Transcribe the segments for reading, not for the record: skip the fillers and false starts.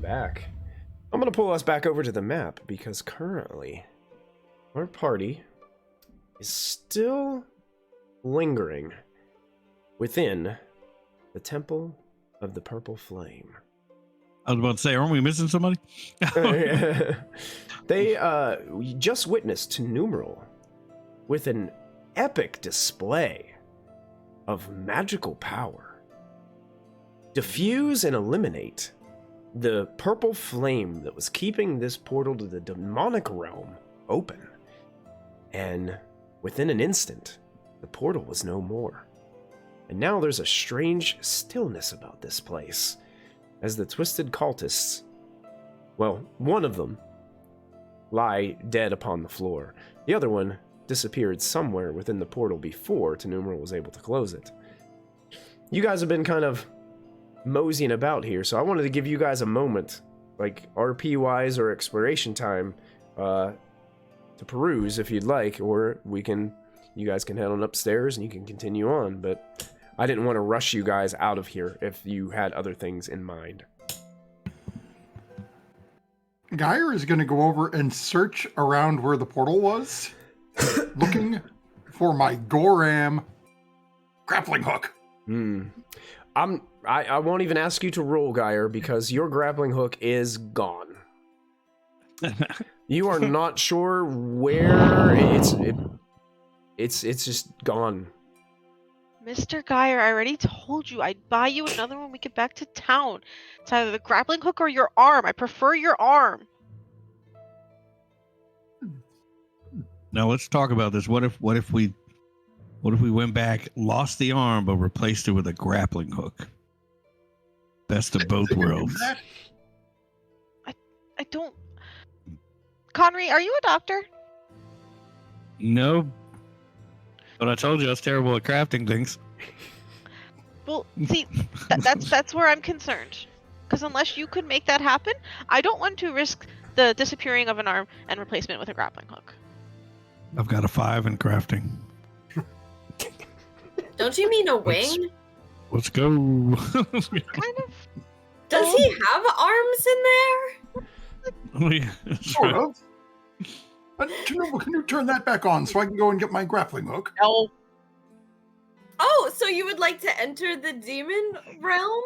back. I'm going to pull us back over to the map because currently our party is still lingering within the Temple of the Purple Flame. I was about to say, aren't we missing somebody? We just witnessed Tinnumeril with an epic display of magical power diffuse and eliminate the purple flame that was keeping this portal to the demonic realm open. And within an instant, the portal was no more. And now there's a strange stillness about this place, as the twisted cultists, well, one of them, lie dead upon the floor. The other one disappeared somewhere within the portal before Tinnumeril was able to close it. You guys have been kind of moseying about here, so I wanted to give you guys a moment, like RP-wise or exploration time, to peruse if you'd like, or you guys can head on upstairs and you can continue on, but I didn't want to rush you guys out of here if you had other things in mind. Geyer is going to go over and search around where the portal was, looking for my Goram grappling hook. I won't even ask you to roll, Geyer, because your grappling hook is gone. You are not sure where it's just gone. Mr. Geyer, I already told you I'd buy you another when we get back to town. It's either the grappling hook or your arm. I prefer your arm. Now let's talk about this. What if we went back, lost the arm, but replaced it with a grappling hook? Best of both worlds. I don't... Connery, are you a doctor? No. But I told you I was terrible at crafting things. Well, see, that's where I'm concerned. Because unless you could make that happen, I don't want to risk the disappearing of an arm and replacement with a grappling hook. I've got a 5 in crafting. Don't you mean a wing? Let's go. Kind of. Does he have arms in there? Sort of. Tinnumeril, can you turn that back on so I can go and get my grappling hook? No. Oh, so you would like to enter the demon realm?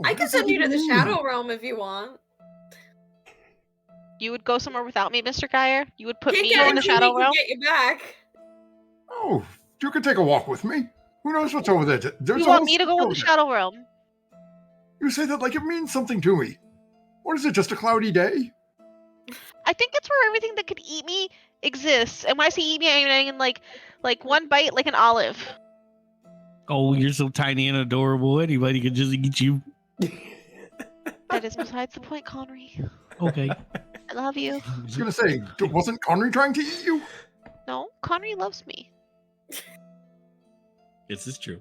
I can send you to the shadow realm if you want. You would go somewhere without me, Mr. Geyer? You would put Can't me in the shadow realm? Get you back. Oh, you could take a walk with me. Who knows what's over there? You want me to go in the shadow realm? You say that like it means something to me. What is it, just a cloudy day? I think it's where everything that could eat me exists. And when I say eat me, I mean like one bite, like an olive. Oh, you're so tiny and adorable. Anybody could just eat you. That is besides the point, Connery. Okay. I love you. I was going to say, wasn't Connery trying to eat you? No, Connery loves me. This is true.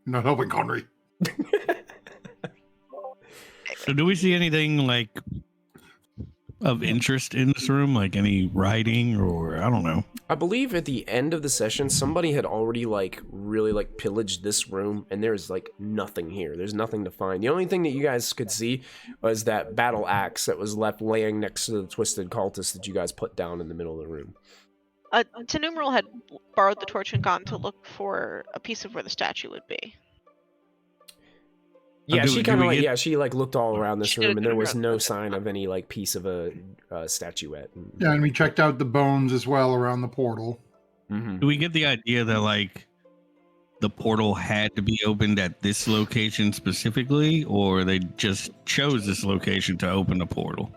Not helping Connery. So do we see anything like of interest in this room? Like any writing or I don't know. I believe at the end of the session, somebody had already really pillaged this room, and there's nothing here. There's nothing to find. The only thing that you guys could see was that battle axe that was left laying next to the twisted cultist that you guys put down in the middle of the room. Tinnumeril had borrowed the torch and gone to look for a piece of where the statue would be. Yeah, she kind of she looked all around this room, and there was no sign of any piece of a statuette. Yeah, and we checked out the bones as well around the portal. Mm-hmm. Do we get the idea that the portal had to be opened at this location specifically, or they just chose this location to open the portal?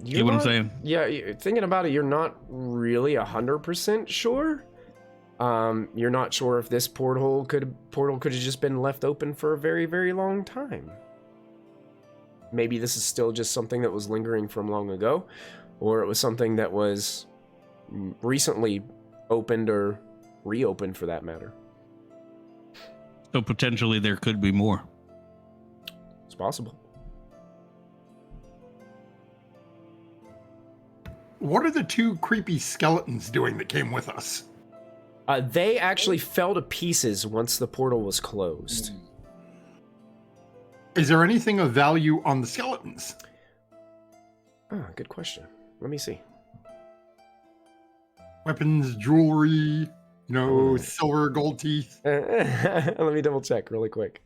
You get what I'm saying? Yeah, thinking about it, you're not really 100% sure. You're not sure if this portal could have just been left open for a very, very long time. Maybe this is still just something that was lingering from long ago, or it was something that was recently opened or reopened for that matter. So potentially there could be more. It's possible. What are the two creepy skeletons doing that came with us? They actually fell to pieces once the portal was closed. Is there anything of value on the skeletons? Oh, good question. Let me see. Weapons, jewelry, silver, gold teeth. Let me double check really quick.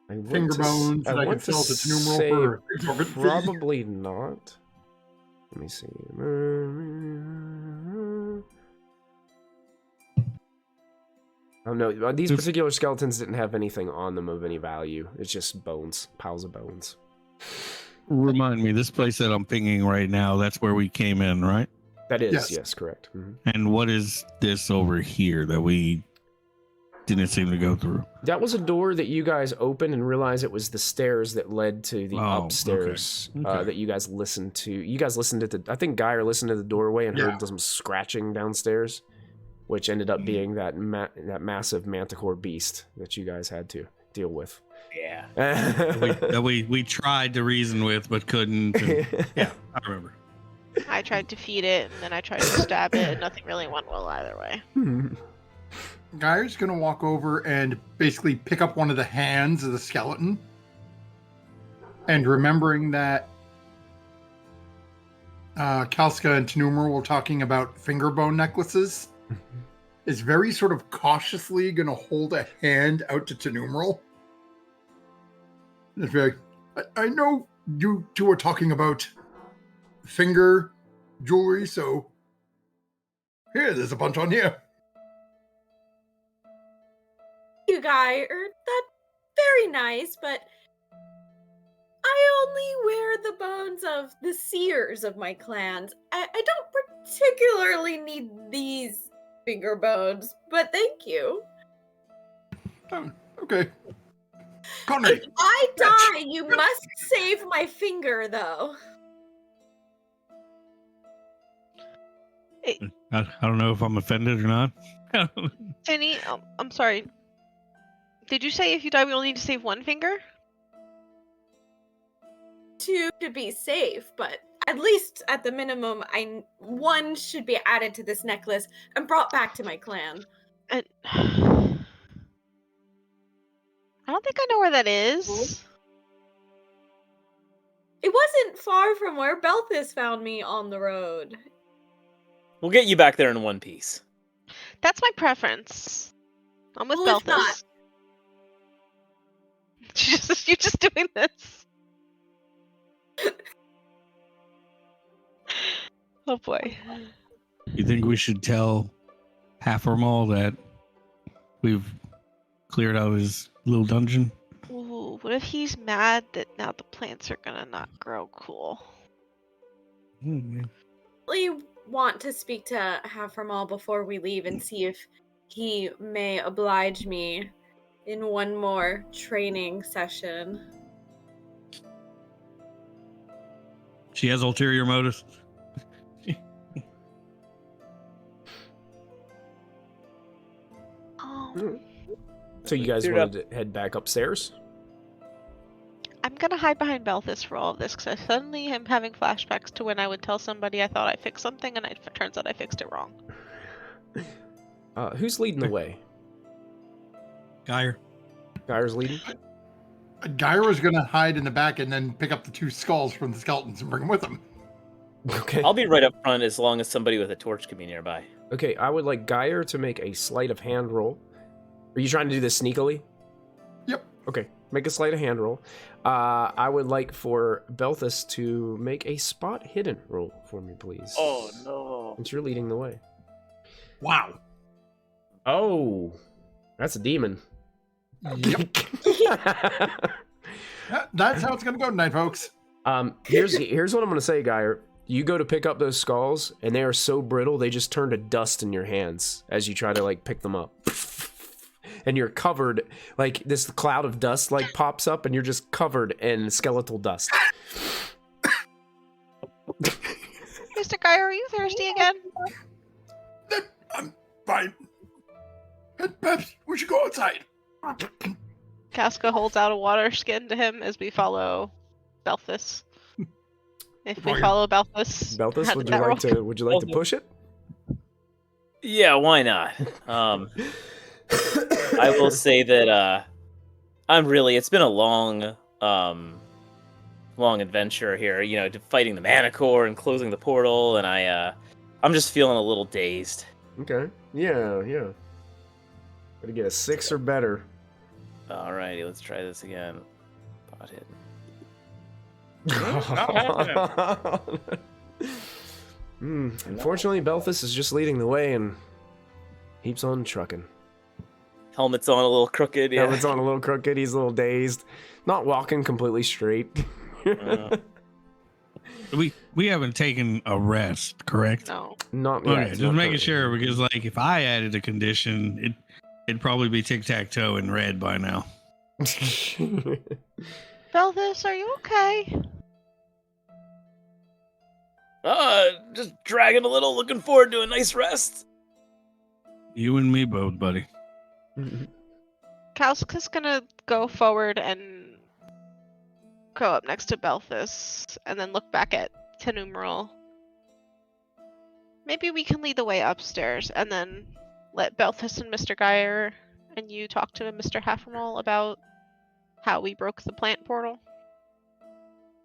Finger bones that I can sell to Tinnumeril for exorbitant fee. Probably not. Let me see. Oh no, these particular skeletons didn't have anything on them of any value. It's just bones, piles of bones. Remind me, this place that I'm pinging right now, that's where we came in, right? That is, yes correct. Mm-hmm. And what is this over here that we didn't seem to go through? That was a door that you guys opened and realized it was the stairs that led to the upstairs. Okay. That you guys listened to. You guys listened to I think Geyer listened to the doorway and heard some scratching downstairs, which ended up being that massive manticore beast that you guys had to deal with. Yeah. we tried to reason with, but couldn't. And, yeah, I remember. I tried to feed it, and then I tried to stab it, and nothing really went well either way. Geyer's going to walk over and basically pick up one of the hands of the skeleton. And remembering that Kalska and Tinnumeril were talking about finger bone necklaces, is very sort of cautiously going to hold a hand out to Tinnumeril. And be like, I know you two are talking about finger jewelry, so there's a bunch on here. You guys are very nice, but I only wear the bones of the seers of my clans. I don't particularly need these finger bones, but thank you. Oh, okay. Connery, if I die, you must save my finger, though. I don't know if I'm offended or not. Tinny, I'm sorry. Did you say if you die, we only need to save one finger? Two to be safe, but at least at the minimum, one should be added to this necklace and brought back to my clan. I don't think I know where that is. It wasn't far from where Belthus found me on the road. We'll get you back there in one piece. That's my preference. I'm with Well, if not- Belthus. You're just doing this. Oh boy. You think we should tell Halfermal that we've cleared out his little dungeon? Ooh, what if he's mad that now the plants are gonna not grow cool? We want to speak to Halfermal before we leave and see if he may oblige me in one more training session. She has ulterior motives. Oh. So you guys wanted to head back upstairs? I'm gonna hide behind Belthus for all of this, because I suddenly am having flashbacks to when I would tell somebody I thought I fixed something, and it turns out I fixed it wrong. Who's leading the way? Geyer. Geyer's leading? Geyer is going to hide in the back and then pick up the two skulls from the skeletons and bring them with him. Okay. I'll be right up front as long as somebody with a torch can be nearby. Okay, I would like Geyer to make a sleight of hand roll. Are you trying to do this sneakily? Yep. Okay, make a sleight of hand roll. I would like for Belthus to make a spot hidden roll for me, please. Oh, no. Since you're leading the way. Wow. Oh, that's a demon. Yep. That's how it's going to go tonight, folks. Here's what I'm going to say, Geyer. You go to pick up those skulls, and they are so brittle, they just turn to dust in your hands as you try to, like, pick them up. And you're covered, like, this cloud of dust, like, pops up, and you're just covered in skeletal dust. Mr. Geyer, are you thirsty again? I'm fine. Perhaps we should go outside. Casca holds out a water skin to him as we follow Belthus. If we follow Belthus, Belthus, how would did that roll? you like to push it? Yeah, why not? I will say that it's been a long adventure here, fighting the Manicore and closing the portal, and I'm just feeling a little dazed. Okay. Yeah. Gotta get a 6 or better. Alrighty, let's try this again. Pot hit. Unfortunately, Belfast is just leading the way and keeps on trucking. Helmet's on a little crooked. Yeah. Helmet's on a little crooked. He's a little dazed. Not walking completely straight. We haven't taken a rest, correct? No. Not Okay, yet. just Not making currently. sure, because like if I added a condition, it'd probably be tic-tac-toe in red by now. Belvis, are you okay? Just dragging a little, looking forward to a nice rest. You and me both, buddy. Kauska's gonna go forward and go up next to Belfis and then look back at Tinnumeril. Maybe we can lead the way upstairs and then let Belfis and Mr. Geyer and you talk to Mr. Haffermal about how we broke the plant portal.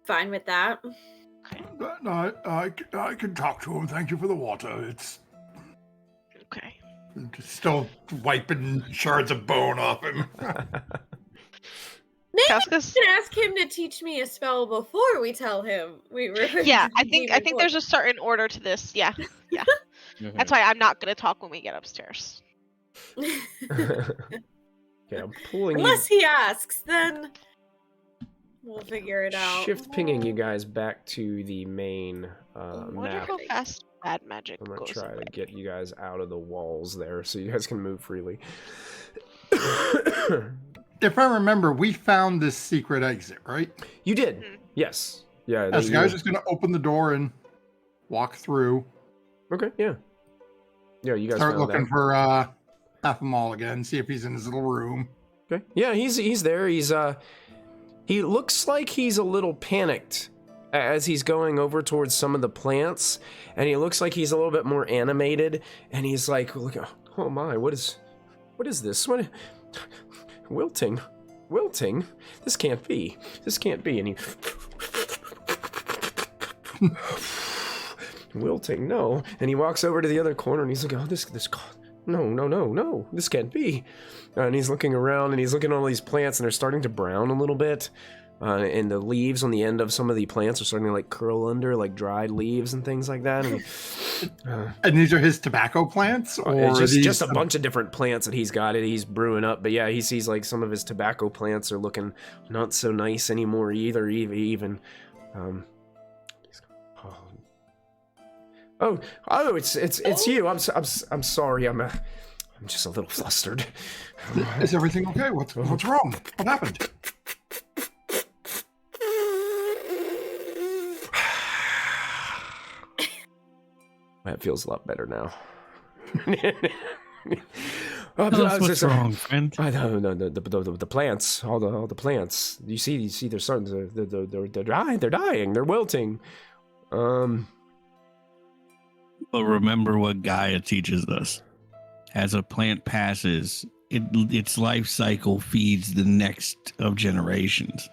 Fine with that. Okay. No, I can talk to him. Thank you for the water. It's Okay. still wiping shards of bone off him. Maybe Kauska's... we can ask him to teach me a spell before we tell him we were. Yeah, I think there's a certain order to this. Yeah. That's why I'm not gonna talk when we get upstairs. Okay, I'm pulling Unless he asks, then we'll figure it out. Shift pinging you guys back to the main Wonder map. how fast bad magic I'm gonna goes try away. to get you guys out of the walls there so you guys can move freely. If I remember, we found this secret exit, right? You did. Yes. Yeah. As the guy's just going to open the door and walk through. Okay, yeah. Yeah, you guys Start found looking that. for Athamol again, see if he's in his little room. Okay. Yeah, he's there. He looks like he's a little panicked as he's going over towards some of the plants, and he looks like he's a little bit more animated, and he's like, look, oh my, what is this? What wilting? This can't be. And he wilting, no. And he walks over to the other corner and he's like, oh, this no, this can't be. And he's looking around and he's looking at all these plants and they're starting to brown a little bit. And the leaves on the end of some of the plants are starting to like curl under, like dried leaves and things like that. And, And these are his tobacco plants? Or it's these just a bunch of different plants that he's got. He's brewing up. But yeah, he sees like some of his tobacco plants are looking not so nice anymore either. Even. Oh, it's you. I'm sorry. I'm just a little flustered. Is everything okay? What's wrong? What happened? That feels a lot better now. Tell us what's wrong, friend. The plants, all the plants. You see, they're starting to they're dying, they're wilting. But remember what Gaia teaches us. As a plant passes, its life cycle feeds the next of generations.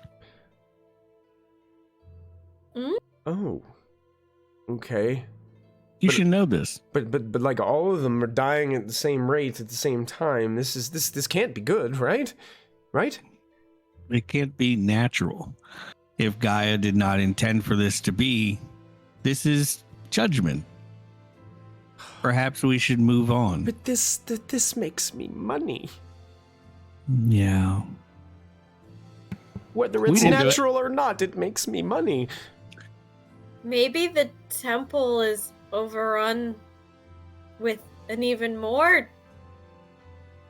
Oh, okay. You should know this. But like all of them are dying at the same rate at the same time. This can't be good, right? Right? It can't be natural. If Gaia did not intend for this to be, this is judgment. Perhaps we should move on. But this makes me money. Yeah. Whether We it's didn't do it. natural or not, it makes me money. Maybe the temple is overrun with an even more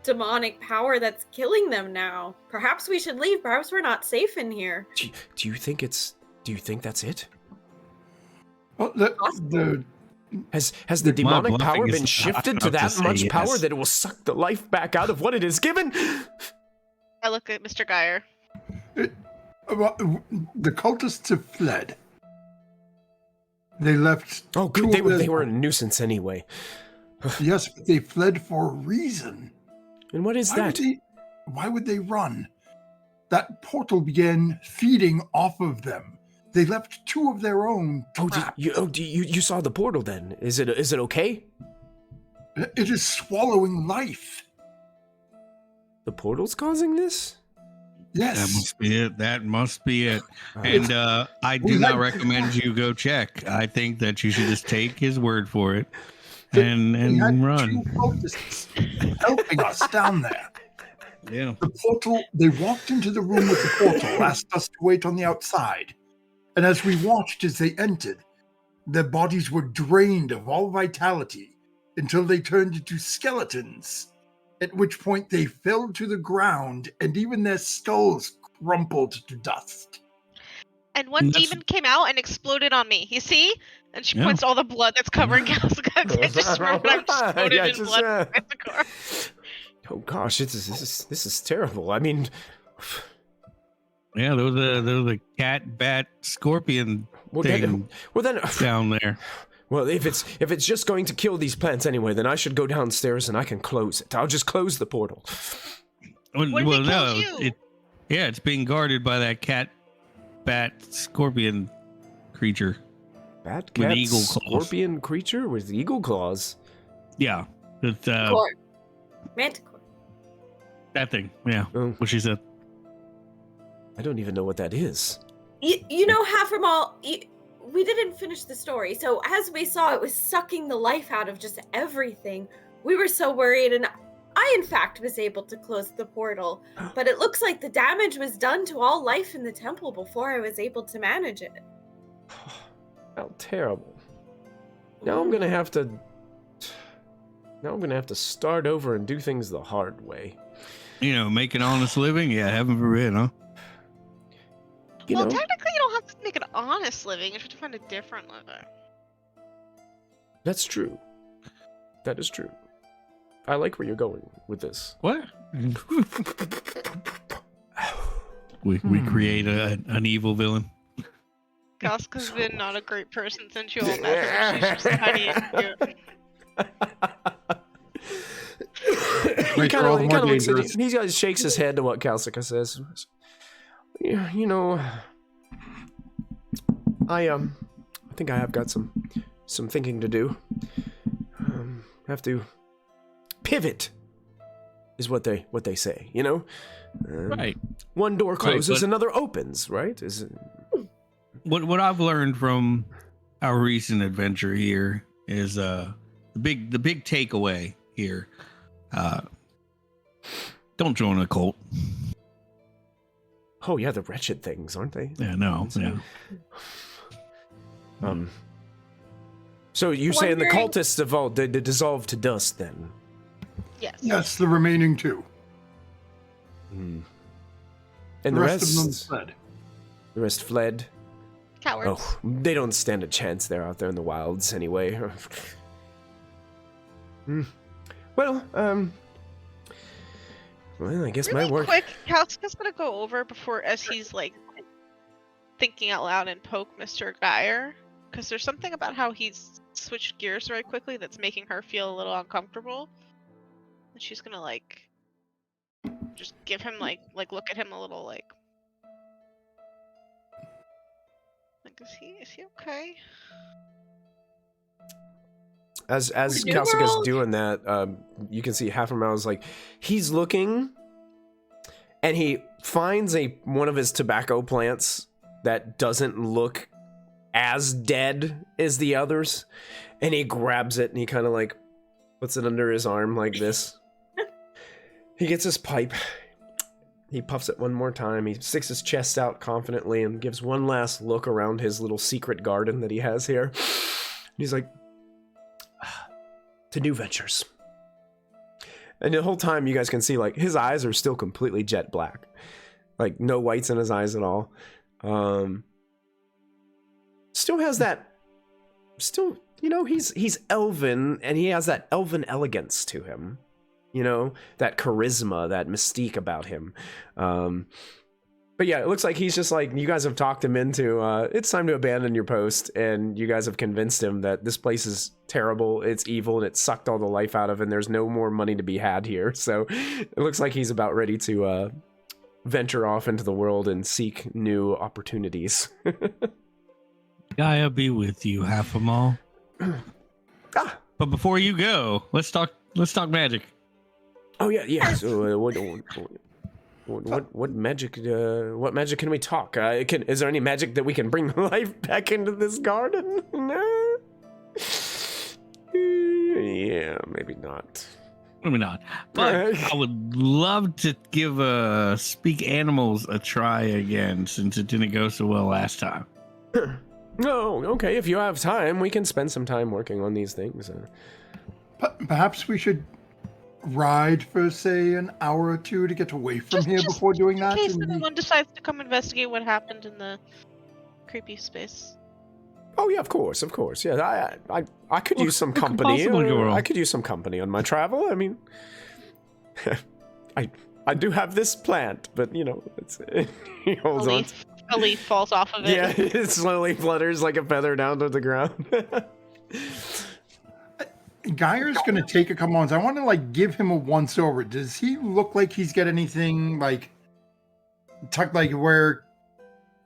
demonic power that's killing them now. Perhaps we should leave. Perhaps we're not safe in here. Do you think that's it? Well, Has the demonic bluffing power is been not shifted to enough to that say much yes. power that it will suck the life back out of what it is given? I look at Mr. Geyer. the cultists have fled. They left. Oh, good. two They of were a nuisance anyway. Yes, but they fled for a reason. And what is that? Why would they run? That portal began feeding off of them. They left 2 of their own trapped. You saw the portal then? Is it okay? It is swallowing life. The portal's causing this? Yes. That must be it. And I do not recommend you go check. I think that you should just take his word for it and run. 2 cultists helping us down there. Yeah. The portal, they walked into the room with the portal, asked us to wait on the outside. And as we watched as they entered, their bodies were drained of all vitality until they turned into skeletons, at which point they fell to the ground and even their skulls crumpled to dust. And one demon came out and exploded on me. You see? And she points to all the blood that's covering Calcica. I just remembered I'm just coated in blood. Oh gosh, this is terrible. I mean, yeah, there was a cat, bat, scorpion thing down there. Well, if it's just going to kill these plants anyway, then I should go downstairs and I can close it. I'll just close the portal. It's being guarded by that cat, bat, scorpion creature. Bat, cat, with eagle scorpion creature with eagle claws. Yeah, it's Manticore. That thing. Yeah, what she said. I don't even know what that is. You know, Halframal, we didn't finish the story, so as we saw, it was sucking the life out of just everything. We were so worried, and I, in fact, was able to close the portal, but it looks like the damage was done to all life in the temple before I was able to manage it. How terrible. Now I'm gonna have to start over and do things the hard way. You know, make an honest living? Yeah, heaven forbid, huh? Technically you don't have to make an honest living. You have to find a different living. That's true. That is true. I like where you're going with this. What? we create an evil villain. Casca's been not a great person since you all met her. She's just tiny and cute. He kind of looks at you. He just shakes his head to what Calcica says. You know, I think I have got some thinking to do. Have to pivot, is what they say. You know, right? One door closes, another opens. Right? Is it... What I've learned from our recent adventure here is the big takeaway here. Don't join a cult. Oh yeah, the wretched things, aren't they? Yeah, no, yeah. So you're saying the cultists they dissolved to dust then? Yes. Yes, the remaining 2. And the rest of them fled. The rest fled. Cowards. Oh, they don't stand a chance. They're out there in the wilds anyway. Well, I guess really my work. Quick, Calcica's gonna go over before as he's like thinking out loud and poke Mr. Geyer, because there's something about how he's switched gears very quickly that's making her feel a little uncomfortable. And she's gonna like just give him like look at him a little like is he okay? As Calcica's doing that, you can see Halframal's like he's looking, and he finds one of his tobacco plants that doesn't look as dead as the others, and he grabs it and he kind of like puts it under his arm like this. He gets his pipe, he puffs it one more time, he sticks his chest out confidently and gives one last look around his little secret garden that he has here. And he's like, to new ventures. And the whole time you guys can see like his eyes are still completely jet black, like no whites in his eyes at all. Still has that, you know, he's elven, and he has that elven elegance to him, you know, that charisma, that mystique about him. But yeah, it looks like he's just like, you guys have talked him into, it's time to abandon your post, and you guys have convinced him that this place is terrible, it's evil, and it sucked all the life out of, and there's no more money to be had here. So it looks like he's about ready to venture off into the world and seek new opportunities. Gaia be with you, Half-a-Mall. Ah! But before you go, let's talk magic. Oh yeah. So what magic? What magic can we talk? Is there any magic that we can bring life back into this garden? No. Yeah, maybe not. Maybe not. But I would love to give Speak Animals a try again, since it didn't go so well last time. No, okay. If you have time, we can spend some time working on these things. Perhaps we should ride for, say, an hour or two to get away from here before doing that. In case anyone decides to come investigate what happened in the creepy space. Oh yeah, of course. Yeah, I could use some company. I could use some company on my travel. I mean, I do have this plant, but he holds on. A leaf falls off of it. Yeah, it slowly flutters like a feather down to the ground. Geyer's going to take a couple months. I want to give him a once over. Does he look like he's got anything tucked, where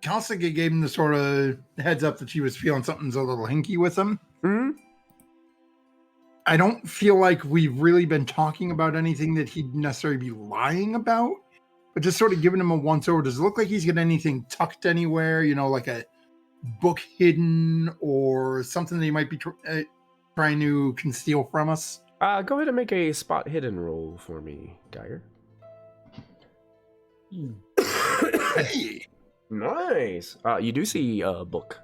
Kalsiga gave him the sort of heads up that she was feeling something's a little hinky with him? Hmm? I don't feel like we've really been talking about anything that he'd necessarily be lying about, but just sort of giving him a once over. Does it look like he's got anything tucked anywhere? Like a book hidden or something that he might be trying to conceal from us? Go ahead and make a spot hidden roll for me, Geyer. Hey. Nice. You do see a book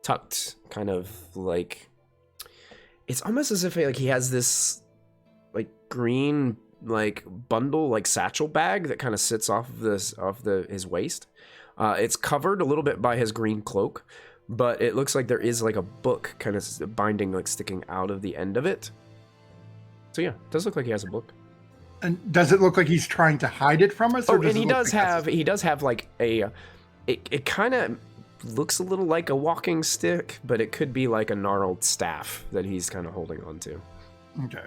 tucked, kind of it's almost as if he has this green bundle satchel bag that kind of sits off of his waist. It's covered a little bit by his green cloak, but it looks like there is a book kind of binding sticking out of the end of it. So yeah, it does look like he has a book. And does it look like he's trying to hide it from us? And he does have a it kind of looks a little like a walking stick, but it could be like a gnarled staff that he's kind of holding on to. Okay.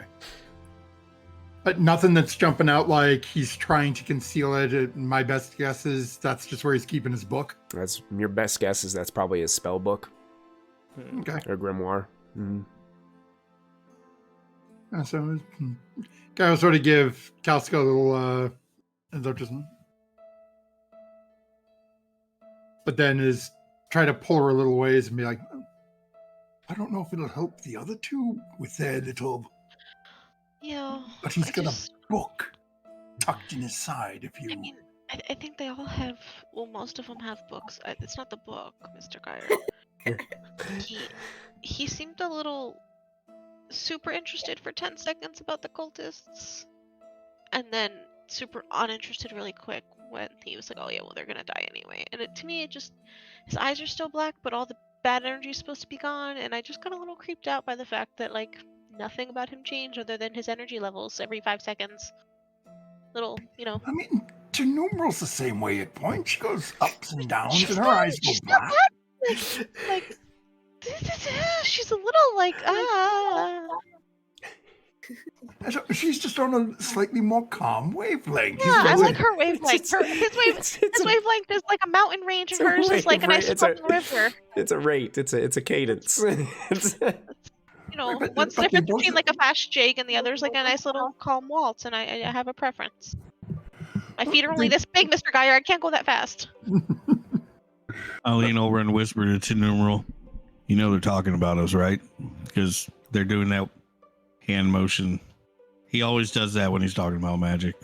But nothing that's jumping out like he's trying to conceal it. My best guess is that's just where he's keeping his book. That's your best guess is that's probably his spell book. Okay. Or grimoire. Mm-hmm. So, guy will sort of give Kalsiga a little advertisement. But then is try to pull her a little ways and be like, I don't know if it'll help the other two with their little... Yeah. But he's got a book tucked in his side, if you... I mean, I think they all have... Well, most of them have books. It's not the book, Mr. Geyer. he seemed a little super interested for 10 seconds about the cultists. And then super uninterested really quick when he was like, oh yeah, well, they're gonna die anyway. And to me, it just... His eyes are still black, but all the bad energy is supposed to be gone. And I just got a little creeped out by the fact that, nothing about him changed other than his energy levels every 5 seconds. Little, I mean, Tinnumeril's the same way at points. She goes ups and downs, and her eyes go black. She's a little She's just on a slightly more calm wavelength. Yeah, I like her wavelength. His wavelength is like a mountain range, and hers is like a nice flowing river. It's a rate. It's a cadence. One's different between a fast jig and the other's a nice little calm waltz, and I have a preference. My feet are only this big, Mr. Geyer. I can't go that fast. I'll lean over and whisper to Tinnumeril. They're talking about us, right? Because they're doing that hand motion. He always does that when he's talking about magic.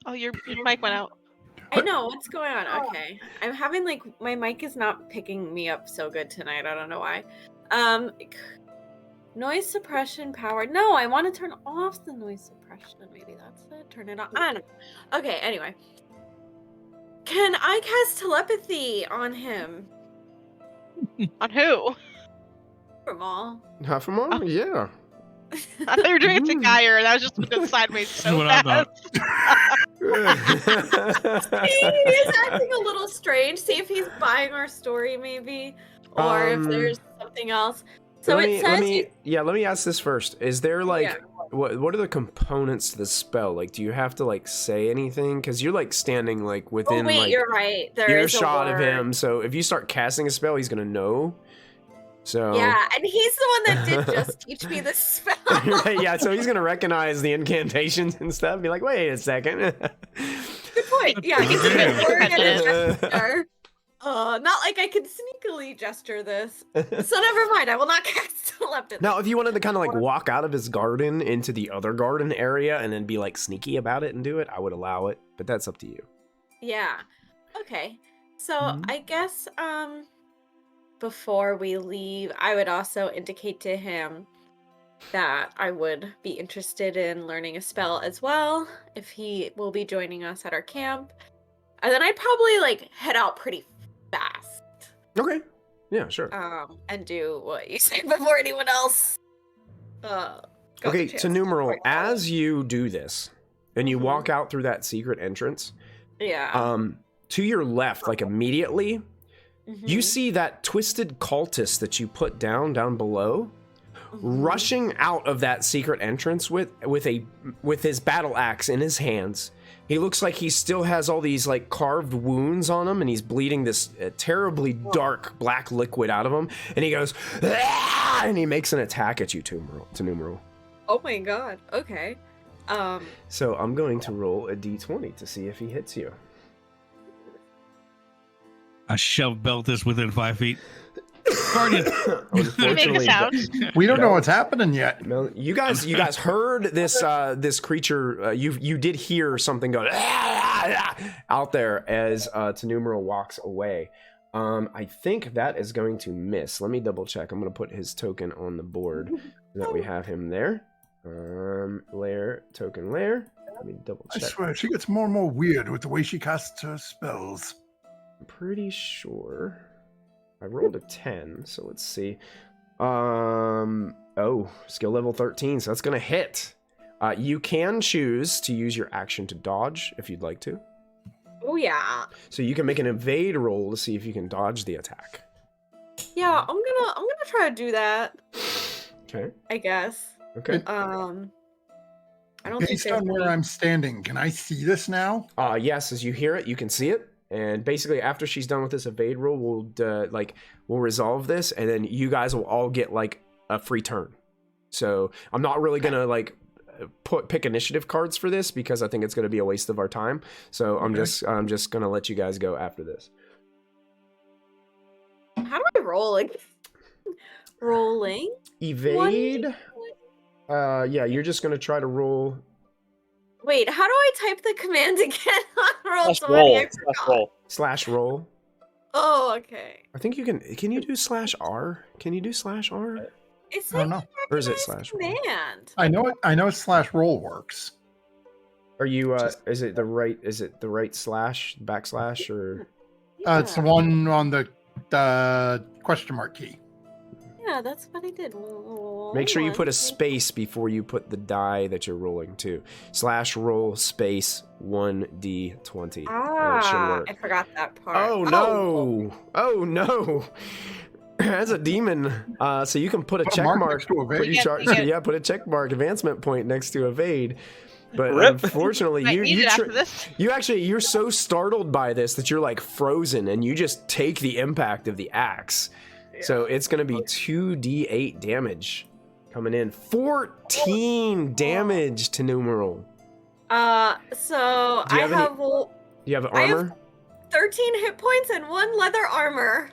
Oh, your mic went out. I know what's going on. Okay, I'm having my mic is not picking me up so good tonight. I don't know why. Noise suppression power. No, I want to turn off the noise suppression. Maybe that's it. Turn it on. I don't know. Okay. Anyway, can I cast telepathy on him? On who? From all. Half-a-Mall? Yeah. I thought you were doing it to Geyer, and I was just going sideways so what fast. He is acting a little strange. See if he's buying our story, maybe, or if there's something else. So let it says me ask this first. Is there what are the components to the spell? Like, do you have to like say anything? Because you're like standing like within you're right. There is a earshot of word. him. So if you start casting a spell, he's gonna know. So Yeah, and he's the one that did just teach me the spell. Right, yeah, so he's gonna recognize the incantations and stuff. Be like, wait a second. Good point. Yeah, he's a good word and a gesture. Not like I can sneakily gesture this. So never mind. I will not cast telepathy. Now, if you wanted to kind of like walk out of his garden into the other garden area and then be like sneaky about it and do it, I would allow it. But that's up to you. Yeah. Okay. So I guess before we leave, I would also indicate to him that I would be interested in learning a spell as well if he will be joining us at our camp. And then I'd probably like head out pretty fast. Okay. Yeah, sure. And do what you say before anyone else. Okay, Tinnumeril, as you do this and you walk out through that secret entrance, to your left, like immediately, you see that twisted cultist that you put down below, rushing out of that secret entrance with his battle axe in his hands. He looks like he still has all these like carved wounds on him, and he's bleeding this terribly dark black liquid out of him. And he goes, "Ah!" And he makes an attack at you, Tinnumeril. Oh my god. Okay. So I'm going to roll a d20 to see if he hits you. I shove Beltis within 5 feet. Guardian. Unfortunately, we don't know what's happening yet. No, you guys heard this this creature. You did hear something go out there as Tinnumeril walks away. I think that is going to miss. Let me double check. I'm going to put his token on the board so that we have him there. Lair, token lair. Let me double check. I swear, she gets more and more weird with the way she casts her spells. I'm pretty sure I rolled a 10, so let's see. Oh, skill level 13, so that's gonna hit. You can choose to use your action to dodge if you'd like to. Oh yeah. So you can make an evade roll to see if you can dodge the attack. Yeah, I'm gonna try to do that. Okay. I guess. Okay. I don't think based on where I'm standing, can I see this now? Yes, as you hear it, you can see it. And basically, after she's done with this evade roll, we'll resolve this, and then you guys will all get like a free turn. So I'm not really gonna like pick initiative cards for this because I think it's gonna be a waste of our time. So I'm just gonna let you guys go after this. How do I roll? Like rolling? Evade. Yeah, you're just gonna try to roll. Wait, how do I type the command again on roll? Slash roll. Oh, okay. I think you can. Can you do /R? Can you do /R? It's I don't know. Or is it /roll? command. I know slash roll works. Are you? Is it the right? Is it the right slash backslash or? It's the one on the question mark key. Yeah, that's what I did. Make sure you put a space before you put the die that you're rolling to. /roll space 1d20. Ah, I forgot that part. Oh no! Oh no! As a demon, so you can put a check mark. Put a check mark advancement point next to evade. But unfortunately, you're so startled by this that you're like frozen, and you just take the impact of the axe. Yeah. So it's going to be 2d8 damage coming in. 14 damage to Tinnumeril. So do you have armor? I have 13 hit points and 1 leather armor.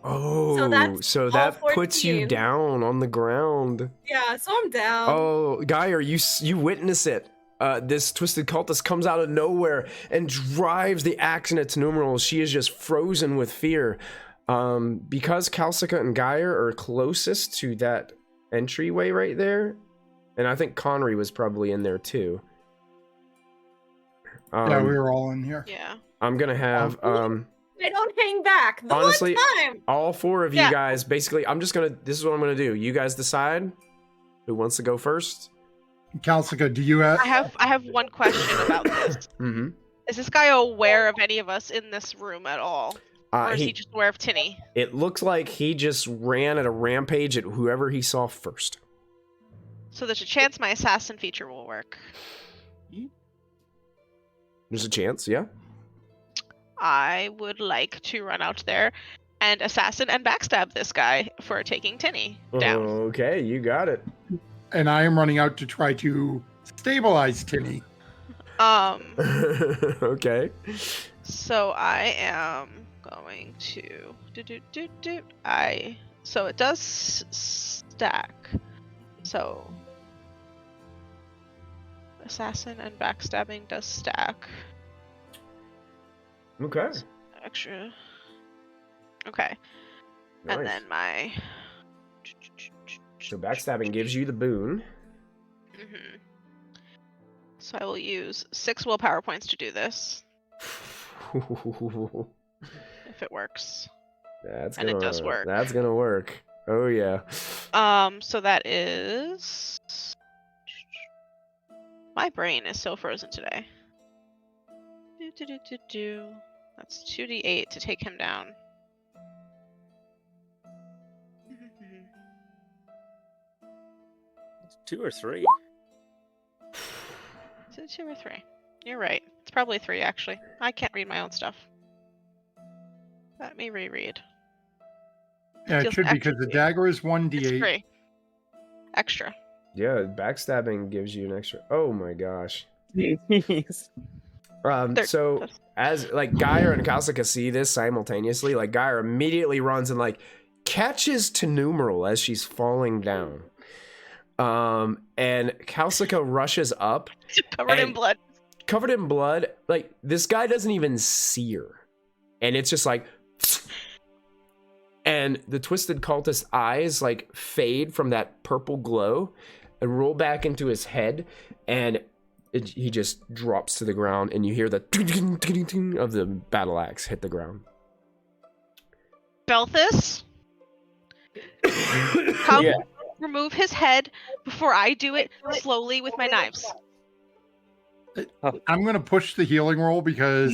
Oh, so that puts you down on the ground. Yeah, so I'm down. Oh, Geyer, you witness it. This twisted cultist comes out of nowhere and drives the axe into Tinnumeril. She is just frozen with fear. Because Kalsika and Geyer are closest to that entryway right there, and I think Connery was probably in there too. Yeah, we were all in here. Yeah. I'm gonna have I don't hang back. Honestly, one time. All 4 of you guys, basically, this is what I'm gonna do. You guys decide who wants to go first. Kalsika, do you have? I have one question about this. Mm-hmm. Is this guy aware of any of us in this room at all? Or is he just aware of Tinny? It looks like he just ran at a rampage at whoever he saw first. So there's a chance my assassin feature will work. There's a chance, yeah. I would like to run out there and assassin and backstab this guy for taking Tinny down. Okay, you got it. And I am running out to try to stabilize Tinny. Okay. So I am going to so it does stack. So assassin and backstabbing does stack. Okay. Extra. Okay. Nice. And then my So backstabbing gives you the boon. Mm-hmm. So I will use 6 willpower points to do this. If it works. It does work. That's gonna work. Oh yeah. So that is. My brain is so frozen today. That's 2d8 to take him down. 2 or 3? Is it 2 or 3? You're right. It's probably 3 actually. I can't read my own stuff. Let me reread. Yeah, it should be because the dagger is 1d8. It's 3. Extra. Yeah, backstabbing gives you an extra. Oh my gosh. So as like Geyer and Kalsika see this simultaneously, like Geyer immediately runs and like catches Tinnumeril as she's falling down. And Kalsika rushes up. Covered in blood. Covered in blood. Like this guy doesn't even see her. And it's just like, and the twisted cultist eyes like fade from that purple glow and roll back into his head, and he just drops to the ground, and you hear the ting of the battle axe hit the ground. Belthus, come remove his head before I do it slowly with my knives. I'm gonna push the healing roll because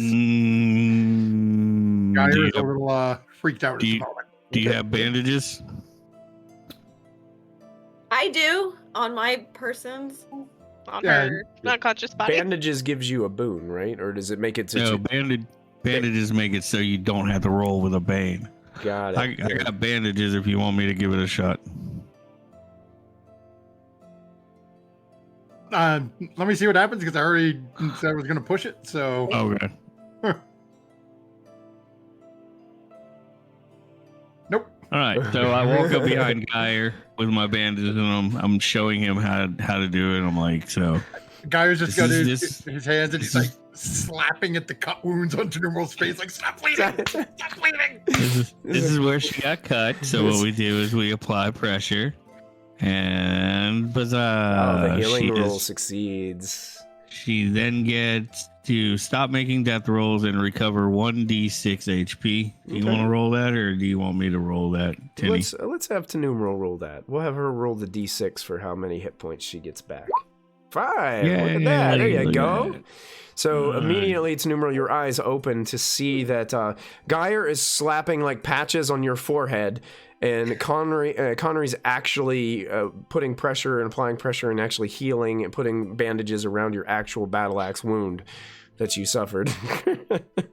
Geyer's a little freaked out at the moment. Do you have bandages? I do on my persons. On her unconscious body. Bandages gives you a boon, right? Or does it make it No, bandages make it so you don't have to roll with a bane. Got it. I got bandages if you want me to give it a shot. Let me see what happens because I already said I was going to push it. So Okay. Nope. All right. So I walk up behind Geyer with my bandages, and I'm showing him how to do it. I'm like, so. Geyer's just got his hands and he's like slapping at the cut wounds on Tinnumeril's face, like stop bleeding, stop bleeding. This is where she got cut. So what we do is we apply pressure, and the healing roll succeeds. She then gets to stop making death rolls and recover 1d6 HP. Do you want to roll that, or do you want me to roll that, Tinny? Let's have Tinnumeril roll that. We'll have her roll the d6 for how many hit points she gets back. 5. Look at that. There you go. So immediately, Tinnumeril, your eyes open to see that Geyer is slapping like patches on your forehead, and Connery's actually putting pressure and applying pressure and actually healing and putting bandages around your actual battle axe wound that you suffered.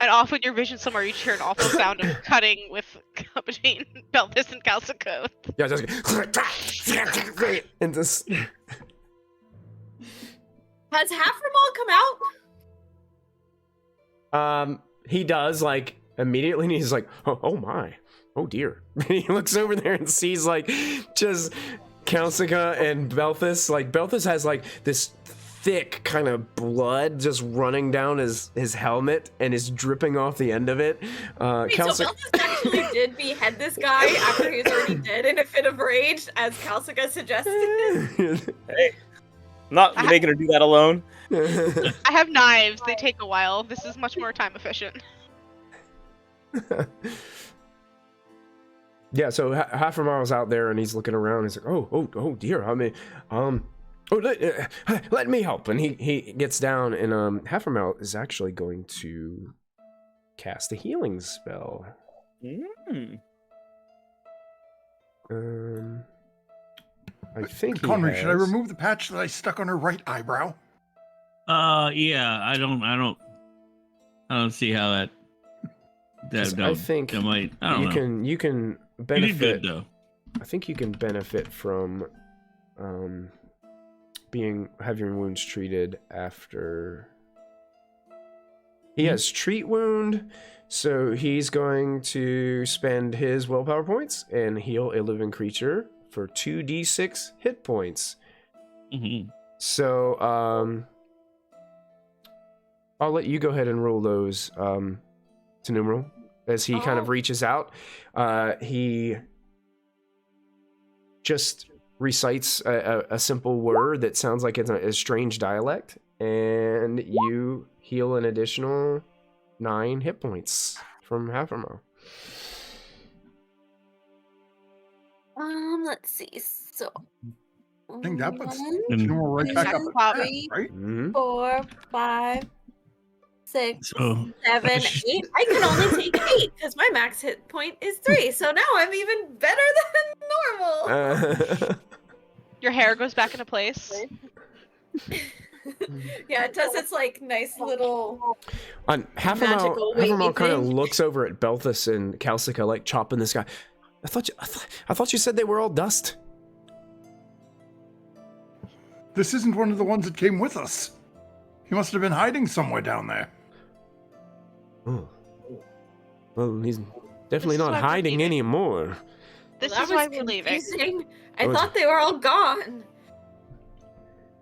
And off in your vision somewhere, you hear an awful sound of cutting between Belthus and Kalsika. Yeah, just and this. Has Haframal come out? He does, like, immediately, and he's like, oh my, oh dear. He looks over there and sees, like, just Kalsika and Belthus. Like, Belthus has, like, this thick kind of blood just running down his helmet and is dripping off the end of it. Wait, so Belthus actually did behead this guy after he was already dead in a fit of rage, as Kalsika suggested? Hey. Not making her do that alone. I have knives. They take a while. This is much more time efficient. Yeah, so Haframal's out there and he's looking around. He's like, oh dear. I mean, Oh, let me help. And he gets down, and Haffermouth is actually going to cast a healing spell. I think Connery, should I remove the patch that I stuck on her right eyebrow? Yeah, I don't see how that I think that might. I don't know. You can benefit. You did good though. I think you can benefit from having your wounds treated after. He has treat wound, so he's going to spend his willpower points and heal a living creature for 2d6 hit points. Mm-hmm. So I'll let you go ahead and roll those, Tinnumeril. As he kind of reaches out, he just recites a simple word that sounds like it's a strange dialect, and you heal an additional 9 hit points from Haffermouth. Let's see. So, I think that puts And- right back up at 10, right? Mm-hmm. 4, 5, 6, So 7, 8. I can only take 8 because my max hit point is 3. So now I'm even better than normal. Your hair goes back into place. Yeah, it does its like nice little. Haffermouth Magical wavy kind of thing. looks over at Belthus and Calcica like chopping this guy. I thought you said they were all dust. This isn't one of the ones that came with us. He must have been hiding somewhere down there. Oh. Well, he's definitely This is not why we're hiding leaving. anymore. This Well, is that why was we're leaving. confusing. I That was- thought they were all gone.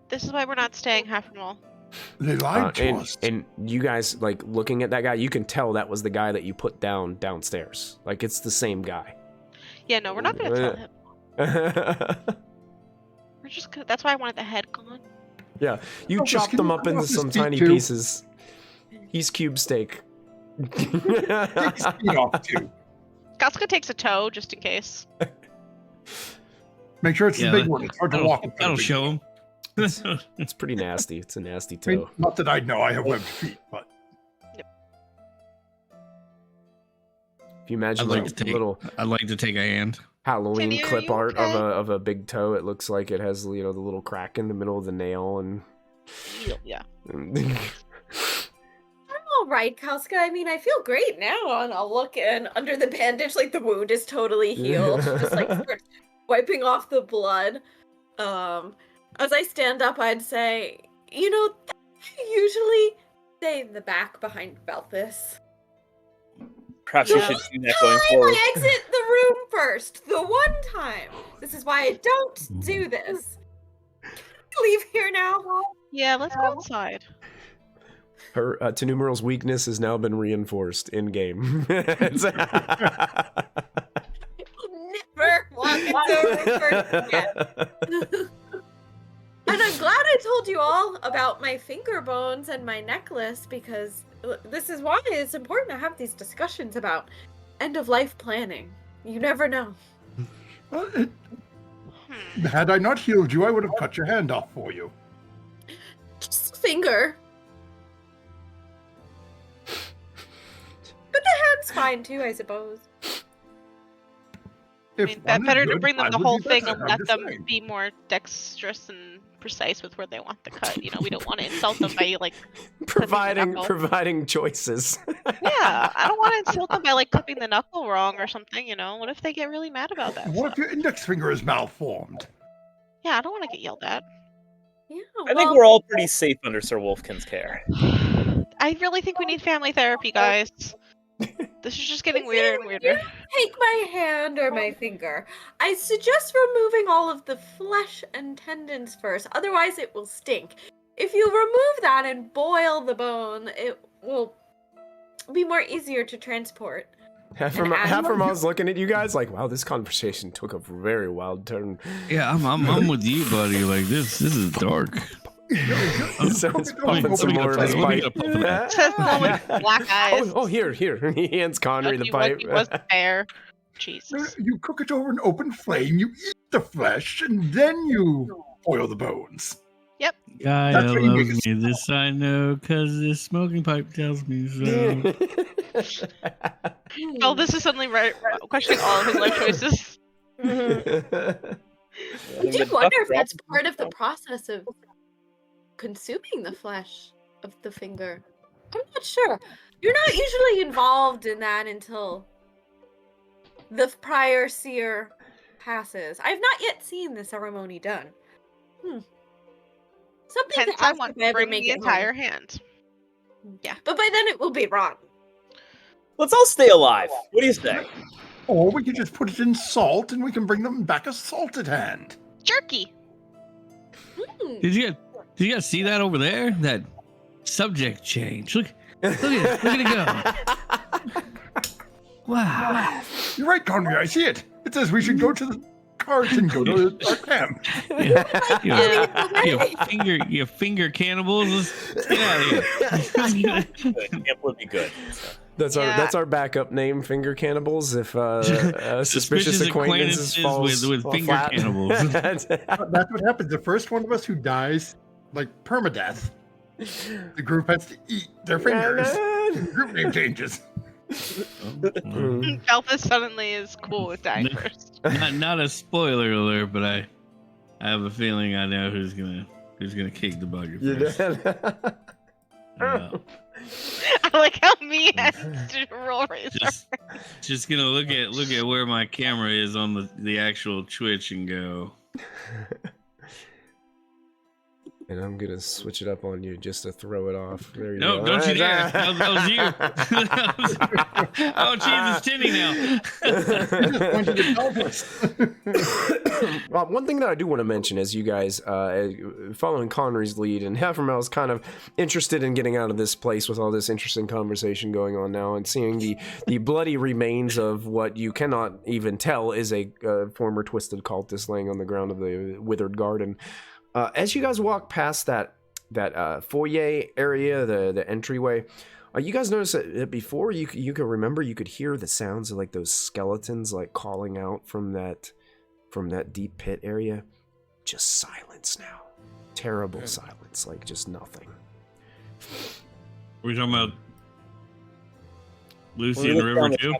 This is why we're not staying Haffermall. They lied to us. And you guys, like, looking at that guy, you can tell that was the guy that you put downstairs. Like, it's the same guy. Yeah, no, we're not gonna tell him. We're just gonna, that's why I wanted the head gone. Yeah, you Oh, just chopped can them you up cut into off his some feet tiny too? pieces. He's cube steak. Take his feet off too. Katsuka takes a toe just in case. Make sure it's Yeah, the big one. It's hard to walk with. That'll that big show one. him. It's pretty nasty. It's a nasty I mean, toe. not that I know. I have webbed feet, but If you imagine I'd like like to take- little I'd like to take a hand. Halloween Timmy, are clip you art okay? of a big toe, it looks like it has, you know, the little crack in the middle of the nail and. Yeah. All right, Kalska. I mean, I feel great now. And I'll look, and under the bandage, like the wound is totally healed. She just like starts wiping off the blood. As I stand up, I'd say, you know, usually stay in the back behind Belthus. Perhaps you Yeah. should do that going Time forward. I exit the room first. The one time. This is why I don't do this. Leave here now. Yeah, let's go outside. Her Tinnumeril's weakness has now been reinforced in game. Never walk into a room again. And I'm glad I told you all about my finger bones and my necklace, because this is why it's important to have these discussions about end of life planning. You never know. had I not healed you, I would have cut your hand off for you. Just a finger. But the hand's fine too, I suppose. I If mean, one is better to good, bring them I the would whole be thing better, and I'm let just them saying. be more dexterous and precise with where they want the cut. You know, we don't want to insult them by like providing knuckle. providing choices. Yeah, I don't want to insult them by like clipping the knuckle wrong or something, you know? What if they get really mad about that What stuff? if your index finger is malformed? Yeah, I don't want to get yelled at. Yeah, I think we're all pretty safe under Sir Wolfkin's care. I really think we need family therapy, guys. This is just getting weirder and weirder. take my hand or my finger. I suggest removing all of the flesh and tendons first, otherwise it will stink. If you remove that and boil the bone, it will be more easier to transport. Haffermall's looking at you guys like, wow, this conversation took a very wild turn. Yeah, I'm with you, buddy. Like this is dark. Sounds Let me pumping some get a more of his pipe. Let me pipe. get a pipe. Says the one with black eyes. Here. He hands Connery the pipe. He wasn't there. Jesus. You cook it over an open flame, you eat the flesh, and then you boil the bones. Gaia That's what loves Inge me. This I know, cause this smoking pipe tells me so. Oh, this is suddenly questioning all of his life choices. I do wonder if that's part of the process of consuming the flesh of the finger. I'm not sure. You're not usually involved in that until the prior seer passes. I've not yet seen the ceremony done. Something Hence, to I ask want if I to ever bring make the it entire home. hand. Yeah, but by then it will be rotten. Let's all stay alive. What do you say? Or we could just put it in salt and we can bring them back a salted hand. Jerky. Did you guys see that over there? That subject change. Look at it go. Wow. You're right, Conry, I see it. It says we should go to the carts and go to our camp. You finger cannibals. Let's get out of here. Camp would be good. So. That's our backup name, finger cannibals. If suspicious acquaintances falls with finger flat. cannibals. That's what happens. The first one of us who dies, like permadeath, the group has to eat their fingers. The group name changes. Alpha suddenly is cool with dying first. Not a spoiler alert, but I have a feeling I know who's gonna kick the bucket first. Yeah. I like how me and roll razor. Just gonna look at where my camera is on the actual Twitch and go. And I'm gonna switch it up on you just to throw it off. There you No, go. don't you dare! That was you. Oh, Jesus, Tinny now. Well, one thing that I do want to mention is you guys, following Conry's lead, and Heffermel's kind of interested in getting out of this place with all this interesting conversation going on now, and seeing the bloody remains of what you cannot even tell is a former twisted cultist laying on the ground of the withered garden. As you guys walk past that foyer area, the entryway, you guys notice that before you could remember, you could hear the sounds of like those skeletons like calling out from that deep pit area. Just silence now, terrible silence, like just nothing. Were we talking about Lucy and the River too?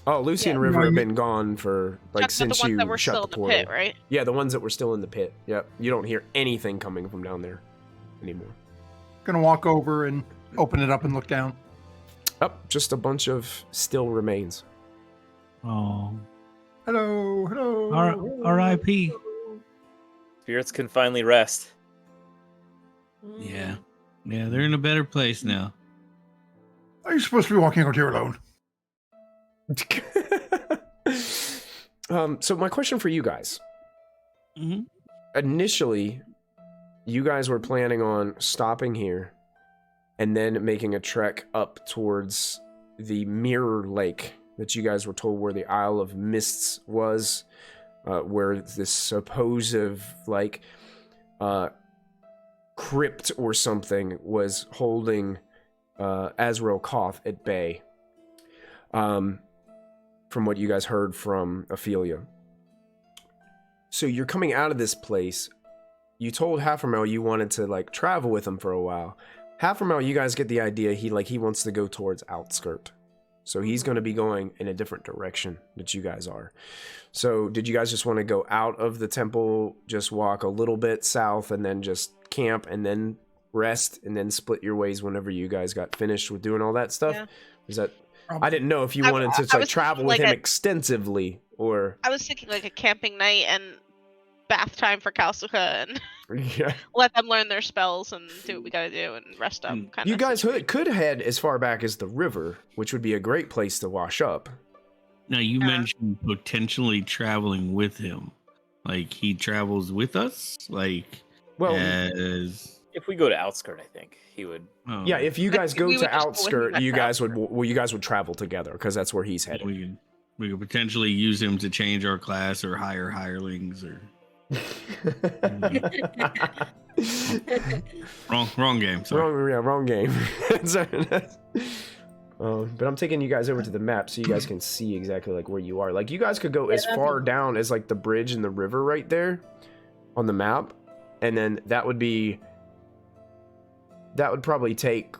Oh, Lucy and River have been gone for like since the ones you that were shut still the in portal. the pit, right? Yeah, the ones that were still in the pit. Yep, you don't hear anything coming from down there anymore. Gonna walk over and open it up and look down. Up, just a bunch of still remains. Oh, Hello. R.I.P. Spirits can finally rest. Yeah, they're in a better place now. Are you supposed to be walking out here alone? So my question for you guys. Mm-hmm. Initially, you guys were planning on stopping here and then making a trek up towards the Mirror Lake that you guys were told where the Isle of Mists was, where this supposed like crypt or something was holding Azrael Koth at bay. From what you guys heard from Ophelia. So you're coming out of this place. You told Heffermel you wanted to like travel with him for a while. Heffermel, you guys get the idea he wants to go towards Outskirt. So he's going to be going in a different direction that you guys are. So did you guys just want to go out of the temple, just walk a little bit south and then just camp and then rest and then split your ways whenever you guys got finished with doing all that stuff? Yeah. Is that... I didn't know if you wanted to like travel with him extensively, or... I was thinking like a camping night and bath time for Kalsuka and let them learn their spells and do what we gotta do and rest up. You guys could head as far back as the river, which would be a great place to wash up. Now, you mentioned potentially traveling with him. Like, he travels with us? Like, if we go to Outskirt, I think he would. Oh. Yeah, if you guys go to Outskirt, you guys would travel together because that's where he's headed. We could potentially use him to change our class or hire hirelings or. wrong game. Sorry. Wrong game. But I'm taking you guys over to the map so you guys can see exactly like where you are. Like you guys could go as far down as like the bridge in the river right there. on the map, and then that would probably take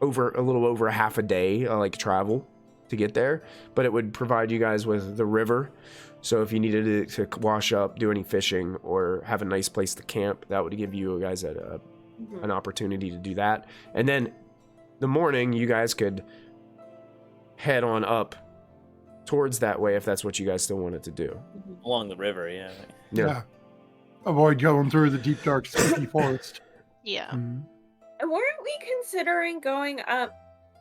a little over half a day, like travel to get there, but it would provide you guys with the river. So if you needed to wash up, do any fishing, or have a nice place to camp, that would give you guys an opportunity to do that. And then the morning, you guys could head on up towards that way if that's what you guys still wanted to do. Along the river, yeah. Yeah. Avoid going through the deep, dark, spooky forest. Yeah. And weren't we considering going up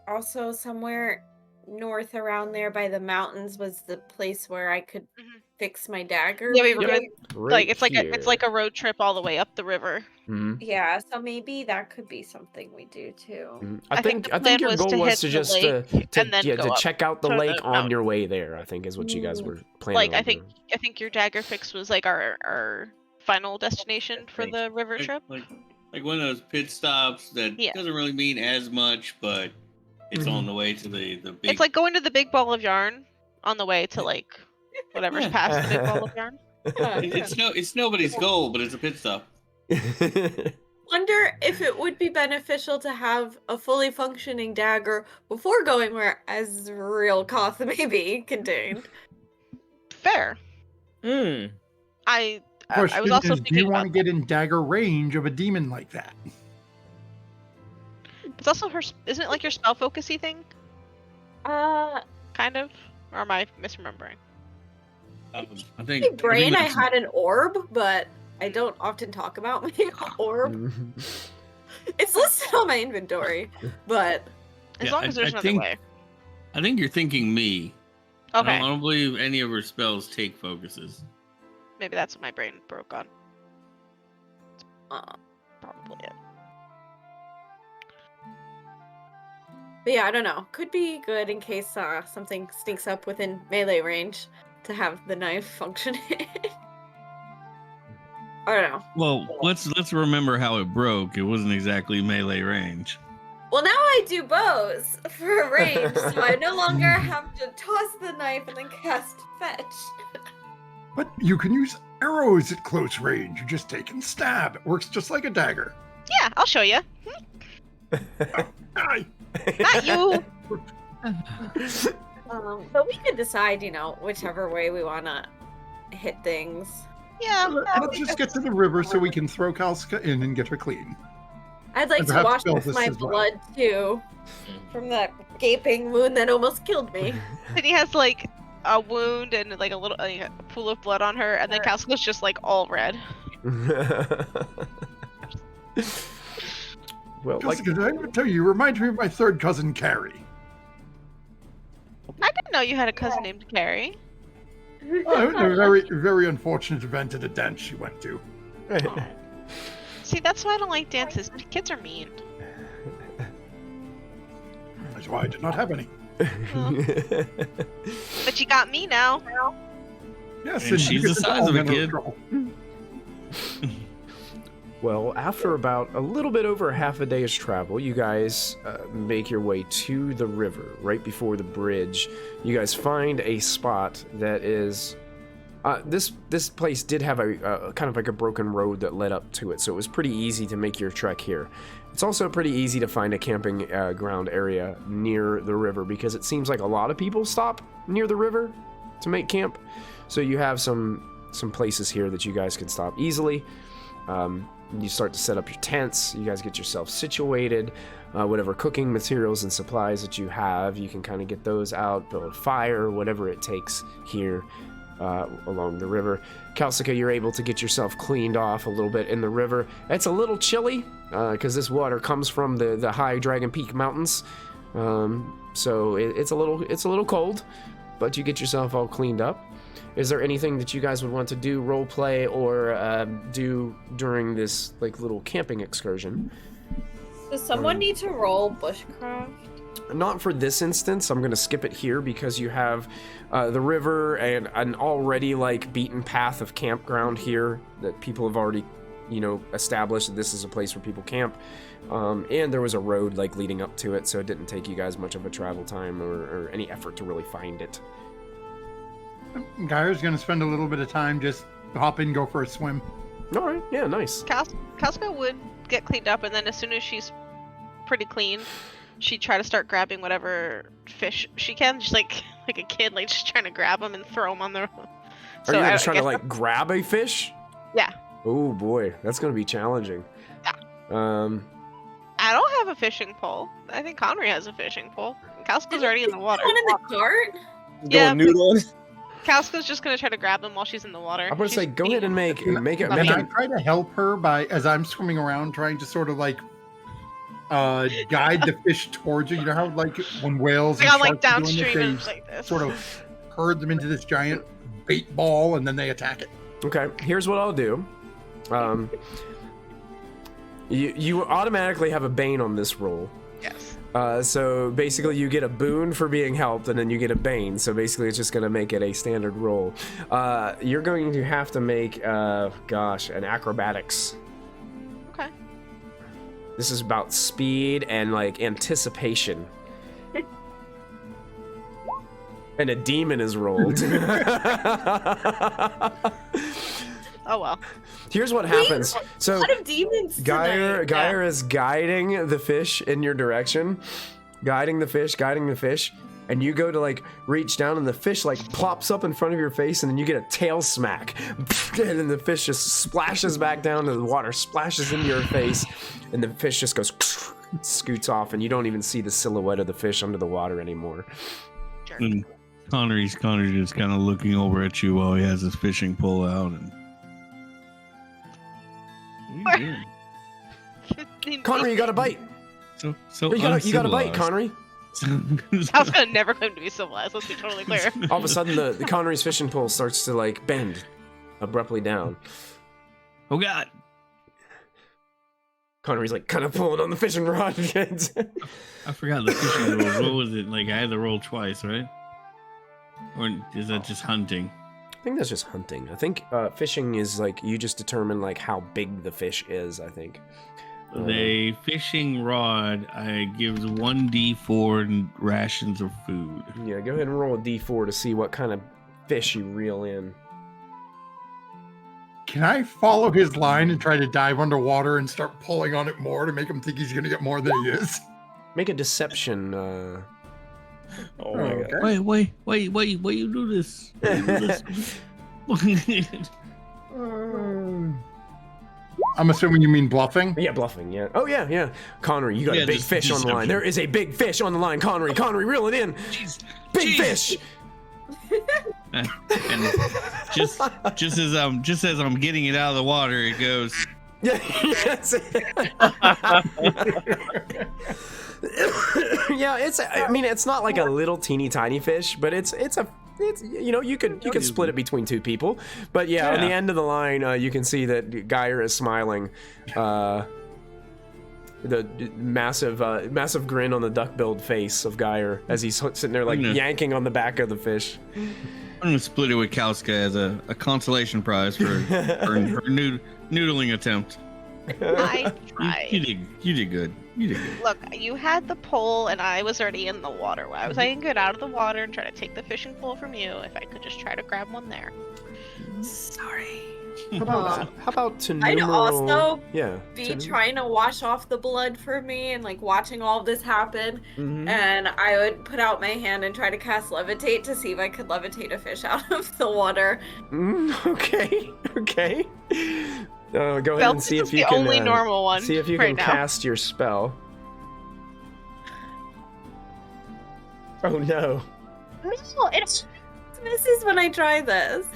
also somewhere north around there by the mountains was the place where I could fix my dagger? Yeah, we were Yep. gonna like it's like a road trip all the way up the river. Yeah, so maybe that could be something we do too. I think your goal was to just to check out the lake on your way there, I think is what you guys were planning. Like on I think your dagger fix was like our final destination for the river trip. Like one of those pit stops that doesn't really mean as much, but it's on the way to the big. It's like going to the big ball of yarn on the way to like whatever's past the big ball of yarn. It's nobody's goal, but it's a pit stop. Wonder if it would be beneficial to have a fully functioning dagger before going where Azrael Koth may be contained. Fair. I was also thinking, do you want to get in dagger range of a demon like that? It's also isn't it like your spell focusy thing? Kind of? Or am I misremembering? I In think my brain I had an orb, but I don't often talk about my orb. It's listed on my inventory, but as long as there's another way. I think you're thinking me. Okay. I don't believe any of her spells take focuses. Maybe that's what my brain broke on. Probably it. But yeah, I don't know. Could be good in case something sneaks up within melee range to have the knife function. I don't know. Well, let's remember how it broke. It wasn't exactly melee range. Well, now I do bows for range, so I no longer have to toss the knife and then cast fetch. But you can use arrows at close range. You just take and stab. It works just like a dagger. Yeah, I'll show you. Aye. Not you. But we could decide, whichever way we want to hit things. Yeah. Let's just get to the river so we can throw Kalska in and get her clean. I'd like And to perhaps wash fill off this my as well. blood, too, from that gaping wound that almost killed me. And he has like a wound and like a pool of blood on her, and then Kalska's just like all red. Well, like, Kalska, did I ever tell you remind me of my third cousin, Carrie. I didn't know you had a cousin named Carrie. A very, very unfortunate event at a dance she went to. See, that's why I don't like dances. Kids are mean. That's why I did not have any. But you got me now. Yes, And she's the size of a kid. Well, after about a little bit over half a day's travel, you guys make your way to the river. Right before the bridge, you guys find a spot that is... this place did have a kind of like a broken road that led up to it, so it was pretty easy to make your trek here. It's also pretty easy to find a camping ground area near the river, because it seems like a lot of people stop near the river to make camp. So you have some places here that you guys can stop easily. You start to set up your tents, you guys get yourself situated, whatever cooking materials and supplies that you have, you can kind of get those out, build a fire, whatever it takes here along the river. Kalska, you're able to get yourself cleaned off a little bit in the river. It's a little chilly, because this water comes from the high Dragon Peak mountains, so it's a little cold, but you get yourself all cleaned up. Is there anything that you guys would want to do, role play, or do during this like little camping excursion? Does someone need to roll bushcraft? Not for this instance. I'm going to skip it here because you have the river and an already like beaten path of campground here that people have already, established that this is a place where people camp. And there was a road like leading up to it, so it didn't take you guys much of a travel time or any effort to really find it. Gaia's going to spend a little bit of time just hop in, go for a swim. All right, yeah, nice. Casca would get cleaned up, and then as soon as she's pretty clean, she'd try to start grabbing whatever fish she can, just like a kid, like just trying to grab them and throw them on the. Are you just trying to like grab a fish? Yeah. Oh boy, that's gonna be challenging. Yeah. I don't have a fishing pole. I think Connery has a fishing pole. Casca's already in the water. One in the cart? Yeah, noodling. Casca's just gonna try to grab them while she's in the water. I'm gonna say, go ahead and make it. Can I try to help her as I'm swimming around, trying to sort of like guide the fish towards you? You know how like when whales and like sharks are doing downstream and this, like this. sort of herd them into this giant bait ball and then they attack it. Okay, here's what I'll do. You automatically have a Bane on this roll. Yes. So basically you get a boon for being helped and then you get a Bane. So basically it's just going to make it a standard roll. You're going to have to make, an acrobatics. Okay. This is about speed and like anticipation. And a demon is rolled. Oh well. Here's what happens. So a lot of demons Gaia is guiding the fish in your direction. Guiding the fish, and you go to like reach down and the fish like plops up in front of your face and then you get a tail smack. And then the fish just splashes back down to the water, splashes into your face, and the fish just goes scoots off and you don't even see the silhouette of the fish under the water anymore. Sure. And Connery's just kind of looking over at you while he has his fishing pole out. And what are you doing? Connery, you got a bite. So you got a bite, Connery. I was gonna never claim to be civilized. Let's be totally clear. All of a sudden, the Connery's fishing pole starts to like bend abruptly down. Oh God! Connery's like kind of pulling on the fishing rod. I forgot the fishing roll. What was it? Like I had to roll twice, right? Or is that just hunting? I think that's just hunting. I think fishing is like you just determine like how big the fish is. I think. The fishing rod gives 1d4 rations of food. Yeah, go ahead and roll a d4 to see what kind of fish you reel in. Can I follow his line and try to dive underwater and start pulling on it more to make him think he's going to get more than he is? Make a deception. Oh my God. Wait, you do this? I'm assuming you mean bluffing? Yeah, bluffing, yeah. Oh, yeah. Connery, you got a big fish on the line. There is a big fish on the line, Connery, reel it in. Big fish! And just as I'm getting it out of the water, it goes. Yeah, yeah, it's not like a little teeny tiny fish, but it's you could split it between two people. But yeah, on the end of the line, you can see that Gaia is smiling. The massive grin on the duck-billed face of Gaia as he's sitting there like yanking on the back of the fish. I'm gonna split it with Kauska as a consolation prize for her noodling attempt. I tried. You did good. Look, you had the pole and I was already in the water. Why was I gonna get out of the water and try to take the fishing pole from you if I could just try to grab one there? Sorry. How about Tinnumeril? I'd also be Tinnumeril. trying to wash off the blood for me and like watching all of this happen. Mm-hmm. And I would put out my hand and try to cast levitate to see if I could levitate a fish out of the water. Okay. Go ahead and see if you the can. Only normal one. See if you right can now. cast your spell. Oh no! No, it misses when I try this.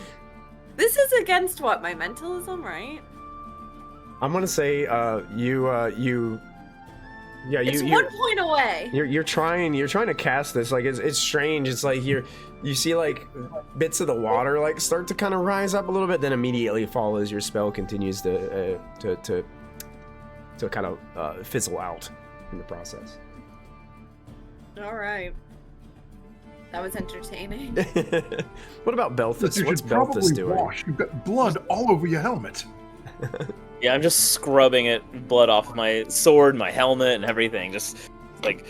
This is against what, my mentalism, right? I'm gonna say It's 1 point away. You're trying to cast this. Like it's strange. It's like you see like bits of the water like start to kind of rise up a little bit, then immediately fall as your spell continues to kind of fizzle out in the process. All right. That was entertaining. What about Belthus? You What's should Belthus probably doing? wash. You've got blood all over your helmet. Yeah, I'm just scrubbing blood off my sword, my helmet, and everything. Just like.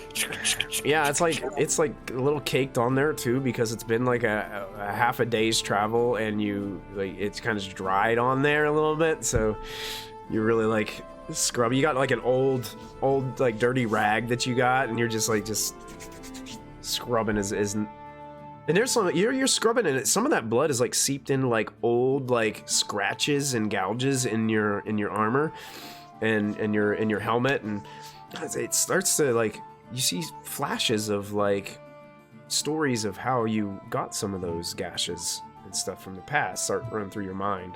Yeah, it's like a little caked on there too because it's been like a half a day's travel and it's kind of dried on there a little bit, so you really like scrub. You got like an old like dirty rag that you got, and you're just scrubbing as and there's some you're scrubbing and some of that blood is like seeped in like old like scratches and gouges in your armor and your helmet, and it starts to like you see flashes of like stories of how you got some of those gashes and stuff from the past start running through your mind.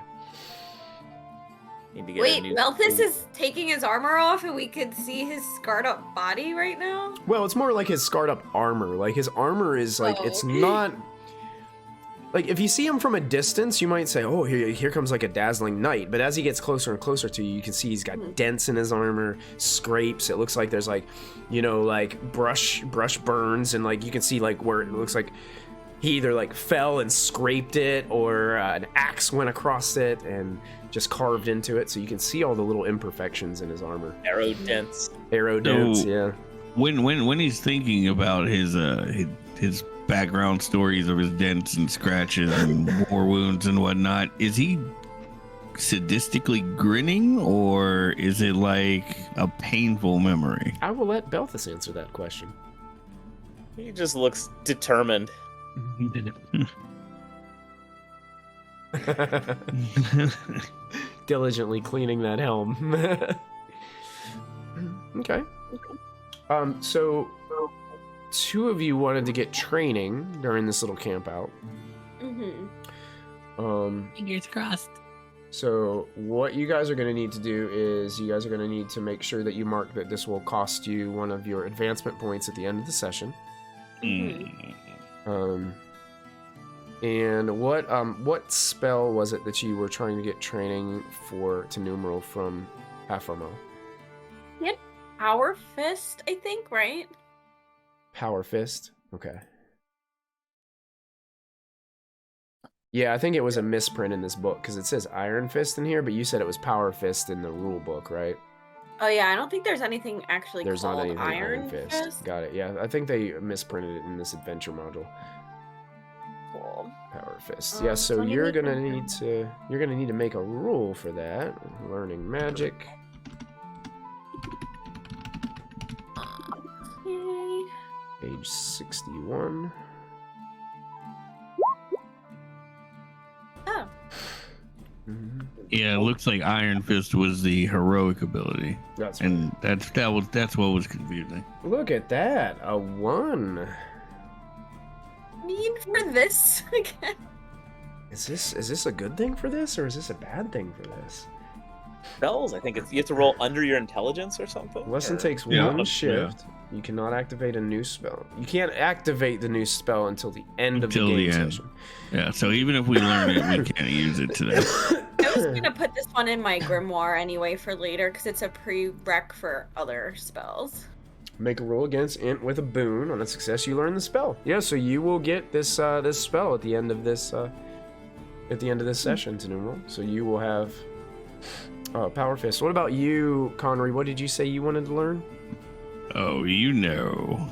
Wait, Melthus is taking his armor off and we could see his scarred up body right now? Well, it's more like his scarred up armor. Like his armor is like it's not like if you see him from a distance, you might say, "Oh, here comes like a dazzling knight." But as he gets closer and closer to you, you can see he's got dents in his armor, scrapes. It looks like there's like, like brush burns, and like you can see like where it looks like he either like fell and scraped it, or an axe went across it and just carved into it. So you can see all the little imperfections in his armor. Arrow dents. Yeah. When he's thinking about his background stories of his dents and scratches and war wounds and whatnot, is he sadistically grinning, or is it like a painful memory? I will let Belthus answer that question. He just looks determined. Diligently cleaning that helm. Okay. So two of you wanted to get training during this little camp out. Fingers crossed. So what you guys are going to need to do is you guys are going to need to make sure that you mark that this will cost you one of your advancement points at the end of the session. And what spell was it that you were trying to get training for Tinnumeril from Aphromo? Yep. Power Fist, I think, right? Power Fist? Okay. Yeah, I think it was a misprint in this book, because it says Iron Fist in here, but you said it was Power Fist in the rule book, right? Oh yeah, I don't think there's anything actually There's called not anything Iron Fist. Got it, yeah. I think they misprinted it in this adventure module. Cool. Power Fist. Yeah, so you're gonna need to make a rule for that. Learning magic. Yay. Page 61. Oh. Yeah, it looks like Iron Fist was the heroic ability, That's and that's what was confusing. Look at that, a 1. Need for this again. Is this a good thing for this, or is this a bad thing for this? Spells, I think you have to roll under your intelligence or something. Lesson takes Yeah. one shift. You cannot activate a new spell. You can't activate the new spell until the end of the game session. Yeah, so even if we learn it, we can't use it today. I was gonna put this one in my grimoire anyway for later because it's a prereq for other spells. Make a roll against int with a boon. On a success, you learn the spell. Yeah, so you will get this this spell at the end of this session, Tinnumeril. So you will have Power Fist. What about you, Connery? What did you say you wanted to learn? Oh,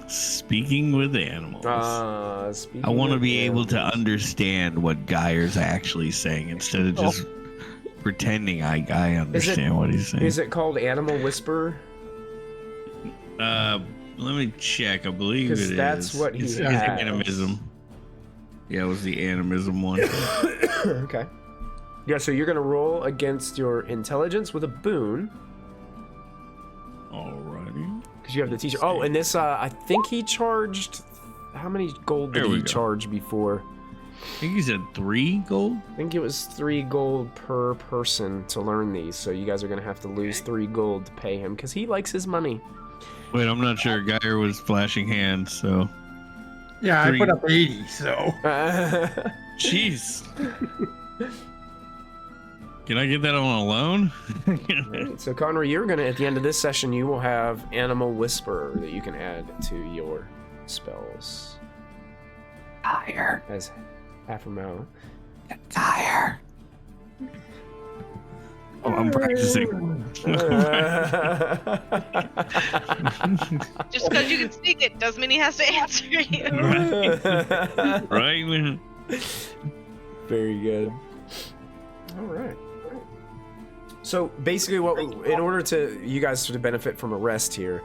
speaking with animals. Speaking I want to with be able to animals. understand what Geyer's actually saying instead of just pretending I understand what he's saying. Is it called Animal Whisperer? Let me check. I believe it is. Because that's what he It's has. animism. Yeah, it was the animism one. Okay. Yeah, so you're going to roll against your intelligence with a boon. Alrighty. Because you have the teacher. Oh, and this, I think he charged... How many gold did There we he go. charge before? I think he said 3 gold. I think it was 3 gold per person to learn these. So you guys are going to have to lose 3 gold to pay him. Because he likes his money. Wait, I'm not sure. Geyer was flashing hands, so... Yeah, 3. I put up 80, so. Jeez. Can I get that on a loan? Alright, so Connery, you're going to, at the end of this session, you will have Animal Whisperer that you can add to your spells. Geyer. As Aphromo. Geyer. I'm practicing. Just because you can speak it doesn't mean he has to answer you. Right, man. Very good. All right. So basically, in order to you guys to benefit from a rest here,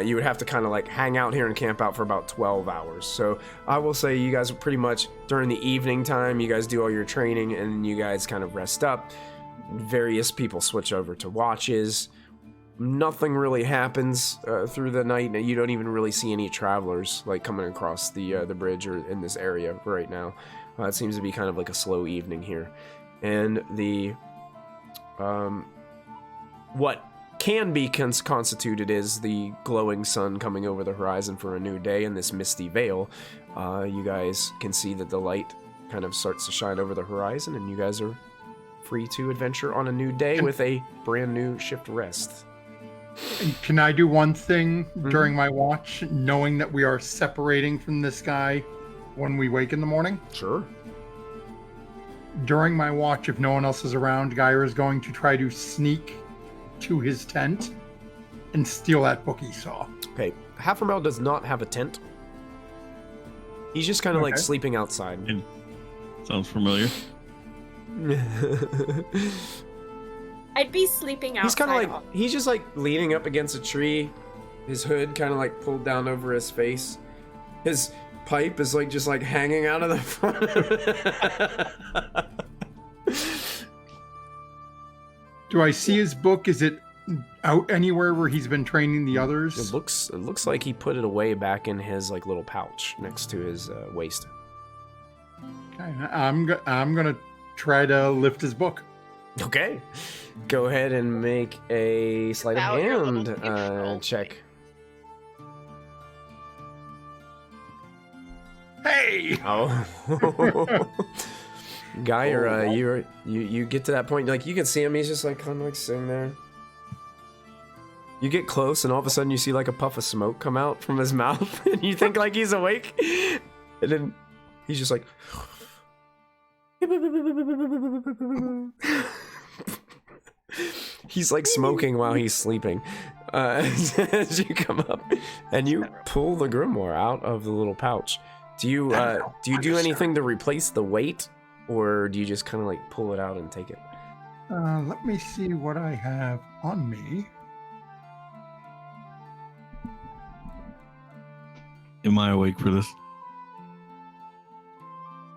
you would have to kind of like hang out here and camp out for about 12 hours. So I will say you guys pretty much during the evening time, you guys do all your training and you guys kind of rest up. Various people switch over to watches. Nothing really happens through the night. You don't even really see any travelers like coming across the bridge or in this area right now. It seems to be kind of like a slow evening here, and the what can be constituted is the glowing sun coming over the horizon for a new day in this misty veil. You guys can see that the light kind of starts to shine over the horizon, and you guys are free to adventure on a new day with a brand new shift rest. Can I do one thing during my watch, knowing that we are separating from this guy when we wake in the morning? Sure. During my watch, if no one else is around, Geyer is going to try to sneak to his tent and steal that book he saw. Okay, Halfermel does not have a tent. He's just kind of like sleeping outside. Sounds familiar. I'd be sleeping outside. He's kind of like, he's just like leaning up against a tree, his hood kind of like pulled down over his face. His pipe is like just like hanging out of the front of it. Do I see his book? Is it out anywhere where he's been training the others? It looks like he put it away back in his like little pouch next to his waist. Okay, I'm gonna try to lift his book. Okay, go ahead and make a sleight of Wow, you're a little hand neutral. check. Hey! Oh. Geyer, you get to that point, like you can see him, he's just like kind of like sitting there. You get close and all of a sudden you see like a puff of smoke come out from his mouth and you think like he's awake. And then he's just like he's like smoking while he's sleeping. As you come up and you pull the grimoire out of the little pouch. Do you do anything to replace the weight, or do you just kind of like pull it out and take it? Let me see what I have on me. Am I awake for this?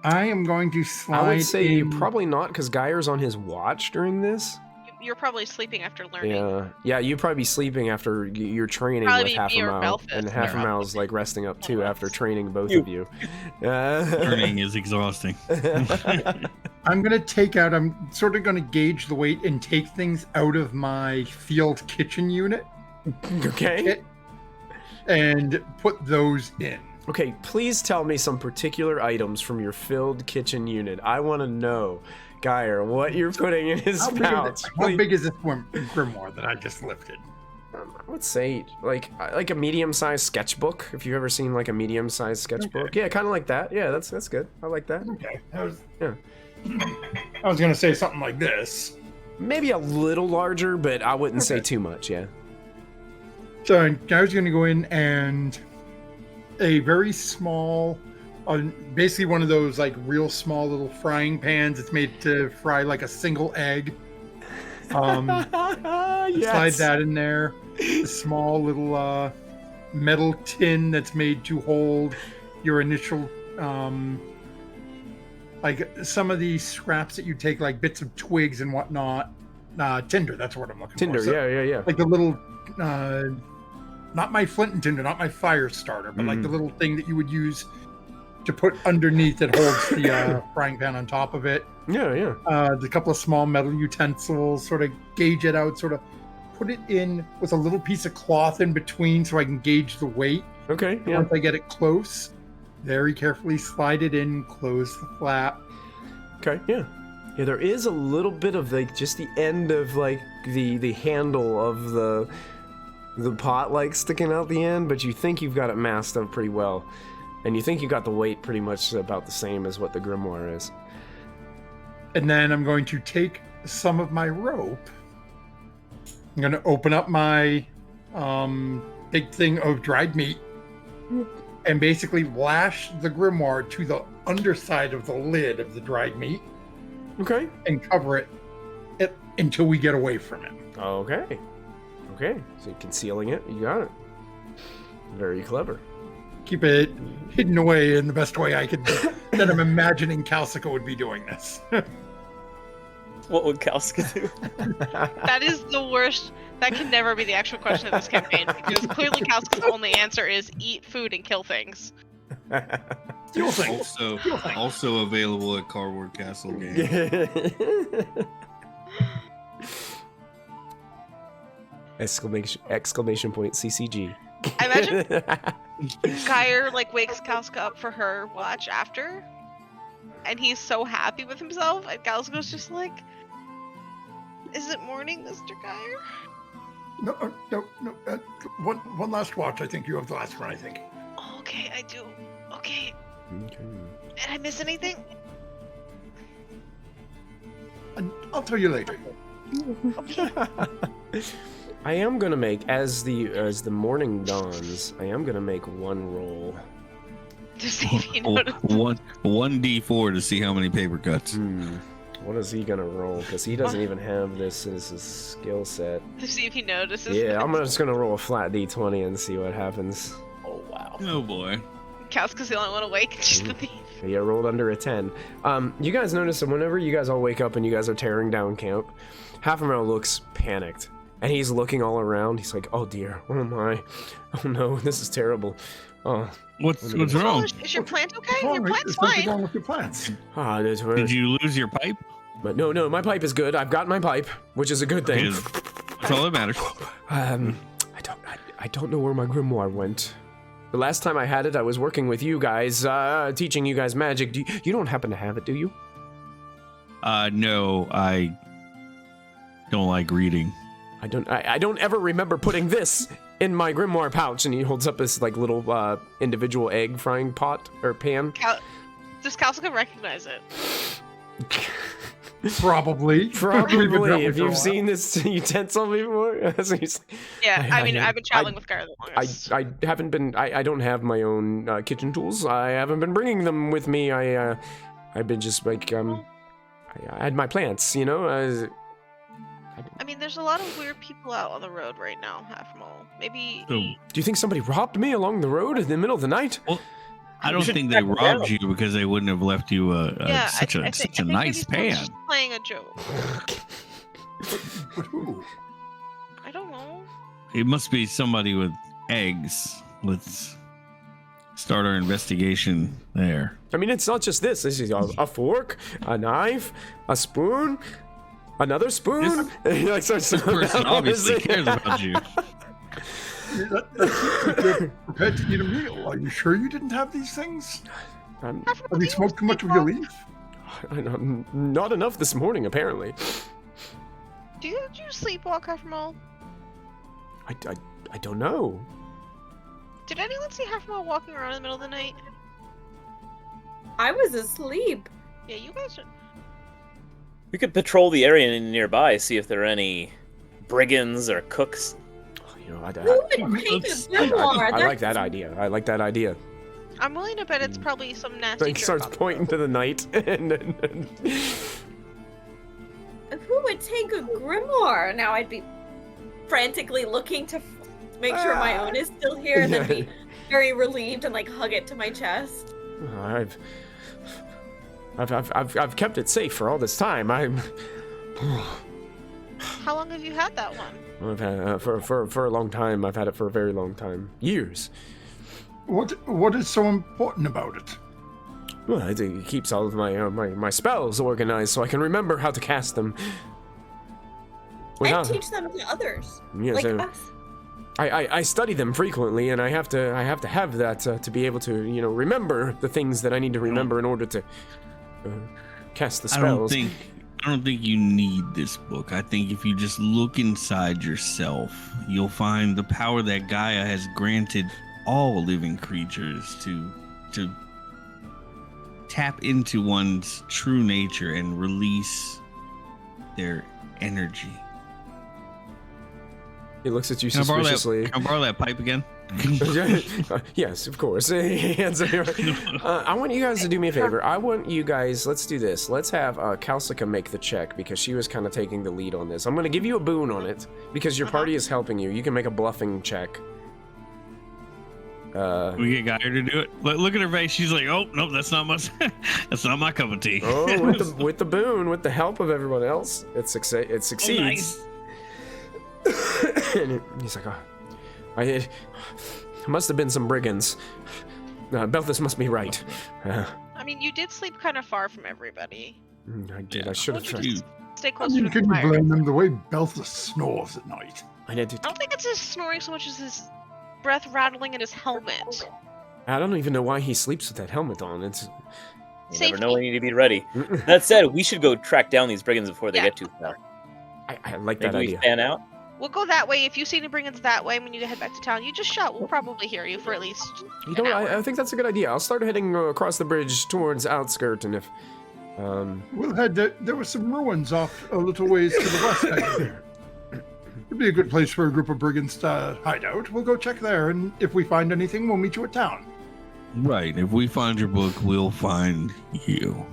I am going to slide. I would say in... probably not, because Geyer's on his watch during this. You're probably sleeping after learning. Yeah, you'd probably be sleeping after your training Probably with be half me a or mile, Belfast. and half a mile's like resting up too after training both of you. Learning is exhausting. I'm going to take out, I'm sort of going to gauge the weight and take things out of my field kitchen unit. Okay. And put those in. Okay, please tell me some particular items from your filled kitchen unit. I want to know, Geyer, what you're putting in his pouch. How big is this grimoire that I just lifted? I would say like a medium-sized sketchbook. If you've ever seen like a medium-sized sketchbook, yeah, kind of like that. Yeah, that's good. I like that. Okay. Yeah. I was gonna say something like this. Maybe a little larger, but I wouldn't say too much. Yeah. So I was gonna go in and a very small, basically one of those like real small little frying pans. It's made to fry like a single egg. Yes. Slide that in there. A small little metal tin that's made to hold your initial, like some of these scraps that you take, like bits of twigs and whatnot. Tinder, that's what I'm looking for. Tinder, So, yeah. like the little, not my flint and tinder, not my fire starter, but like the little thing that you would use to put underneath that holds the frying pan on top of it. Yeah. The couple of small metal utensils, sort of gauge it out, sort of put it in with a little piece of cloth in between so I can gauge the weight. Okay, yeah. Once I get it close, very carefully slide it in, close the flap. Okay, yeah. Yeah, there is a little bit of like just the end of like the handle of the pot like sticking out the end, but you think you've got it masked up pretty well. And you think you got the weight pretty much about the same as what the grimoire is. And then I'm going to take some of my rope. I'm going to open up my big thing of dried meat and basically lash the grimoire to the underside of the lid of the dried meat. Okay. And cover it until we get away from it. Okay. Okay. So you're concealing it. You got it. Very clever. Keep it hidden away in the best way I could. That I'm imagining Calcica would be doing this. What would Calcica do? That is the worst. That can never be the actual question of this campaign, because clearly Calcica's only answer is eat food and kill things. Steal things. Also available at Cardboard Castle game. Exclamation point CCG. I imagine Geyer like wakes Calcica up for her watch after, and he's so happy with himself, and Calcica's just like, "Is it morning, Mr. Geyer?" No. One last watch. I think you have the last one. I think. Oh, okay, I do. Okay. Did I miss anything? I'll tell you later. I am gonna make, as the morning dawns, I am gonna make one roll. To see if he notices. One D4 to see how many paper cuts. What is he gonna roll? Because he doesn't even have this as his skill set. To see if he notices. Yeah, I'm just gonna roll a flat D20 and see what happens. Oh wow. Oh boy. Calcica's the only one awake, and she's the thief. Yeah, rolled under a 10. You guys notice that whenever you guys all wake up and you guys are tearing down camp, Halfamel looks panicked. And he's looking all around. He's like, "Oh dear, where am I? Oh no, this is terrible. Oh, what's wrong? Is your plant okay? What's Your wrong? plant's There's nothing fine. wrong with your plants. Did you lose your pipe? But no, my pipe is good. I've got my pipe, which is a good thing. That's all that matters. I don't know where my grimoire went. The last time I had it, I was working with you guys, teaching you guys magic. You don't happen to have it, do you? No, I don't like reading. I don't ever remember putting this in my grimoire pouch. And he holds up this like little individual egg frying pot or pan. Does Calcica recognize it? Probably. If you've seen this utensil before. Yeah, I mean, I've been traveling with Gar the longest. I haven't been. I don't have my own kitchen tools. I haven't been bringing them with me. I've been just like I had my plants, you know. I mean, there's a lot of weird people out on the road right now, Halfmole. Maybe. So, do you think somebody robbed me along the road in the middle of the night? Well, I don't think they robbed you because they wouldn't have left you such a nice pan. Just playing a joke. Who? I don't know. It must be somebody with eggs. Let's start our investigation there. I mean, it's not just this. This is a fork, a knife, a spoon, another spoon. This person obviously cares about you. You're prepared to eat a meal. Are you sure you didn't have these things? Have you smoked too much of your leaf? Not enough this morning, apparently. Did you sleepwalk, Halfmole? I don't know. Did anyone see Halfmole walking around in the middle of the night? I was asleep. Yeah, you guys are... We could patrol the area nearby, see if there are any brigands or cooks. You know, I like that idea. I like that idea. I'm willing to bet it's probably some nasty. He starts pointing to the night. Who would take a grimoire? Now I'd be frantically looking to make sure my own is still here, and then be very relieved and like hug it to my chest. I've kept it safe for all this time. How long have you had that one? I've had for a long time. I've had it for a very long time, years. What is so important about it? Well, it keeps all of my spells organized, so I can remember how to cast them. And teach them to others, yes, like us. I study them frequently, and I have to have that to be able to remember the things that I need to remember in order to cast the spells. I don't think you need this book. I think if you just look inside yourself, you'll find the power that Gaia has granted all living creatures to tap into one's true nature and release their energy. He looks at you Can suspiciously. I borrow that pipe again? Yes, of course. He hands it over. I want you guys to do me a favor. I want you guys, let's do this. Let's have Kalsika make the check because she was kind of taking the lead on this. I'm going to give you a boon on it because your party is helping you. You can make a bluffing check. We get Geyer to do it. Look at her face. She's like, "Oh nope, that's not my cup of tea." Oh, with the boon, with the help of everyone else, it succeeds. Oh, nice. And he's like, it must have been some brigands. Belthus must be right. I mean, you did sleep kind of far from everybody. I did. Yeah. I should have tried. Stay closer to the Can you fire. blame them the way Belthus snores at night? I don't think it's his snoring so much as his breath rattling in his helmet. I don't even know why he sleeps with that helmet on. It's You never know when you need to be ready. That said, we should go track down these brigands before they get too far. I like that Maybe we idea. fan out. We'll go that way. If you see any brigands that way when you head back to town, you just shout. We'll probably hear you for at least You know, I think that's a good idea. I'll start heading across the bridge towards outskirt, and if We'll head there were some ruins off a little ways to the west side of there. It'd be a good place for a group of brigands to hide out. We'll go check there, and if we find anything, we'll meet you at town. Right. If we find your book, we'll find you.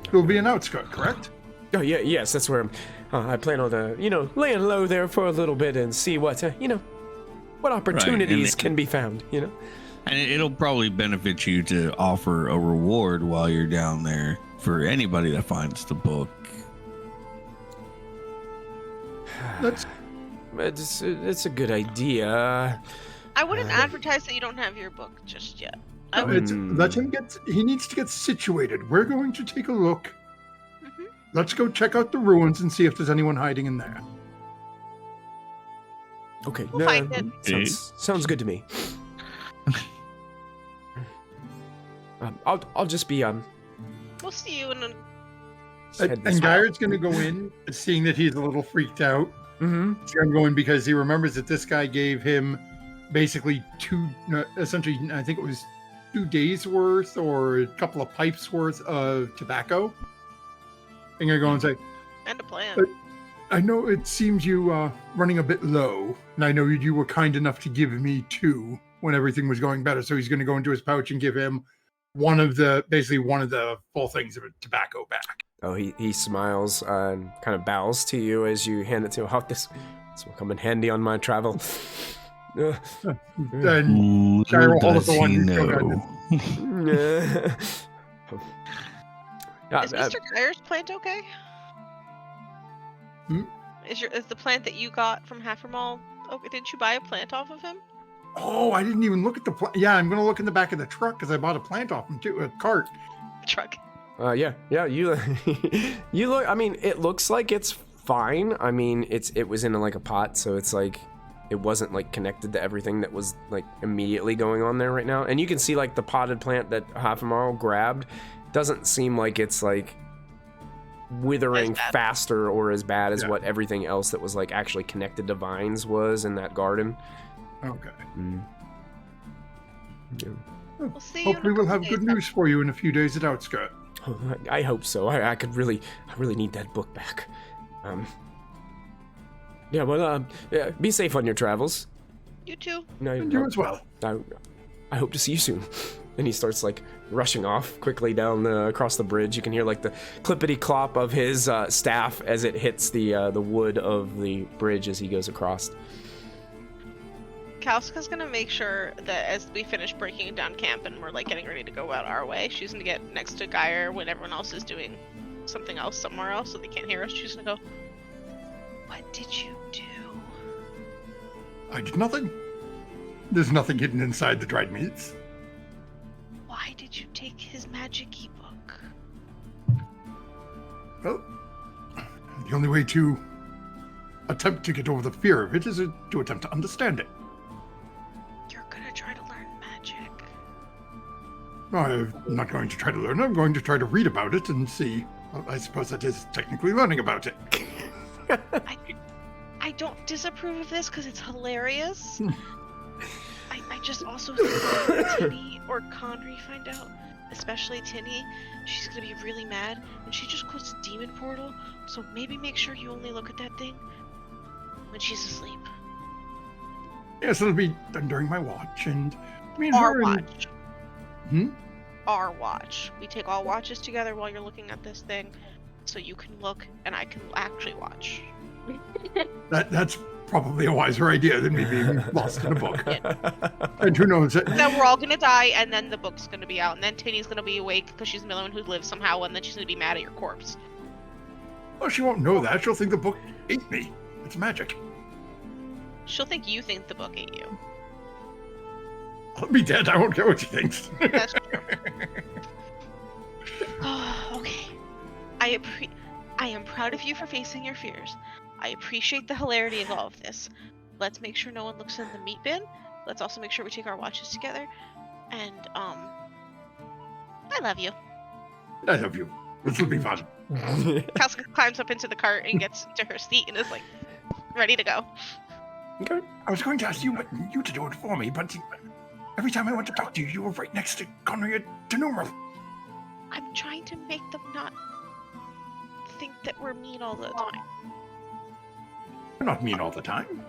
It'll be an outskirt, correct? Oh yeah, yes, that's where I plan on laying low there for a little bit and see what what opportunities can be found. And it'll probably benefit you to offer a reward while you're down there for anybody that finds the book. It's a good idea. I wouldn't advertise that you don't have your book just yet. Let him he needs to get situated. We're going to take a look. Mm-hmm. Let's go check out the ruins and see if there's anyone hiding in there. Okay, We'll find it. Sounds good to me. I'll just be We'll see you in a... And Geyer's going to go in, seeing that he's a little freaked out. Mm-hmm. He's going to go in because he remembers that this guy gave him basically essentially, I think it was 2 days worth or a couple of pipes worth of tobacco. I'm going to go and say, And a plan. I know it seems you running a bit low, and I know you were kind enough to give me 2 when everything was going better. So he's going to go into his pouch and give him one of the full things of tobacco back. Oh, he smiles and kind of bows to you as you hand it to him. This will come in handy on my travel. Then Geyer will hold up the one you Is Mr. Geyer's plant okay? Is the plant that you got from Haffermall okay? Didn't you buy a plant off of him? Oh, I didn't even look at the plant. Yeah, I'm going to look in the back of the truck because I bought a plant off him too, a cart. Truck. Yeah. You look. I mean, it looks like it's fine. I mean, it was in like a pot, so it's like it wasn't like connected to everything that was like immediately going on there right now. And you can see like the potted plant that Haffermall grabbed doesn't seem like it's like withering faster or as bad as what everything else that was like actually connected to vines was in that garden. Okay. Yeah. We'll see you. Hopefully, we'll have good news for you in a few days at Outskirt. I hope so. I really need that book back. Yeah. Well, be safe on your travels. You too. And you as well. I hope to see you soon. And he starts like rushing off quickly down across the bridge. You can hear like the clippity clop of his staff as it hits the wood of the bridge as he goes across. Kalska's gonna make sure that as we finish breaking down camp and we're like getting ready to go out our way, she's gonna get next to Geyer when everyone else is doing something else somewhere else so they can't hear us. She's gonna go, "What did you do?" I did nothing. There's nothing hidden inside the dried meats. Why did you take his magic ebook? Well, the only way to attempt to get over the fear of it is to attempt to understand it. You're gonna try to learn magic. I'm not going to try to learn. I'm going to try to read about it and see. Well, I suppose that is technically learning about it. I don't disapprove of this because it's hilarious. I just also think that if Tinny or Conry find out, especially Tinny, she's gonna be really mad, and she just closed a demon portal, so maybe make sure you only look at that thing when she's asleep. Yes, it'll be done during my watch, and I mean, Our her and- watch. Hmm? Our watch. We take all watches together while you're looking at this thing, so you can look and I can actually watch. That's probably a wiser idea than me being lost in a book. And who knows? Then we're all gonna die, and then the book's gonna be out, and then Tinny's gonna be awake because she's the only one who lives somehow, and then she's gonna be mad at your corpse. Oh, she won't know that. She'll think the book ate me. It's magic. She'll think you think the book ate you. I'll be dead. I won't care what she thinks. That's true. Okay. I am proud of you for facing your fears. I appreciate the hilarity of all of this. Let's make sure no one looks in the meat bin. Let's also make sure we take our watches together. And, I love you. I love you. This will be fun. Casca climbs up into the cart and gets to her seat and is like, ready to go. Okay. I was going to ask you to do it for me, but every time I went to talk to you, you were right next to Conry and Tinnumeril. I'm trying to make them not think that we're mean all the time. You're not mean all the time.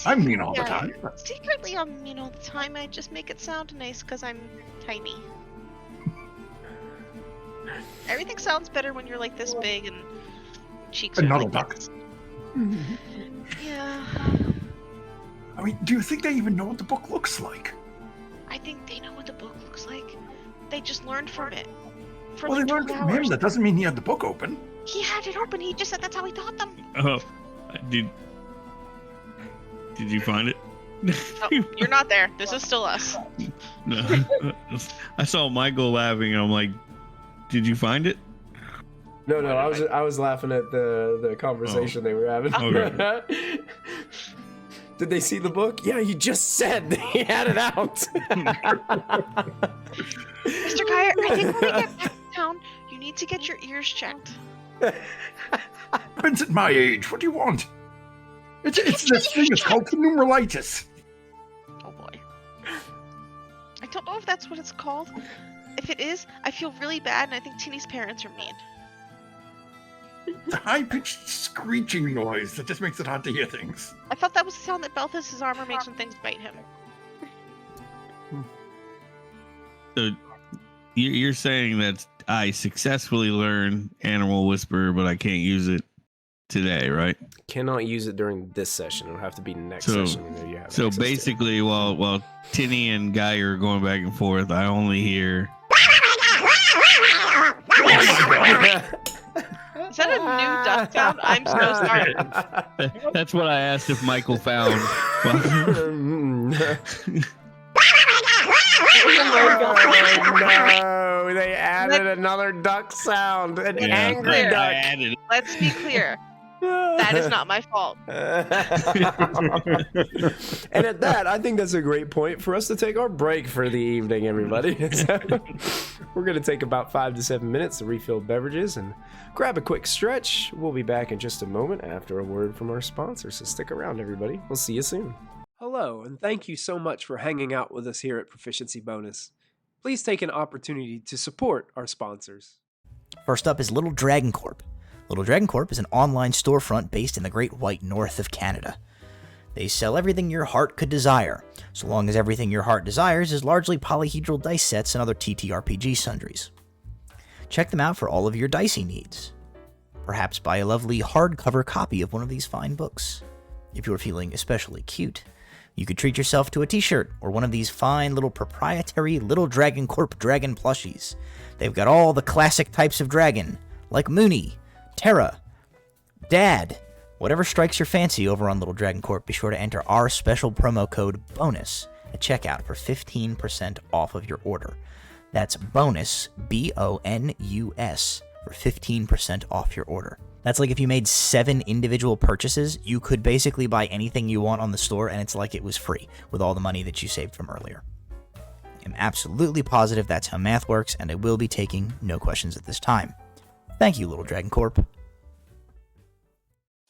I'm mean all the Yeah, time. Secretly, I'm mean all the time. I just make it sound nice because I'm tiny. Everything sounds better when you're like this big and cheeks And are not a like duck. this. Yeah, I mean, do you think they even know what the book looks like? I think they know what the book looks like. They just learned from it. For Well, like they learned 12 from him. hours. That doesn't mean he had the book open. He had it open. He just said that's how he taught them. Oh, did you find it? Oh, you're not there. This is still us. No. I saw Michael laughing, and I'm like, "Did you find it?" No, I was laughing at the conversation they were having. Okay. Did they see the book? Yeah, you just said he had it out. Mr. Geyer, I think when we get back to town, you need to get your ears checked. Ben's at my age. What do you want? It's this thing. It's called Tinnumerilitis. Oh boy. I don't know if that's what it's called. If it is, I feel really bad, and I think Tinny's parents are mean. The high-pitched screeching noise that just makes it hard to hear things. I thought that was the sound that Belthus' armor makes when things bite him. So you're saying that I successfully learned Animal Whisper, but I can't use it today, right? Cannot use it during this session. It'll have to be next So- session. When you have So access to it. basically, while Tinny and Guy are going back and forth, I only hear. Is that a new duck sound? I'm so sorry. That's what I asked if Michael found. Oh no! They added another duck sound. An angry clear. duck. added. Let's be clear. That is not my fault. And at that, I think that's a great point for us to take our break for the evening, everybody. We're going to take about 5 to 7 minutes to refill beverages and grab a quick stretch. We'll be back in just a moment after a word from our sponsor, so stick around, everybody. We'll see you soon. Hello, and thank you so much for hanging out with us here at Proficiency Bonus. Please take an opportunity to support our sponsors. First up is Little Dragon Corp. Little Dragon Corp is an online storefront based in the Great White North of Canada. They sell everything your heart could desire, so long as everything your heart desires is largely polyhedral dice sets and other TTRPG sundries. Check them out for all of your dicey needs. Perhaps buy a lovely hardcover copy of one of these fine books. If you're feeling especially cute, you could treat yourself to a t-shirt or one of these fine little proprietary Little Dragon Corp dragon plushies. They've got all the classic types of dragon, like Mooney, Terra, Dad, whatever strikes your fancy over on Little Dragon Corp. Be sure to enter our special promo code BONUS at checkout for 15% off of your order. That's BONUS, BONUS, for 15% off your order. That's like if you made 7 individual purchases, you could basically buy anything you want on the store and it's like it was free with all the money that you saved from earlier. I'm absolutely positive that's how math works, and I will be taking no questions at this time. Thank you, Little Dragon Corp.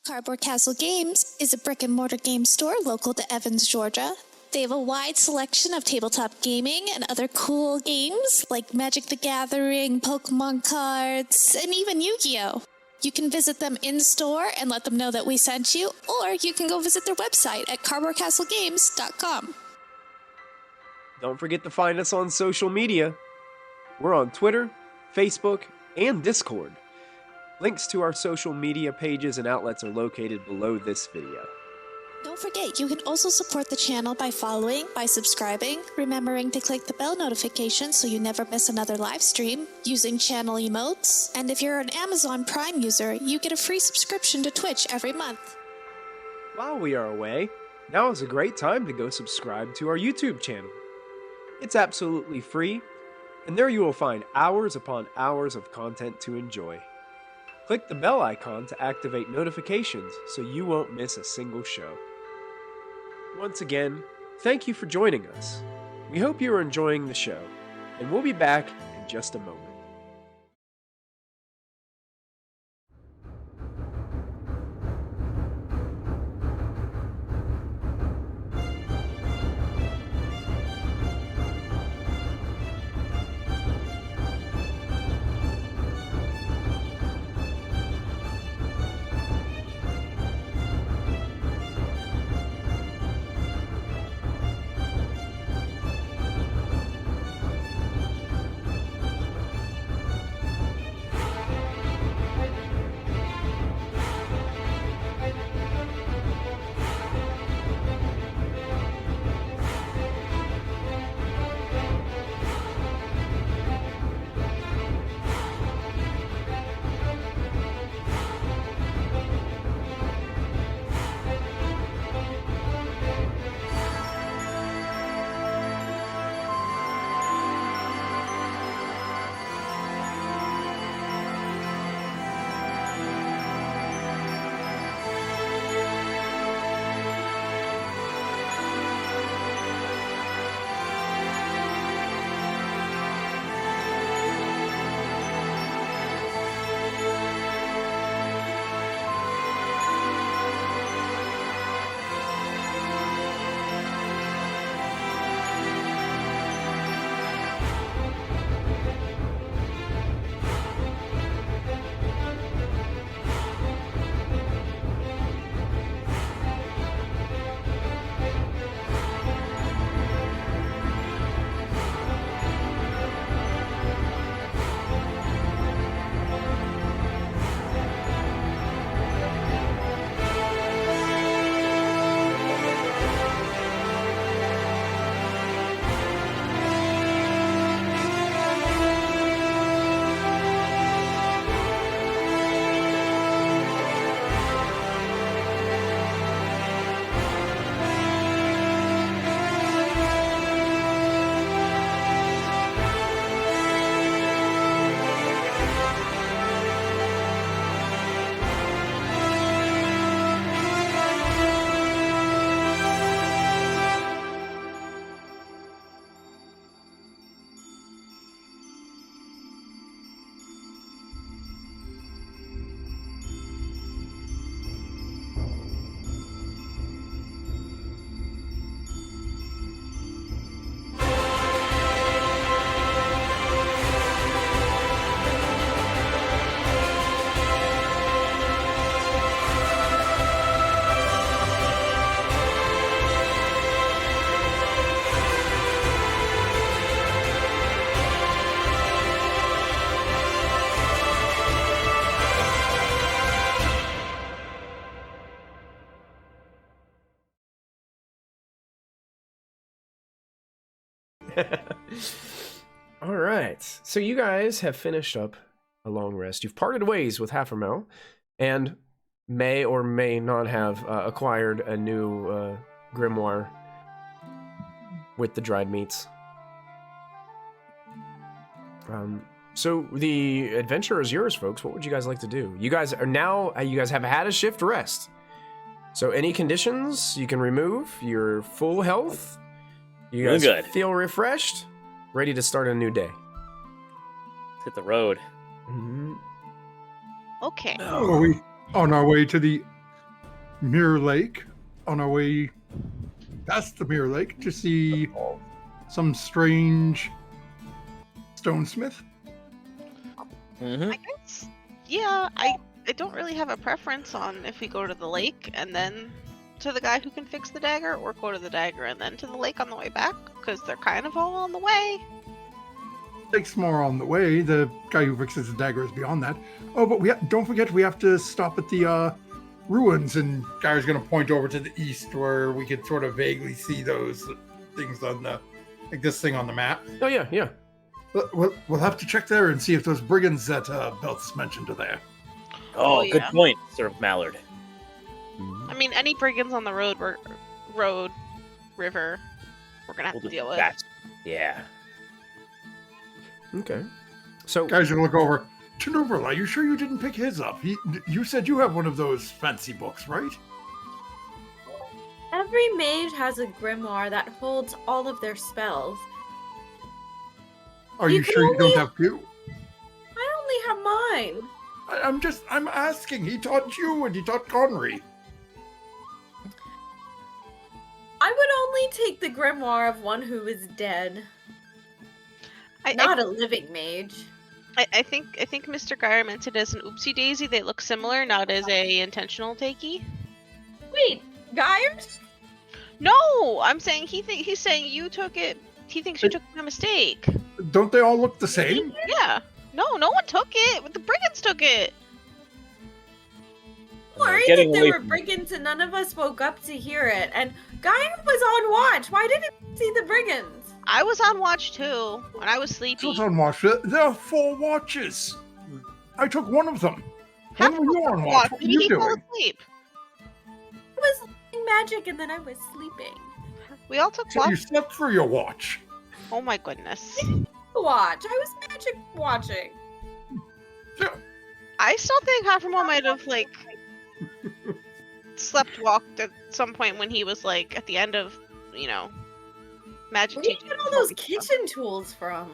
Cardboard Castle Games is a brick-and-mortar game store local to Evans, Georgia. They have a wide selection of tabletop gaming and other cool games like Magic the Gathering, Pokemon cards, and even Yu-Gi-Oh! You can visit them in-store and let them know that we sent you, or you can go visit their website at cardboardcastlegames.com. Don't forget to find us on social media. We're on Twitter, Facebook, and Discord. Links to our social media pages and outlets are located below this video. Don't forget, you can also support the channel by following, by subscribing, remembering to click the bell notification so you never miss another live stream, using channel emotes, and if you're an Amazon Prime user, you get a free subscription to Twitch every month. While we are away, now is a great time to go subscribe to our YouTube channel. It's absolutely free, and there you will find hours upon hours of content to enjoy. Click the bell icon to activate notifications so you won't miss a single show. Once again, thank you for joining us. We hope you are enjoying the show, and we'll be back in just a moment. All right. So you guys have finished up a long rest. You've parted ways with Haffermel and may or may not have acquired a new grimoire with the dried meats. So the adventure is yours, folks. What would you guys like to do? You guys are now, you guys have had a shift rest. So any conditions you can remove. You're full health. You guys good. Feel refreshed, ready to start a new day. Let's hit the road. Mm-hmm. Okay. Are we on our way to the Mirror Lake? On our way past the Mirror Lake to see some strange stonesmith? Mm-hmm. I guess, yeah, I don't really have a preference on if we go to the lake and then to the guy who can fix the dagger, or go to the dagger and then to the lake on the way back, because they're kind of all on the way. Lake's more on the way. The guy who fixes the dagger is beyond that. Oh, but don't forget we have to stop at the ruins, and Guy's going to point over to the east where we could sort of vaguely see those things on the, like this thing on the map. Oh, yeah. We'll have to check there and see if those brigands that Belts mentioned are there. Oh, yeah. good point, Sir Mallard. I mean, any brigands on the river, we're gonna have to deal with. Yeah. Okay. So, Guys, you look over. Tinnumeril, are you sure you didn't pick his up? You said you have one of those fancy books, right? Every mage has a grimoire that holds all of their spells. Are you sure you don't have two? I only have mine. I'm asking. He taught you and he taught Conry. I would only take the grimoire of one who is dead. A living mage. I think Mr. Geyer meant it as an oopsie daisy. They look similar, not as a intentional takey. Wait, Geyers? No, I'm saying he's saying you took it. He thinks you took it by mistake. Don't they all look the same? Yeah. No one took it. The brigands took it. Worried that there were brigands and none of us woke up to hear it. And Geyer was on watch. Why didn't he see the brigands? I was on watch too, and I was sleepy. I was on watch. There are 4 watches. I took one of them. When were you on watch? What were you Fall doing? asleep. I was learning magic and then I was sleeping. We all took So watch. you slept through your watch. Oh my goodness. Watch. I was magic watching. Yeah. I still think Haframo might have slept walked at some point when he was at the end of, magic Where did you teaching. get all those kitchen tools from?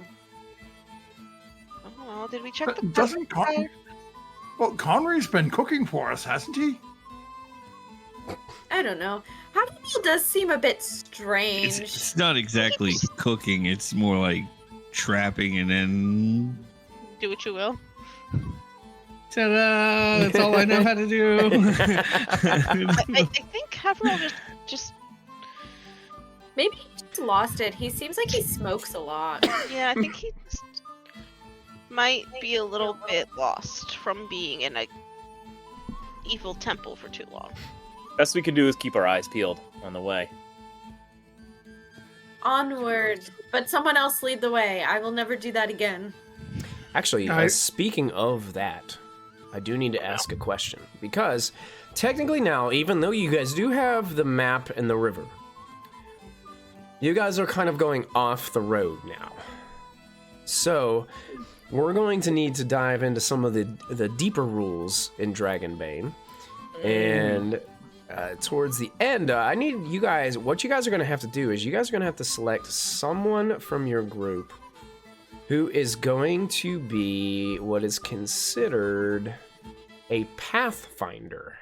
Oh, did we check the Doesn't Well, Conry's been cooking for us, hasn't he? I don't know. Haframo does seem a bit strange. It's not exactly cooking. It's more like trapping and then... Do what you will. Ta-da! That's all I know how to do. I think Haframo just... Maybe he just lost it. He seems like he smokes a lot. Yeah, I think he just might be a little bit lost from being in a evil temple for too long. Best we can do is keep our eyes peeled on the way. Onward. But someone else lead the way. I will never do that again. Actually, speaking of that, I do need to ask a question. Because, technically now, even though you guys do have the map and the river, you guys are kind of going off the road now. So, we're going to need to dive into some of the deeper rules in Dragonbane. And towards the end, I need you guys... What you guys are going to have to do is you guys are going to have to select someone from your group who is going to be what is considered a pathfinder.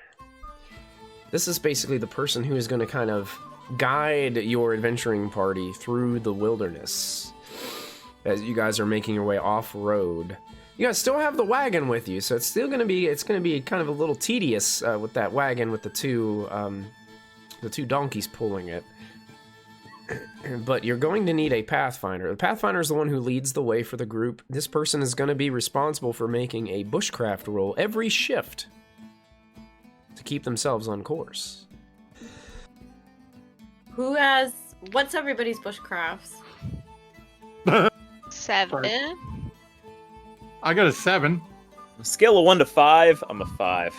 This is basically the person who is going to kind of guide your adventuring party through the wilderness as you guys are making your way off-road. You guys still have the wagon with you, so it's going to be kind of a little tedious with that wagon with the two donkeys pulling it. But you're going to need a pathfinder. The pathfinder is the one who leads the way for the group. This person is going to be responsible for making a bushcraft roll every shift to keep themselves on course. What's everybody's bushcrafts? 7. I got a 7. On a scale of 1 to 5, I'm a 5.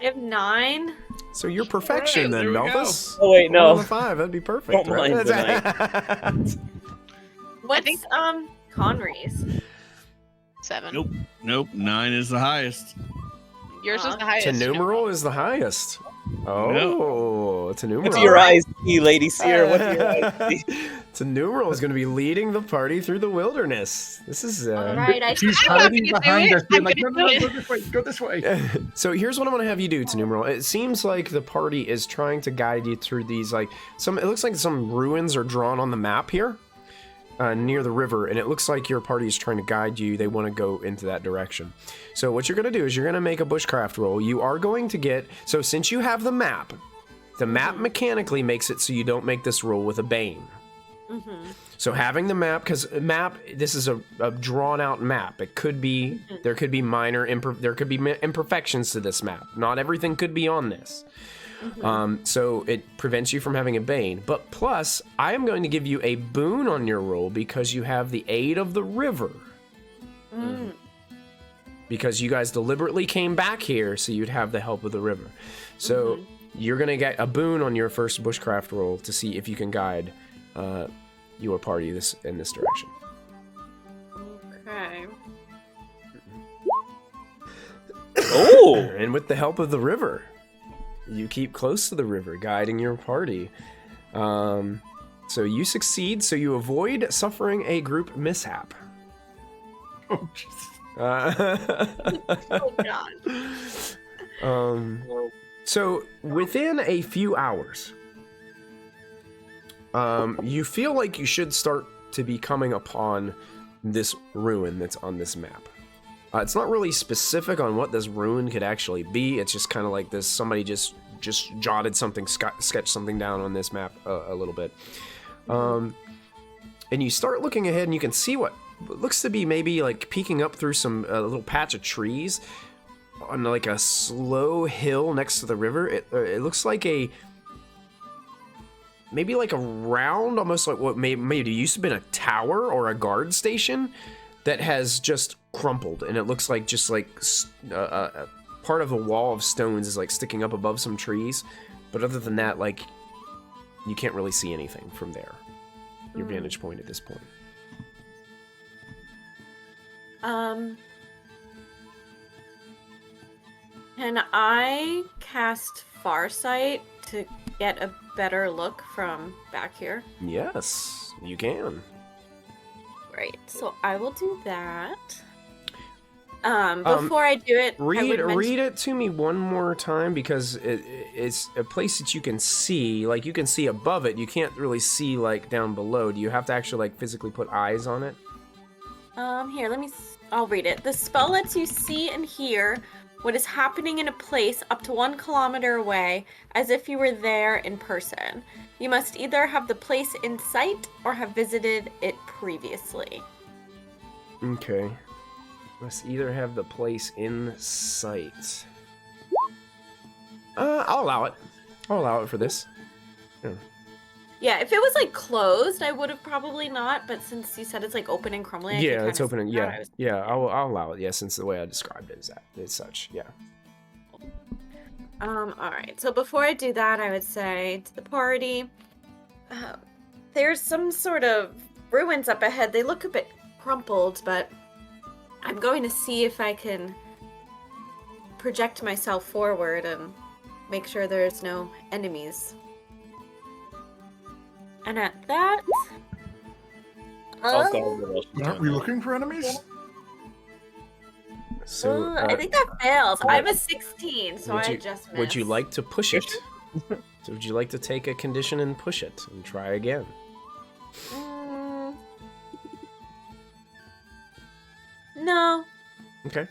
I have 9. So you're perfection then, Melvis. Oh wait, no. 1 to 5, that'd be perfect. Don't right? mind the What's Conry's? 7. Nope. 9 is the highest. Yours is the highest. Tinnumeril is the highest. Oh, Tinnumeril. What's your eyes see, Lady Seer? What's your eyes see? Tinnumeril is going to be leading the party through the wilderness. This is All right, She's hiding behind us, being like, no, go this way, go this way. So here's what I'm going to have you do, Tinnumeril. It seems like the party is trying to guide you through these, like, it looks like some ruins are drawn on the map here. Near the river, and it looks like your party is trying to guide you. They want to go into that direction. So what you're going to do is you're going to make a bushcraft roll. You are going to get, so since you have the map mechanically makes it so you don't make this roll with a bane. So having the map, because this is a drawn out map. It could be, there could be imperfections to this map. Not everything could be on this. So it prevents you from having a bane. But plus, I am going to give you a boon on your roll because you have the aid of the river. Because you guys deliberately came back here so you'd have the help of the river. So you're going to get a boon on your first bushcraft roll to see if you can guide your party in this direction. Okay. Oh! And with the help of the river, you keep close to the river, guiding your party. So you succeed, so you avoid suffering a group mishap. Oh, Jesus. Oh, God. So within a few hours, you feel like you should start to be coming upon this ruin that's on this map. It's not really specific on what this ruin could actually be. It's just kind of like this. Somebody just jotted something, sketched something down on this map a little bit. And you start looking ahead, and you can see what looks to be maybe like peeking up through some little patch of trees on like a slow hill next to the river. It looks like maybe like a round, almost like what maybe used to have been a tower or a guard station that has just crumpled, and it looks like just like part of a wall of stones is like sticking up above some trees, but other than that, like, you can't really see anything from there, your vantage point at this point. Can I cast Farsight to get a better look from back here? Yes, you can. Great. So I will do that. Before I do it, read it to me one more time, because it's a place that you can see. Like, you can see above it. You can't really see like down below. Do you have to actually like physically put eyes on it? Here, I'll read it. The spell lets you see and hear what is happening in a place up to 1 kilometer away, as if you were there in person. You must either have the place in sight or have visited it previously. Okay. Must either have the place in sight. I'll allow it. I'll allow it for this. Yeah, if it was like closed, I would have probably not. But since you said it's like open and crumbling, yeah, it's open and yeah. I'll allow it. Yeah, since the way I described it is such. Yeah. All right. So before I do that, I would say to the party, there's some sort of ruins up ahead. They look a bit crumpled, but I'm going to see if I can project myself forward and make sure there's no enemies. And at that... Aren't we looking for enemies? So I think that fails. I'm a 16, so I just missed. Would you like to push it? So would you like to take a condition and push it and try again? No. Okay.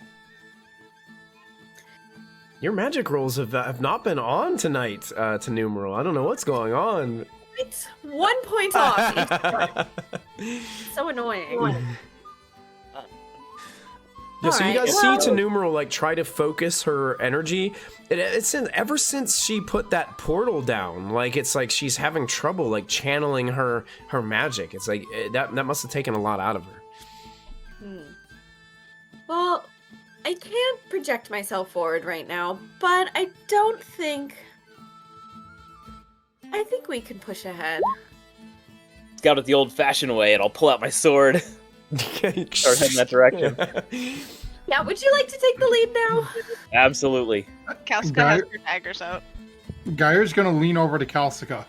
Your magic rolls have not been on tonight, Tinnumeril. I don't know what's going on. It's 1 point off. So annoying. Yeah, so you guys see Tinnumeril like try to focus her energy. It's ever since she put that portal down, like it's like she's having trouble like channeling her magic. It's like that must have taken a lot out of her. Well, I can't project myself forward right now, but I think we can push ahead. Scout it the old-fashioned way, and I'll pull out my sword. Start heading that direction. Yeah, would you like to take the lead now? Absolutely. Kalska has her daggers out. Geyer's gonna lean over to Kalska.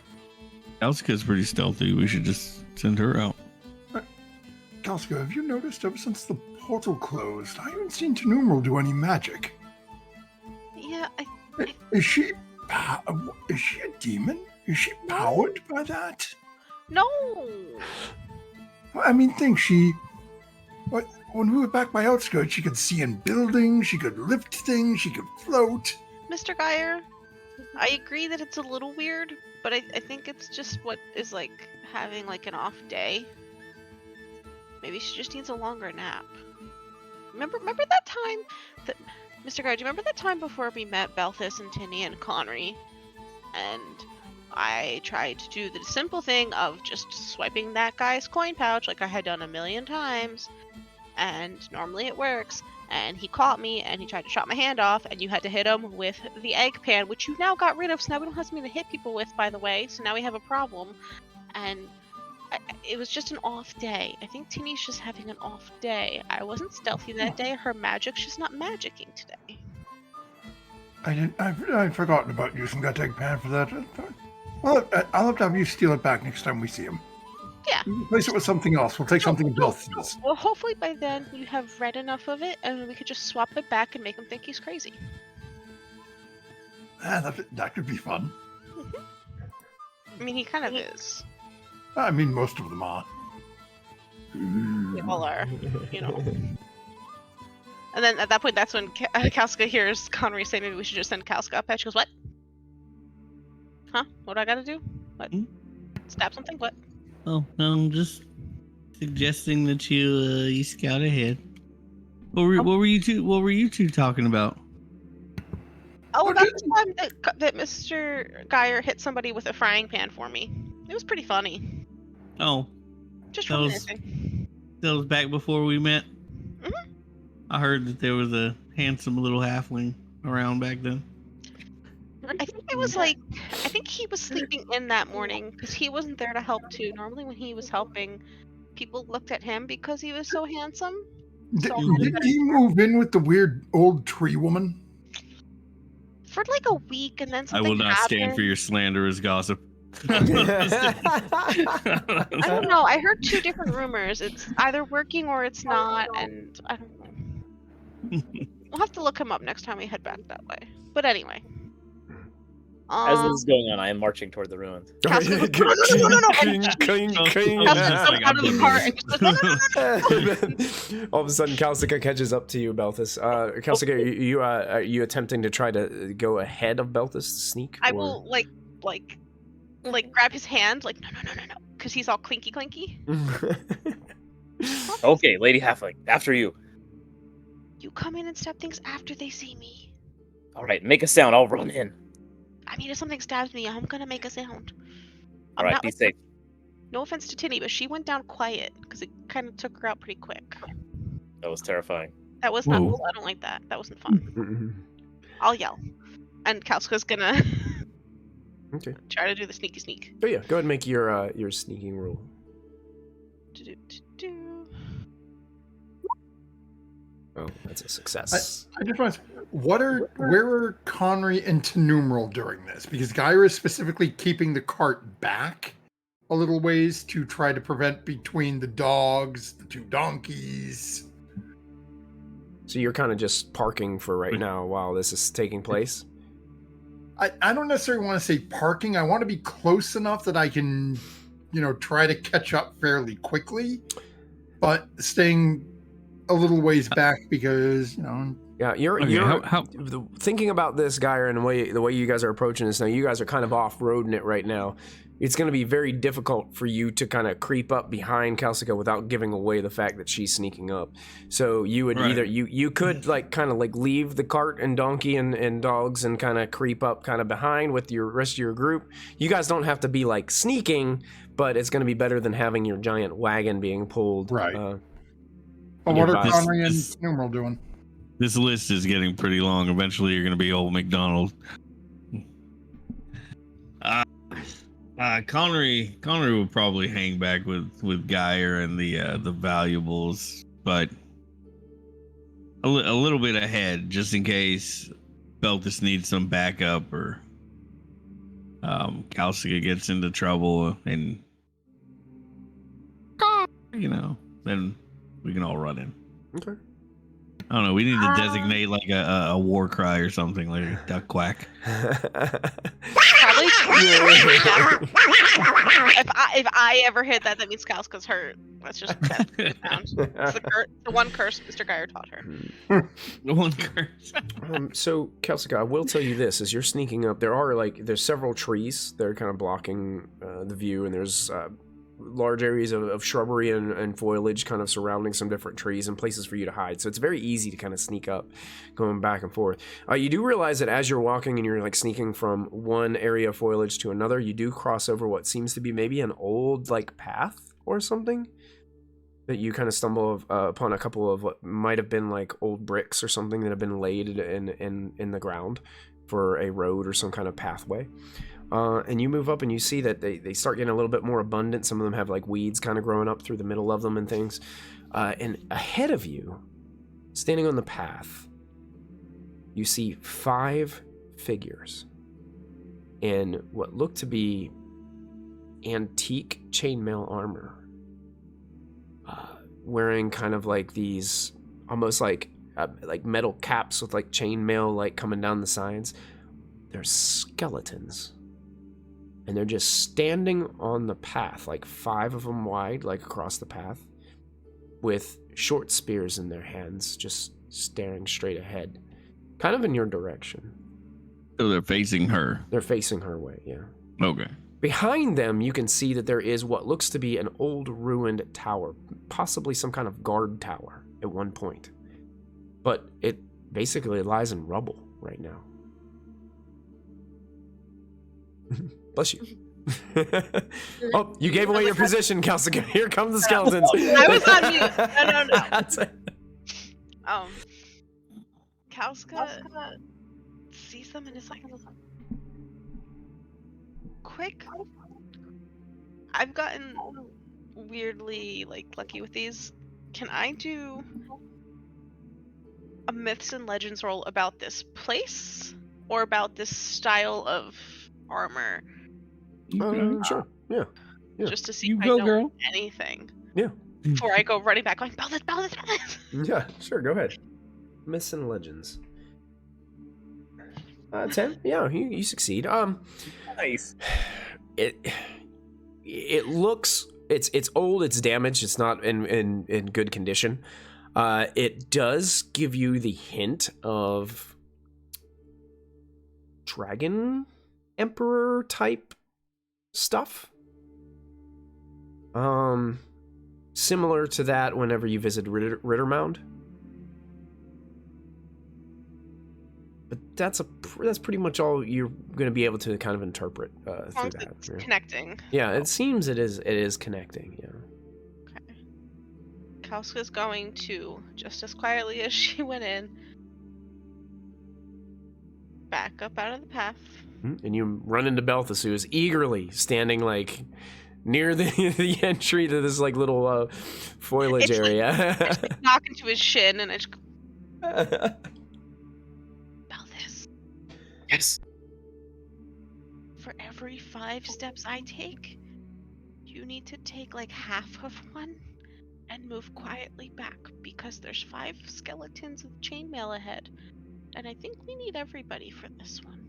Kalska's pretty stealthy. We should just Send her out. Kalska, have you noticed ever since the portal closed, I haven't seen Tinnumeril do any magic? Yeah, Is she a demon? Is she powered by that? No. I mean, when we were back by outskirts, she could see in buildings, she could lift things, she could float. Mr. Geyer, I agree that it's a little weird, but I think it's just what is like having like an off day. Maybe she just needs a longer nap. Remember that time that Mr. Geyer, do you remember that time before we met Belthus and Tinny and Connery? And I tried to do the simple thing of just swiping that guy's coin pouch like I had done a million times. And normally it works. And he caught me and he tried to chop my hand off, and you had to hit him with the egg pan, which you now got rid of, so now we don't have something to hit people with, by the way. So now we have a problem. And it was just an off day. I think Tinny's just having an off day. I wasn't stealthy that day. Her magic's just not magicking today. I'd forgotten about using that egg pan for that. Well, I'll have to have you steal it back next time we see him. Yeah. Replace it with something else. We'll take something else. Well, hopefully by then you have read enough of it, and we could just swap it back and make him think he's crazy. That could be fun. I mean, he kind of is. I mean, most of them are. They all are, you know. And then at that point, that's when Kalska hears Connery say, maybe we should just send Kalska up. And she goes, what? Huh? What do I gotta do? What? Stab something? What? Oh, I'm just suggesting that you scout ahead. What were you two talking about? Oh, about the time that Mr. Geyer hit somebody with a frying pan for me. It was pretty funny. Oh. Just that was back before we met? Mm-hmm. I heard that there was a handsome little halfling around back then. I think he was sleeping in that morning because he wasn't there to help too. Normally when he was helping, people looked at him because he was so handsome. Did he move in with the weird old tree woman? For like a week, and then something I will not happened. stand for your slanderous gossip. I don't know. I heard two different rumors. It's either working or it's not, and I don't know. We'll have to look him up next time we head back that way. But anyway. As this is going on, I am marching toward the ruins. No. All of a sudden, Kalsika catches up to you, Belthus. Kalsika, are you attempting to try to go ahead of Belthus, sneak? I will like grab his hand, like no, because he's all clinky. Okay, Lady Halfling, after you. You come in and stab things after they see me. All right, make a sound. I'll run in. I mean, if something stabs me, I'm gonna make a sound. All right, be safe. No offense to Tinny, but she went down quiet because it kind of took her out pretty quick. That was terrifying. That was not cool. I don't like that. That wasn't fun. I'll yell, and Kalska's gonna try to do the sneaky sneak. Oh yeah, go ahead and make your sneaking roll. Oh, that's a success. I just want to where are Connery and Tinnumeril during this? Because Gyra is specifically keeping the cart back a little ways to try to prevent between the dogs, the two donkeys. So you're kind of just parking for right now while this is taking place? I don't necessarily want to say parking. I want to be close enough that I can, try to catch up fairly quickly, but staying a little ways back because, Yeah, you're thinking about this guy and the way you guys are approaching this now. You guys are kind of off-roading it right now. It's going to be very difficult for you to kind of creep up behind Kalsika without giving away the fact that she's sneaking up. So you would either you could leave the cart and donkey and dogs and kind of creep up kind of behind with your rest of your group. You guys don't have to be like sneaking, but it's going to be better than having your giant wagon being pulled. Right. But what are Connery and Tinnumeril doing? This list is getting pretty long. Eventually, you're going to be old McDonald. Connery will probably hang back with Geyer and the valuables, but a little bit ahead, just in case Belthus needs some backup or Kalsika gets into trouble and then we can all run in. Okay. I don't know. We need to designate like a war cry or something, like a duck quack. Probably. if I ever hit that, that means Kalska's hurt. That's just that's it's the one curse Mr. Geyer taught her. The one curse. So, Kalska, I will tell you this: as you're sneaking up, there's several trees that are kind of blocking the view, and there's large areas of shrubbery and foliage kind of surrounding some different trees and places for you to hide. So it's very easy to kind of sneak up, going back and forth. You do realize that as you're walking and you're like sneaking from one area of foliage to another, you do cross over what seems to be maybe an old like path or something. That you kind of stumble upon a couple of what might have been like old bricks or something that have been laid in the ground for a road or some kind of pathway. And you move up and you see that they start getting a little bit more abundant. Some of them have like weeds kind of growing up through the middle of them and things. And ahead of you, standing on the path, you see 5 figures in what look to be antique chainmail armor. Wearing kind of like these almost like metal caps with like chainmail like coming down the sides. They're skeletons. And they're just standing on the path, like 5 of them wide, like across the path, with short spears in their hands, just staring straight ahead, kind of in your direction. So they're facing her? They're facing her way, yeah. Okay. Behind them, you can see that there is what looks to be an old ruined tower, possibly some kind of guard tower at one point. But it basically lies in rubble right now. Bless you. Oh, you gave away your position, Kalska. Here come the skeletons. I was on mute. No. Kalska sees them and is like, quick. I've gotten weirdly lucky with these. Can I do a myths and legends roll about this place or about this style of armor? Sure. Yeah. Just to see if I know anything. Yeah. Before I go running back going, Bell this. Yeah, sure, go ahead. Myths and legends. 10? Yeah, you succeed. Nice. It looks it's old, it's damaged, it's not in good condition. It does give you the hint of Dragon Emperor type stuff. Similar to that whenever you visit Rittermound. But that's pretty much all you're going to be able to kind of interpret through that. It's connecting. Yeah, it seems it is connecting, yeah. Okay. Kalska's going to, just as quietly as she went in, back up out of the path. And you run into Belthus, who is eagerly standing like near the entry to this like little foliage area. I just knock into his shin and I just Belthus. Yes. For every 5 steps I take, you need to take like half of one and move quietly back because there's 5 skeletons of chainmail ahead. And I think we need everybody for this one.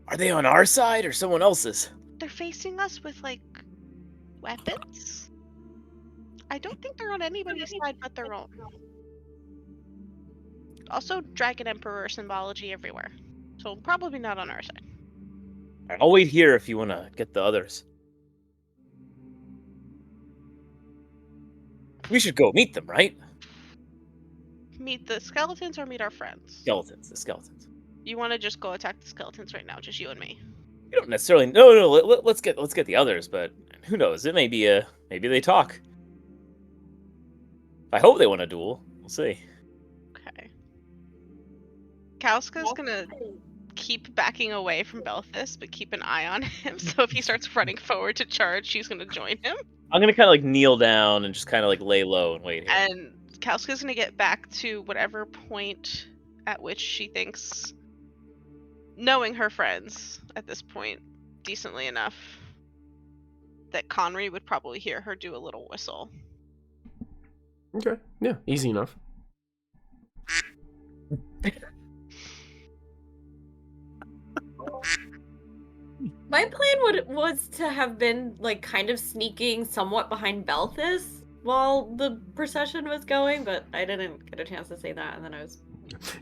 Are they on our side or someone else's? They're facing us with, weapons? I don't think they're on anybody's side but their own. Also, Dragon Emperor symbology everywhere. So, probably not on our side. I'll wait here if you want to get the others. We should go meet them, right? Meet the skeletons or meet our friends? The skeletons. You want to just go attack the skeletons right now, just you and me? You don't necessarily. No. Let's get the others, but who knows? It may be maybe they talk. I hope they want a duel. We'll see. Okay. Kalska's gonna keep backing away from Belthus, but keep an eye on him. So if he starts running forward to charge, she's gonna join him. I'm gonna kind of kneel down and just kind of lay low and wait here. And Kalska's gonna get back to whatever point at which she thinks, knowing her friends at this point decently enough, that Conry would probably hear her do a little whistle. Okay. Yeah, easy enough. My plan was to have been like kind of sneaking somewhat behind Belthus while the procession was going, but I didn't get a chance to say that, and then I was.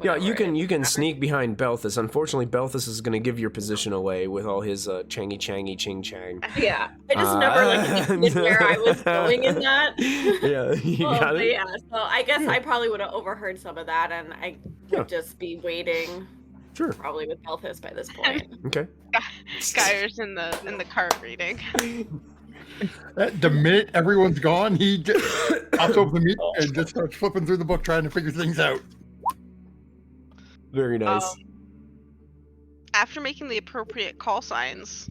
Yeah, you whatever, can sneak behind Belthus. Unfortunately, Belthus is going to give your position away with all his changy ching chang. Yeah, I just never like indicated where I was going in that. Yeah, you got it. Yeah, so I guess I probably would have overheard some of that, and I would just be waiting. Sure. Probably with Belthus by this point. Okay. Skyer's in the cart reading. The minute everyone's gone, he just pops open the meat and just starts flipping through the book trying to figure things out. Very nice. After making the appropriate call signs,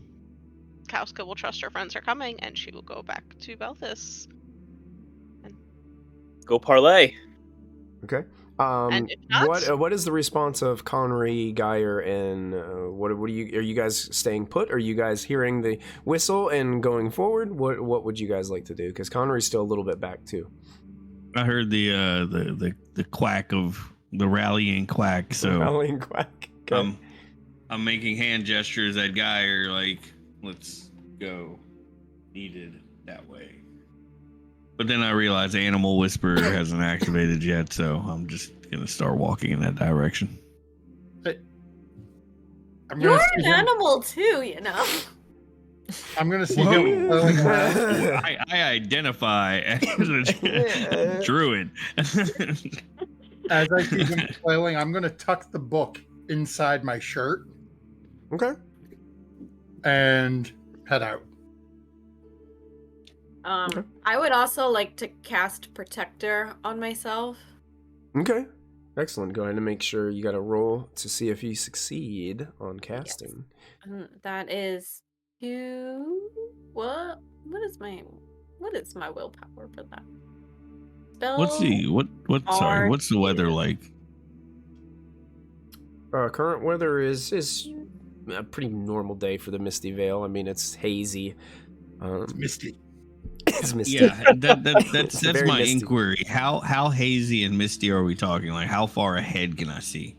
Kauska will trust her friends are coming, and she will go back to Belthus. Go parlay. Okay. And if not, what is the response of Connery, Geyer, and what are you guys staying put? Are you guys hearing the whistle and going forward? What would you guys like to do? Because Connery's still a little bit back too. I heard the quack of the rallying quack. So rallying quack. Okay. I'm making hand gestures at Geyer like, let's go. Needed that way. But then I realized Animal Whisper hasn't activated yet, so I'm just gonna start walking in that direction. You're an animal too, you know. I'm gonna see him flailing around. I identify as a druid. As I see him flailing, I'm gonna tuck the book inside my shirt. Okay. And head out. I would also like to cast Protector on myself. Okay. Excellent. Go ahead and make sure you got a roll to see if you succeed on casting. Yes. That is 2. What is my willpower for that? Spell. What's the weather like? Current weather is a pretty normal day for the Misty Vale. I mean, it's hazy. It's misty. It's misty. Yeah, that's my misty. inquiry. How hazy and misty are we talking? Like, how far ahead can I see?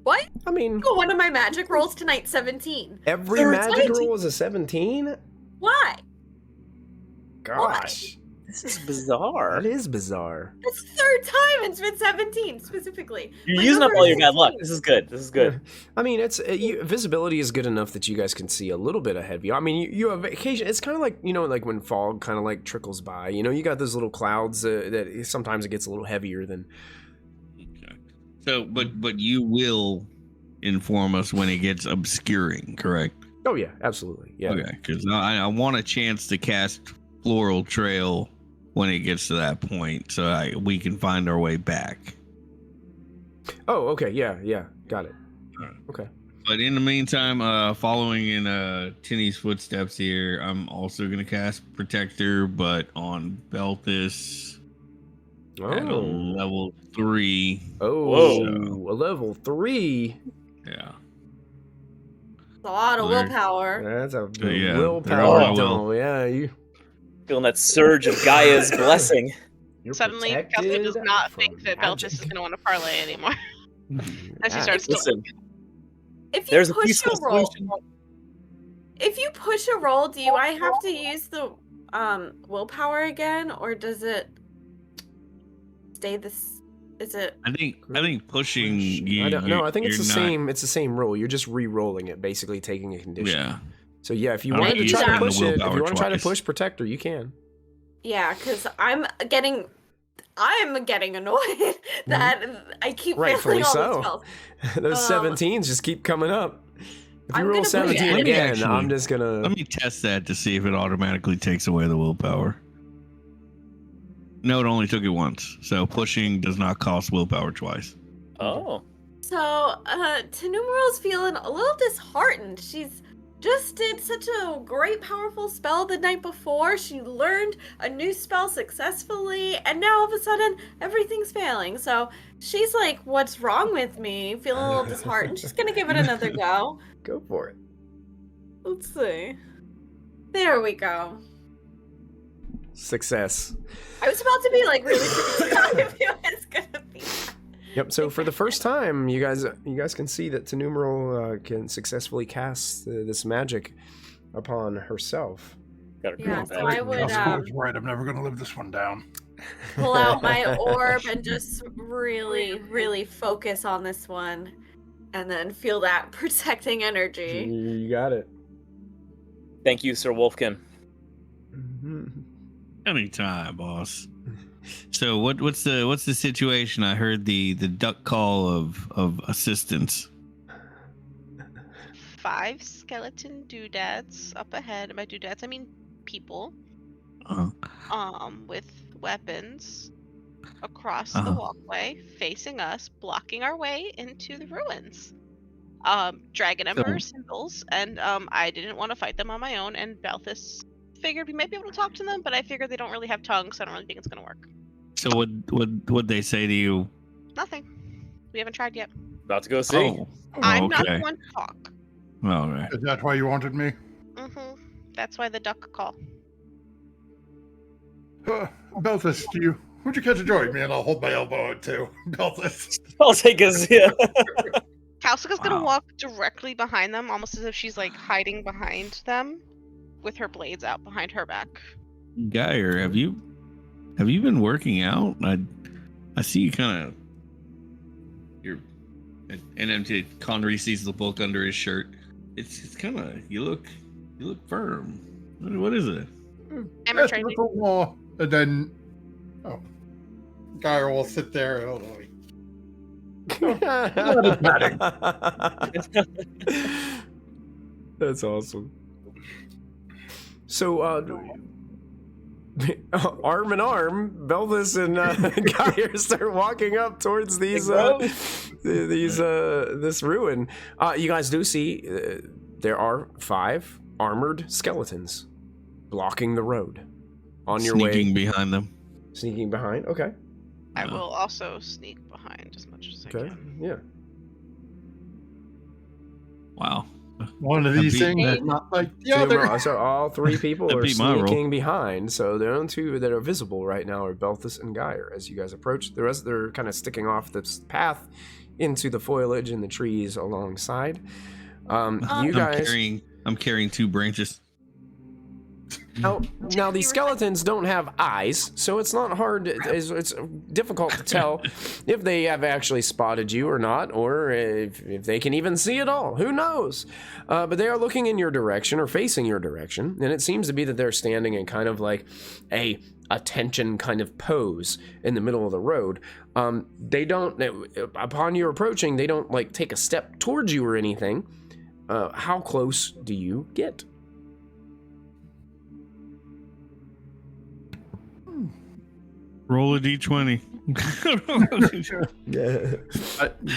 What? I mean, one of my magic rolls tonight, 17. Every magic roll is a 17? Why? Gosh. This is bizarre. That is bizarre. It's the third time it's been 17 specifically. You're using up all your bad luck. This is good. This is good. I mean, it's visibility is good enough that you guys can see a little bit ahead of you. I mean, you have occasion. It's kind of like, like when fog kind of like trickles by. You got those little clouds that sometimes it gets a little heavier than. Okay. So, but you will inform us when it gets obscuring, correct? Oh yeah, absolutely. Yeah. Okay, because I want a chance to cast Floral Trail when it gets to that point, so we can find our way back. Oh, okay, yeah, got it. Right. Okay. But in the meantime, following in Tinny's footsteps here, I'm also going to cast Protector, but on Belthus at a level 3. Oh, a level 3? Yeah. It's a lot of willpower. That's a yeah, willpower doll. Yeah, you... Feeling that surge of Gaia's blessing. Suddenly, Kelsey does not think that Belthus is going to want to parlay anymore. As she starts Listen, if you there's a push peaceful a roll, solution. if you push a roll, do I have to use the willpower again, or does it stay this? Is it? I think pushing. I don't know. I think it's the same. It's the same roll. You're just re-rolling it, basically taking a condition. Yeah. So yeah, if you want to try to push it, if you want to try to push Protector, you can. Yeah, because I'm getting annoyed that I keep failing all the spells. Those 17s just keep coming up. If you roll 17 again, I'm just gonna. Let me test that to see if it automatically takes away the willpower. No, it only took it once. So pushing does not cost willpower twice. Oh. So Tinnumeril's feeling a little disheartened. She's just did such a great powerful spell the night before. She learned a new spell successfully, and now all of a sudden everything's failing. So she's like, what's wrong with me? Feeling a little disheartened. She's gonna give it another go. Go for it. Let's see. There we go. Success. I was about to be like really freaked out if it was gonna be. Yep. So for the first time, you guys can see that Tinnumeril can successfully cast this magic upon herself. Yeah, so I would right. I'm never gonna live this one down. pull out my orb and just really, really focus on this one, and then feel that protecting energy. You got it. Thank you, Sir Wolfkin. Anytime, boss. So what's the situation? I heard the duck call of assistance. 5 skeleton doodads up ahead. By doodads, I mean people. With weapons across the walkway, facing us, blocking our way into the ruins. Dragon Emperor symbols, and I didn't want to fight them on my own, and Balthus figured we might be able to talk to them, but I figured they don't really have tongues, so I don't really think it's gonna work. So what'd they say to you? Nothing. We haven't tried yet. About to go see. I'm not the one to talk. All right. Is that why you wanted me? Mm-hmm. That's why the duck call. Balthus, would you care to join me? And I'll hold my elbow out too. Balthus. I'll take a yeah. Kausika's gonna walk directly behind them, almost as if she's like hiding behind them, with her blades out behind her back. Geyer, have you been working out? I see you kind of. You're. And empty. Connery sees the book under his shirt. It's kind of you look firm. What is it? Hammer training. And then, Geyer will sit there. That's awesome. So, arm in arm, Belvis and Geyer start walking up towards this ruin. You guys do see there are 5 armored skeletons blocking the road on your way. Sneaking behind them. Sneaking behind. Okay. I will also sneak behind as much as I can. Yeah. Wow. One of these things is not like the other. So all 3 people are sneaking behind. So the only 2 that are visible right now are Balthus and Geyer. As you guys approach, the rest they're kind of sticking off this path into the foliage and the trees alongside. You guys, I'm carrying 2 branches. Now these skeletons don't have eyes, so it's not hard. It's difficult to tell if they have actually spotted you or not, or if they can even see at all. Who knows? But they are looking in your direction or facing your direction, and it seems to be that they're standing in kind of like a attention kind of pose in the middle of the road. They don't. Upon you approaching, they don't like take a step towards you or anything. How close do you get? Roll a d20.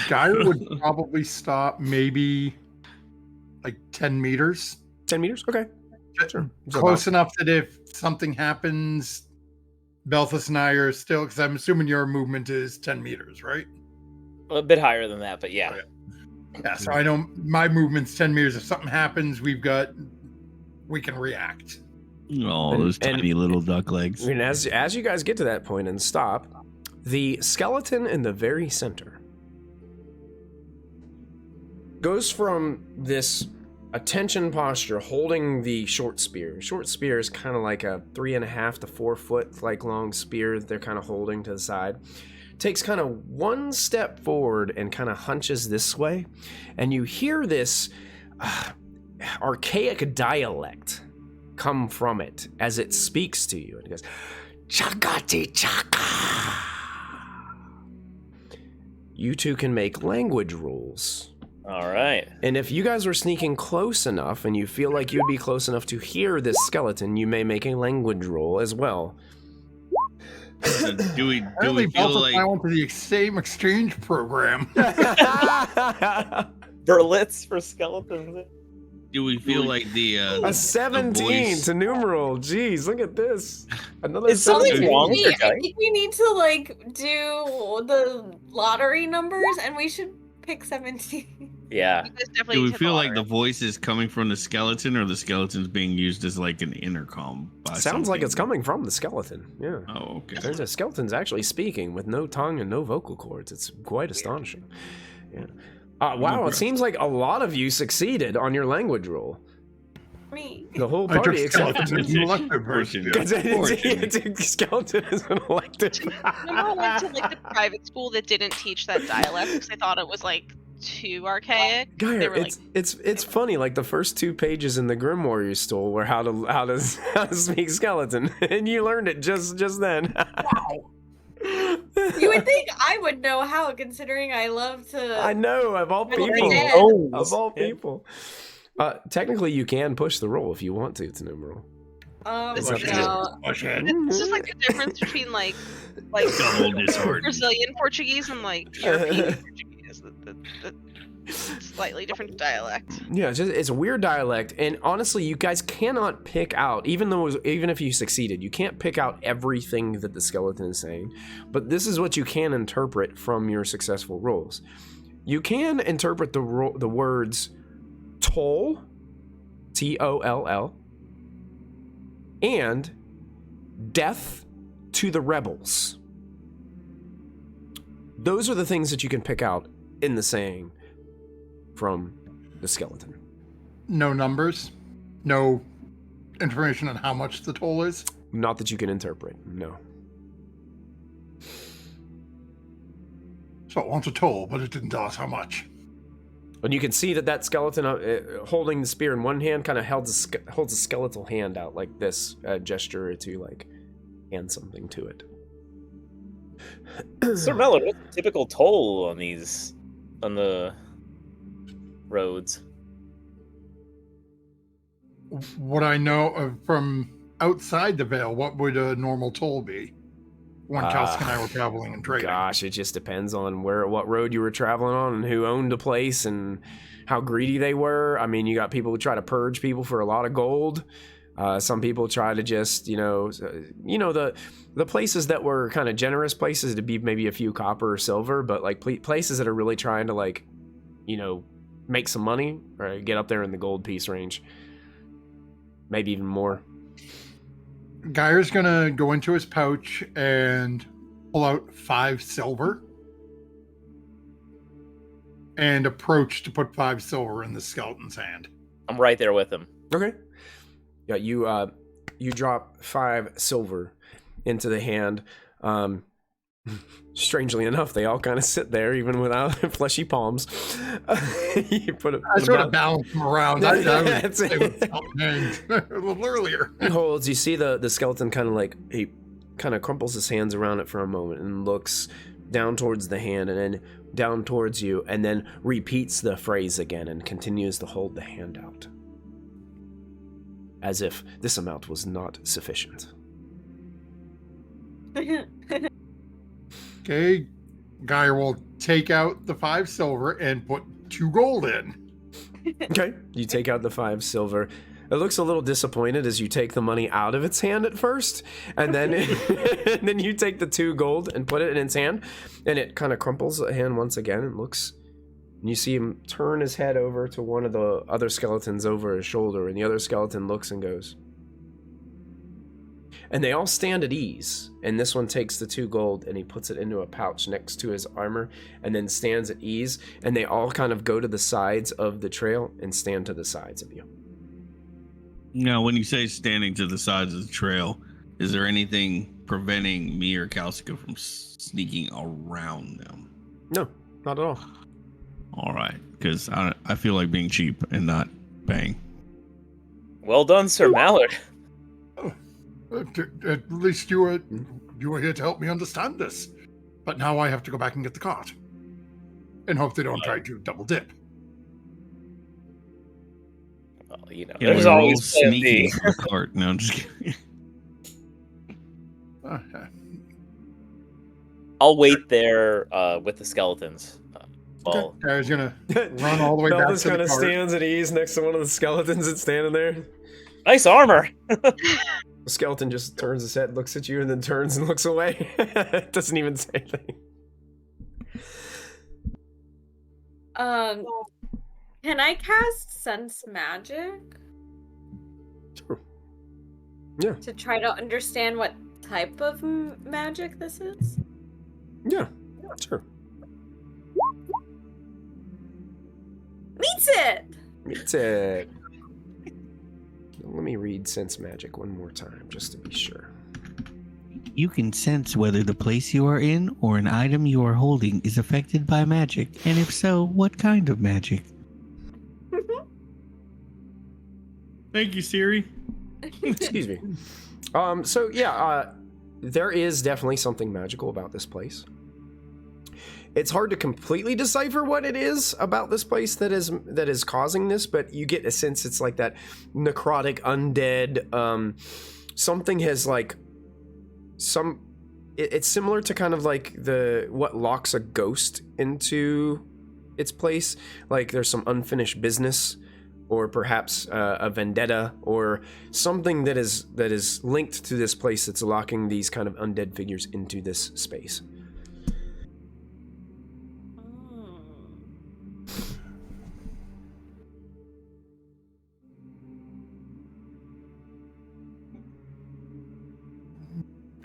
Geyer would probably stop maybe like 10 meters. 10 meters? Okay. Sure. Close enough that if something happens, Balthus and I are still, because I'm assuming your movement is 10 meters, right? A bit higher than that, but yeah. Yeah, so I know my movement's 10 meters. If something happens, we can react. Oh, those tiny little duck legs. I mean, as you guys get to that point and stop, the skeleton in the very center goes from this attention posture holding the short spear. Short spear is kind of like a 3.5 to 4 foot like long spear that they're kind of holding to the side. Takes kind of 1 step forward and kind of hunches this way, and you hear this archaic dialect come from it as it speaks to you. And it goes, Chakati Chaka. You 2 can make language rules. All right. And if you guys are sneaking close enough and you feel like you'd be close enough to hear this skeleton, you may make a language roll as well. Do we feel like I went to the same exchange program? Berlitz for skeletons. Do we feel like the a 17 to numeral? Jeez, look at this. Another. Is something wrong with your I dice? think we need to like do the lottery numbers, and we should pick 17. Yeah. You guys definitely Do we need to hit feel like water. the voice is coming from the skeleton, or the skeleton's being used as like an intercom? Sounds like it's coming from the skeleton. Yeah. Oh, okay. There's a skeleton's actually speaking with no tongue and no vocal cords. It's quite astonishing. Yeah. Wow, it seems like a lot of you succeeded on your language roll. Me. The whole I took party except skeleton as an elective version. skeleton is an elective. Remember I went to like the private school that didn't teach that dialect because they thought it was like too archaic. They Geyer, were like, it's funny. Like the first 2 pages in the Grimoire you stole were how to speak skeleton, and you learned it just then. Wow. You would think I would know how, considering I love to. I know, of all people. Understand. Of all people. Technically, you can push the roll if you want to, Tinnumeril. Push it. No. Push it. it's just like the difference between like Double disheartened. Brazilian Portuguese and like European Portuguese. The slightly different dialect. Yeah, it's a weird dialect, and honestly, you guys cannot pick out, even if you succeeded, you can't pick out everything that the skeleton is saying. But this is what you can interpret from your successful rolls. You can interpret the words toll, Toll, and death to the rebels. Those are the things that you can pick out in the saying from the skeleton. No numbers. No information on how much the toll is. Not that you can interpret, no. So it wants a toll, but it didn't tell us how much. And you can see that skeleton holding the spear in one hand kind of holds a skeletal hand out like this, gesture to like hand something to it. Sir Mellor, what's the typical toll on the roads? What I know of from outside the Vale, what would a normal toll be? When Kalsk and I were traveling and trading. Gosh, it just depends on what road you were traveling on and who owned the place and how greedy they were. I mean, you got people who try to purge people for a lot of gold. Some people try to just, the places that were kind of generous places to be maybe a few copper or silver, but like places that are really trying to like, make some money or get up there in the gold piece range. Maybe even more. Geyer's gonna go into his pouch and pull out 5 silver and approach to put 5 silver in the skeleton's hand. I'm right there with him. Okay. Yeah, you drop 5 silver into the hand. Strangely enough, they all kind of sit there, even without fleshy palms. You put it. I sort of balanced them around. I That's was it. a little earlier. He holds. You see the skeleton kind of like he kind of crumples his hands around it for a moment and looks down towards the hand and then down towards you and then repeats the phrase again and continues to hold the hand out as if this amount was not sufficient. Okay, Geyer will take out the 5 silver and put 2 gold in. Okay, you take out the 5 silver. It looks a little disappointed as you take the money out of its hand at first, and then and then you take the 2 gold and put it in its hand, and it kind of crumples the hand once again and looks. And you see him turn his head over to one of the other skeletons over his shoulder, and the other skeleton looks and goes. And they all stand at ease, and this one takes the 2 gold and he puts it into a pouch next to his armor and then stands at ease, and they all kind of go to the sides of the trail and stand to the sides of you. Now, when you say standing to the sides of the trail, is there anything preventing me or Kalska from sneaking around them? No, not at all. All right, because I feel like being cheap and not paying. Well done, Sir Mallard. At least you were here to help me understand this. But now I have to go back and get the cart. And hope they don't try to double dip. Well, we there's roll always plan B. sneaking for the cart. No, I'm just kidding. I'll wait there with the skeletons. Okay. I was gonna run all the way back to the kind of cart. stands at ease next to one of the skeletons that's standing there. Nice armor. The skeleton just turns his head, looks at you, and then turns and looks away. Doesn't even say anything. Can I cast Sense Magic? Sure. Yeah. To try to understand what type of magic this is? Yeah. Sure. Meets it! Meets it. Let me read Sense Magic one more time, just to be sure. You can sense whether the place you are in or an item you are holding is affected by magic, and if so, what kind of magic. Thank you, Siri. Excuse me. So yeah, there is definitely something magical about this place. It's hard to completely decipher what it is about this place that is causing this, but you get a sense it's like that necrotic undead. Something has like it's similar to kind of like what locks a ghost into its place. Like there's some unfinished business, or perhaps a vendetta, or something that is linked to this place that's locking these kind of undead figures into this space.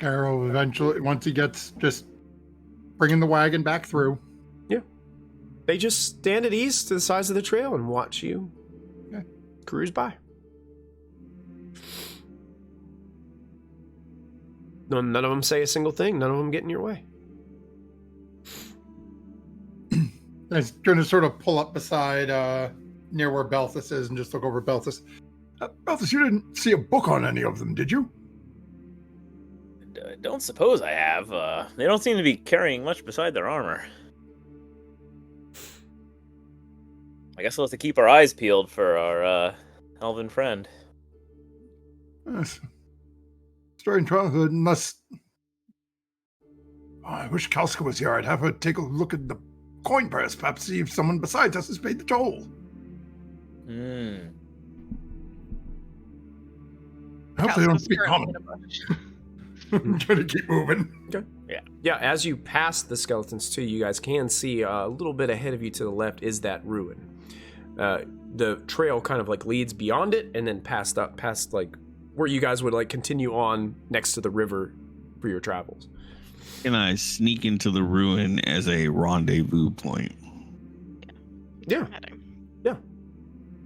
Arrow eventually, once he gets just bringing the wagon back through. Yeah. They just stand at ease to the sides of the trail and watch you cruise by. None of them say a single thing. None of them get in your way. I was going to sort of pull up beside near where Belthus is and just look over Belthus. Belthus, you didn't see a book on any of them, did you? I don't suppose I have. They don't seem to be carrying much beside their armor. I guess we'll have to keep our eyes peeled for our elven friend. Yes. Strange childhood, unless... Oh, I wish Kalska was here. I'd have her take a look at the coin purse, perhaps see if someone besides us has paid the toll. I hope they don't speak common. I'm trying to keep moving. Okay. Yeah, as you pass the skeletons too, you guys can see a little bit ahead of you to the left is that ruin. The trail kind of like leads beyond it and then past like where you guys would like continue on next to the river for your travels. Can I sneak into the ruin as a rendezvous point? Yeah. Yeah.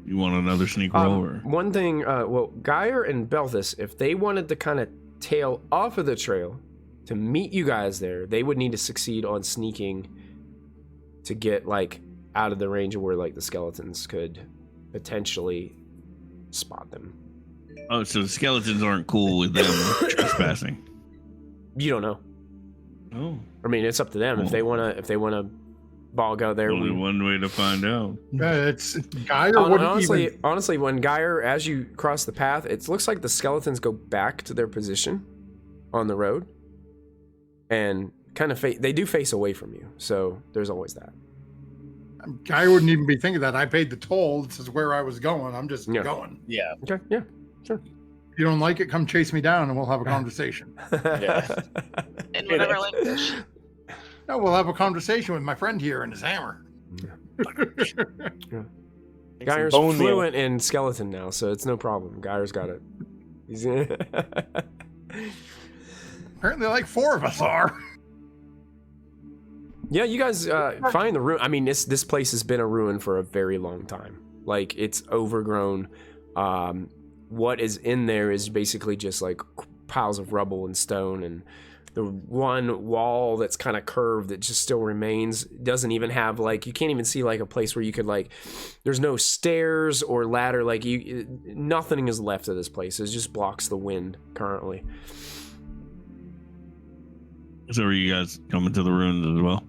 You want another sneak roll? Or? One thing, Geyer and Belthus, if they wanted to kind of tail off of the trail to meet you guys there, they would need to succeed on sneaking to get like out of the range of where like the skeletons could potentially spot them. Oh, so the skeletons aren't cool with them trespassing? You don't know. Oh, I mean, it's up to them if they wanna bog out there. Only one way to find out. Yeah, it's Geyer. Honestly, when Geyer, as you cross the path, it looks like the skeletons go back to their position on the road, and kind of they do face away from you. So there's always that. Geyer wouldn't even be thinking that. I paid the toll. This is where I was going. I'm just going. Yeah. Okay. Yeah. Sure. If you don't like it, come chase me down, and we'll have a conversation. Yeah. In whatever language. No, we'll have a conversation with my friend here and his hammer. Yeah. Geyer's fluent in skeleton now, so it's no problem. Geyer's got it. He's Apparently, like 4 of us are. Yeah, you guys find the ruin. I mean, this place has been a ruin for a very long time. Like, it's overgrown. What is in there is basically just like piles of rubble and stone, and the one wall that's kind of curved that just still remains doesn't even have like, you can't even see like a place where you could like, there's no stairs or ladder, like nothing is left of this place. It just blocks the wind currently. So are you guys coming to the ruins as well?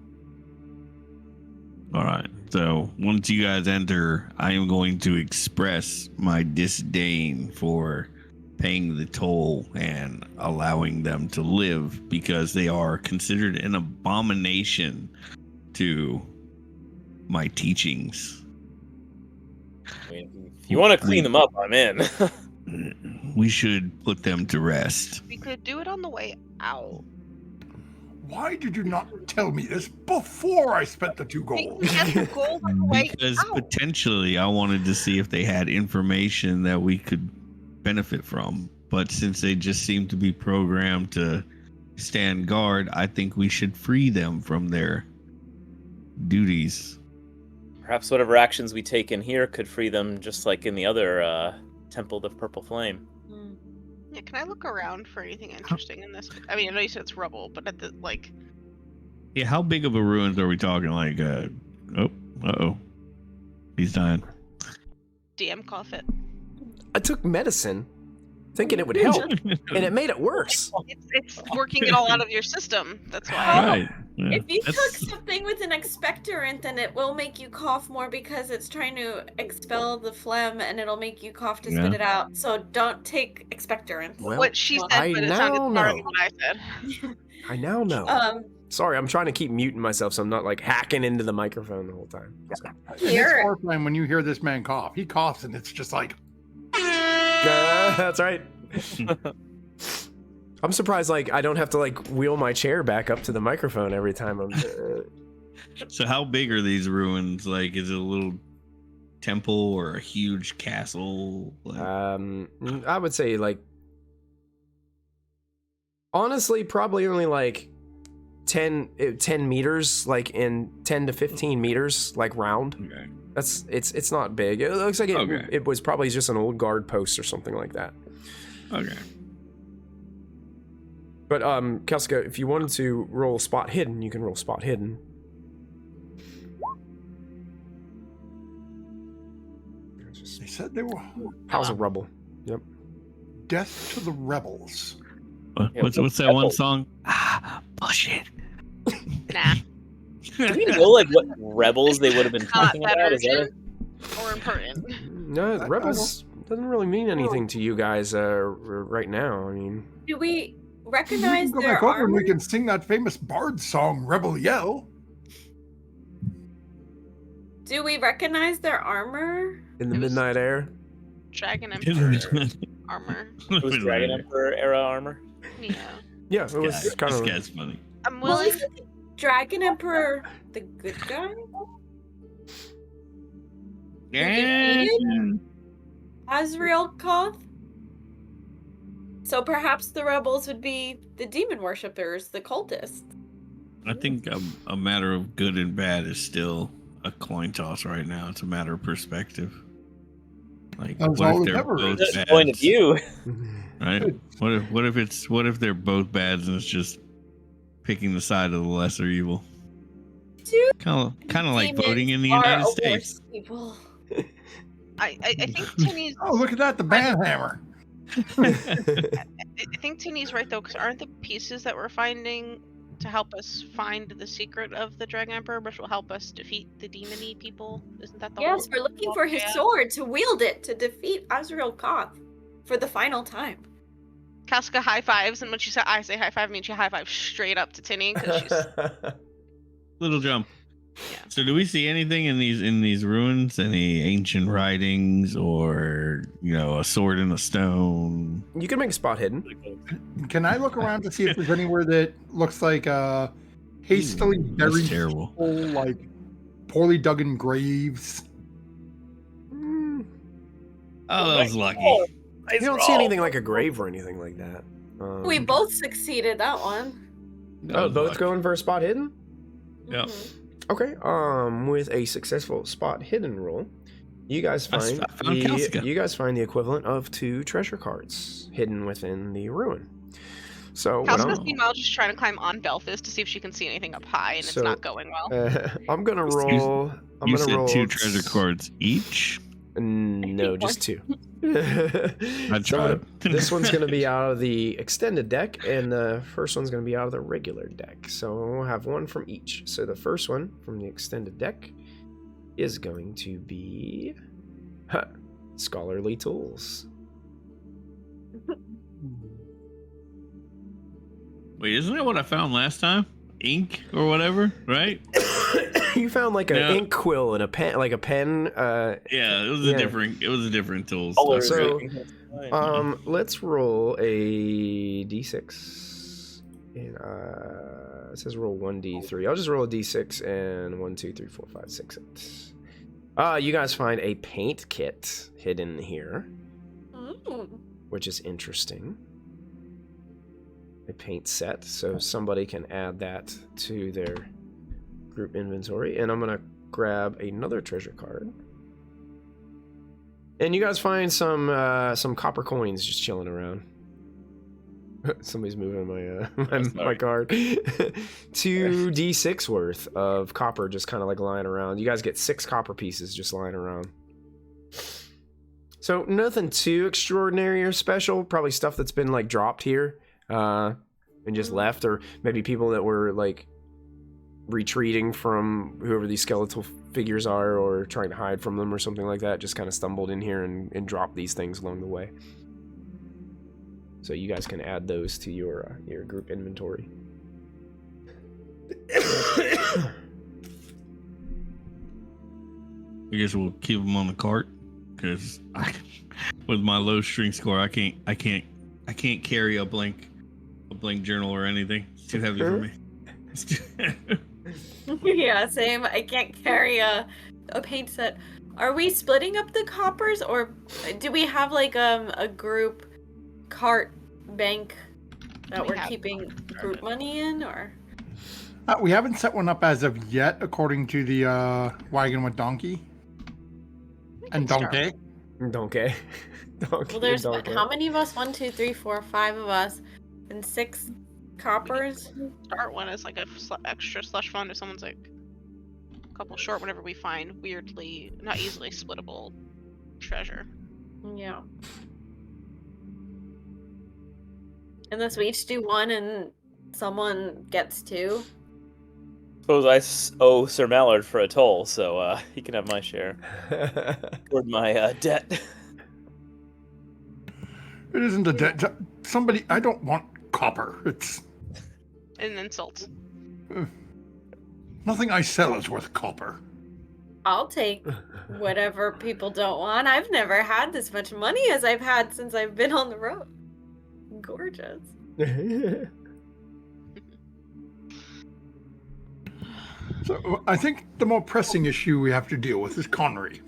All right. So once you guys enter, I am going to express my disdain for paying the toll and allowing them to live, because they are considered an abomination to my teachings. I mean, if you want to clean them up, I'm in. We should put them to rest. We could do it on the way out. Why did you not tell me this before I spent the 2 gold? Because potentially I wanted to see if they had information that we could benefit from. But since they just seem to be programmed to stand guard, I think we should free them from their duties. Perhaps whatever actions we take in here could free them, just like in the other Temple of the Purple Flame. Yeah, can I look around for anything interesting in this? I mean, I know you said it's rubble, but at the Yeah, how big of a ruins are we talking? Like, he's dying. DM cough it. I took medicine, thinking it would help, and it made it worse. It's working it all out of your system. That's why. Right. Yeah, If you took something with an expectorant, then it will make you cough more because it's trying to expel the phlegm, and it'll make you cough to spit it out. So don't take expectorants. Well, what she said, but it sounded smarter than what I said. I now know. Sorry, I'm trying to keep muting myself so I'm not like hacking into the microphone the whole time. So. And it's horrifying when you hear this man cough. He coughs and it's just like... That's right. I'm surprised, like, I don't have to, like, wheel my chair back up to the microphone every time I'm... So how big are these ruins? Like, is it a little temple or a huge castle? Like... I would say, like... Honestly, probably only, like, 10 meters, like, in 10 to 15 meters, like, round. Okay. It's not big. It looks like it was probably just an old guard post or something like that. Okay. But Kelska, if you wanted to roll spot hidden, you can roll spot hidden. They said they were House of Rubble. Yep. Death to the rebels. What's that one song? Bullshit. Nah. Do we know like what rebels they would have been talking Not that about? Is that urgent or important. No, rebels doesn't really mean anything to you guys right now. I mean, Do we We recognize can go their back over and armor? we can sing that famous bard song, Rebel Yell. Do we recognize their armor? in the midnight air. Dragon Emperor armor. it was Dragon Emperor era armor? Yeah. Yeah, it was kind This of. guy's funny. I'm Well, willing. isn't the Dragon Emperor the good guy? Yeah. Azrael Koth? So perhaps the rebels would be the demon worshippers, the cultists. I think a matter of good and bad is still a coin toss right now. It's a matter of perspective. Like, That's what all if it they're ever both Just bad? point of view. Right? What if they're both bad and it's just picking the side of the lesser evil? Kind of like voting in the United States. People. I think Tinny's. Oh, look at that, the banhammer. I think Tinny's right though, because aren't the pieces that we're finding to help us find the secret of the Dragon Emperor, which will help us defeat the demony people? Isn't that the Yes, whole? we're looking for his sword to wield it to defeat Azrael Koth for the final time. Casca high fives, and when she said I say high five, I mean she high fives straight up to Tinny because she's. Little jump. Yeah. So do we see anything in these ruins? Any ancient writings or a sword in a stone? You can make a spot hidden. Can I look around to see if there's anywhere that looks like hastily That's buried terrible. people, like poorly dug in graves? Oh, that was lucky. You don't see anything like a grave or anything like that. We both succeeded that one. Oh, both going for a spot hidden? Yeah. Mhm. Okay. With a successful spot hidden roll, you guys I find found Kelska. the equivalent of 2 treasure cards hidden within the ruin. So what Casca's I'm, meanwhile just trying to climb on Belfast to see if she can see anything up high, and So, it's not going well. I'm gonna roll. You said 2 treasure cards each? No, just 2. I So tried. this one's going to be out of the extended deck, and the first one's going to be out of the regular deck. So we'll have one from each. So the first one from the extended deck is going to be Scholarly Tools. Wait, isn't that what I found last time? Ink or whatever, right? You found like an No. ink quill and a pen, like a pen. Yeah, it was Yeah. a different tool. Colors, So, right? let's roll a d6. And, It says roll 1d3. I'll just roll a d6 and 1, 2, 3, 4, 5, 6, 8. You guys find a paint kit hidden here, which is interesting. A paint set, so somebody can add that to their group inventory. And I'm gonna grab another treasure card. And you guys find some copper coins just chilling around. Somebody's moving my card. 2d6 worth of copper just kind of like lying around. You guys get 6 copper pieces just lying around. So nothing too extraordinary or special. Probably stuff that's been like dropped here and just left, or maybe people that were like retreating from whoever these skeletal figures are, or trying to hide from them or something like that. Just kind of stumbled in here and dropped these things along the way. So you guys can add those to your group inventory. I guess we'll keep them on the cart, because with my low string score, I can't carry a blank journal or anything. It's too heavy for me. Yeah, same. I can't carry a paint set. Are we splitting up the coppers, or do we have like a group cart bank that we're keeping group money in, or? We haven't set one up as of yet, according to the wagon with donkey. And donkey. Donkey. Well, there's how many of us? 1, 2, 3, 4, 5 of us, and 6 coppers. Start one as like a extra slush fund if someone's like a couple short whenever we find weirdly not easily splittable treasure. Yeah. Unless we each do one and someone gets 2. Suppose I owe Sir Mallard for a toll, so he can have my share. Toward my debt. It isn't a debt. Somebody, I don't want copper. It's an insult. Nothing I sell is worth copper. I'll take whatever people don't want. I've never had this much money as I've had since I've been on the road. Gorgeous. So I think the more pressing issue we have to deal with is Connery.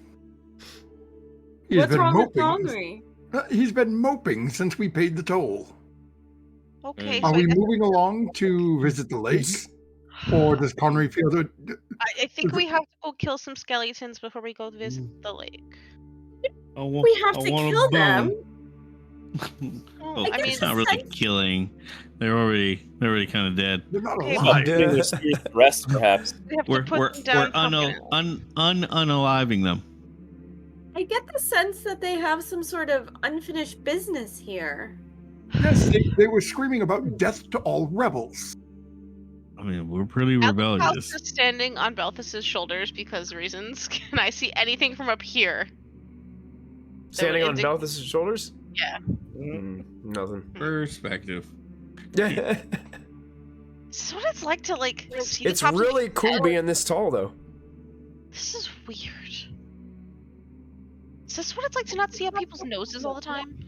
What's wrong with Connery? He's been moping since we paid the toll. Okay. Are we moving along to visit the lake? Or does Connery feel that... I think we have to go kill some skeletons before we go visit the lake. We have to kill them. Well, I mean, it's not really killing. They're already kind of dead. They're not alive. Rest, perhaps. We're unaliving them. I get the sense that they have some sort of unfinished business here. Yes, they were screaming about death to all rebels. I mean, we're pretty rebellious. Alpha is standing on Balthus's shoulders because reasons. Can I see anything from up here? Standing on Balthus's shoulders? Yeah. Nothing. Perspective. Yeah. This is what it's like to see. It's really cool being this tall, though. This is weird. Is this what it's like to not see up people's noses all the time?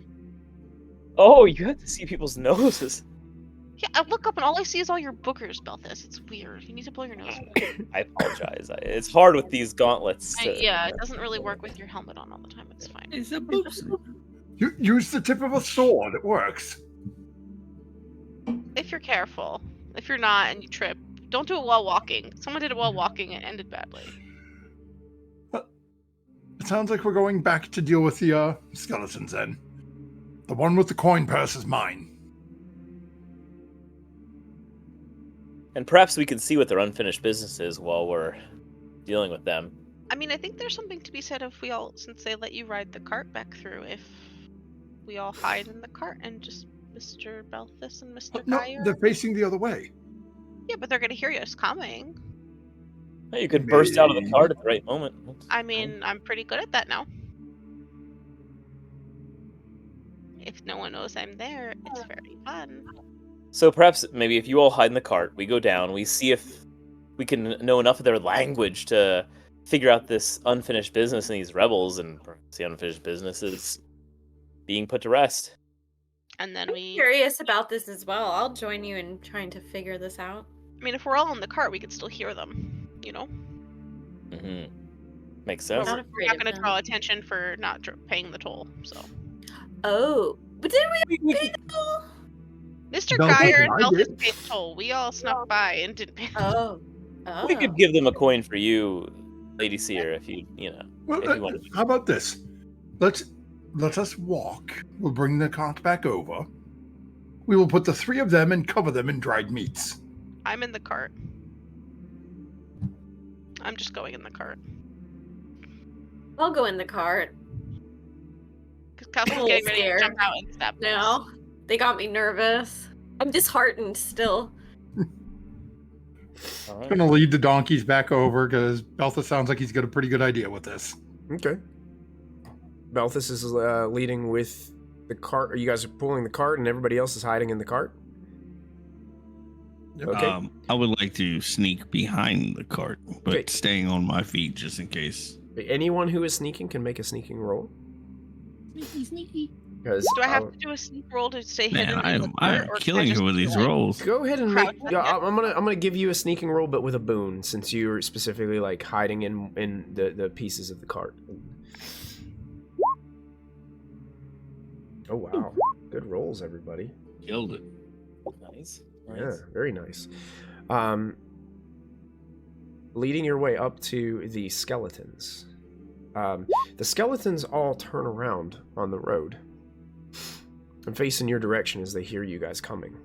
Oh, you have to see people's noses. Yeah, I look up and all I see is all your boogers, Balthus. It's weird. You need to blow your nose. I apologize. It's hard with these gauntlets. Yeah, it doesn't really work with your helmet on all the time. It's fine. It's a boobs. You use the tip of a sword. It works. If you're careful. If you're not and you trip, don't do it while walking. Someone did it while walking and it ended badly. It sounds like we're going back to deal with the skeletons then. The one with the coin purse is mine. And perhaps we can see what their unfinished business is while we're dealing with them. I mean, I think there's something to be said if we all, since they let you ride the cart back through, if we all hide in the cart and just Mr. Balthus and Mr. Geyer. No, they're facing the other way. Yeah, but they're going to hear us coming. Well, you could burst out of the cart at the right moment. I mean, I'm pretty good at that now. If no one knows I'm there, it's very fun. So perhaps maybe if you all hide in the cart, we go down, we see if we can know enough of their language to figure out this unfinished business and these rebels, and perhaps the unfinished business is being put to rest. And then I'm curious about this as well. I'll join you in trying to figure this out. I mean, if we're all in the cart, we could still hear them, you know? Mm-hmm. Makes We're sense. Not not afraid going of to them. draw attention for not paying the toll, so. Oh, but didn't we have to pay the toll? Mr. Belfast, Geyer and I Belfast did. paid the toll. We all snuck by and didn't pay the toll. Oh. We could give them a coin for you, Lady Seer, if you know. Well, if you want to. how about this? Let us walk. We'll bring the cart back over. We will put the three of them and cover them in dried meats. I'm in the cart. I'm just going in the cart. I'll go in the cart. Because I'm a Kelsey's little getting ready to scared. jump out and stab them. No, they got me nervous. I'm disheartened still. All I'm right. going to lead the donkeys back over because Belthus sounds like he's got a pretty good idea with this. Okay. Belthus is leading with the cart. You guys are pulling the cart, and everybody else is hiding in the cart. Okay. I would like to sneak behind the cart, but Okay. staying on my feet just in case. Anyone who is sneaking can make a sneaking roll. Sneaky, sneaky. Because Do I have to do a sneak roll to stay hidden Man, in the I'm cart, or can I killing just you with be these like- rolls. go ahead and Crowd make. back Yeah, in. I'm gonna give you a sneaking roll, but with a boon, since you're specifically like hiding in the pieces of the cart. Oh wow, good rolls, everybody. Killed it. Nice. Yeah, very nice. Leading your way up to the skeletons. The skeletons all turn around on the road and face in your direction as they hear you guys coming.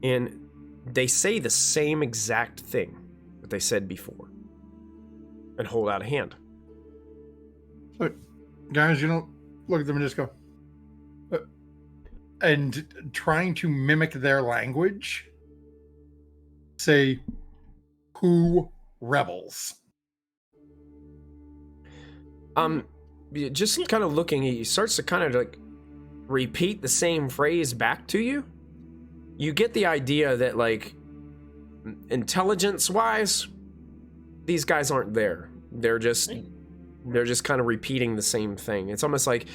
And they say the same exact thing that they said before and hold out a hand. But guys, look at them and just go. And trying to mimic their language, say, "Who rebels?" Just kind of looking, he starts to kind of like repeat the same phrase back to you. You get the idea that, like, intelligence-wise, these guys aren't there. They're just kind of repeating the same thing. It's almost like,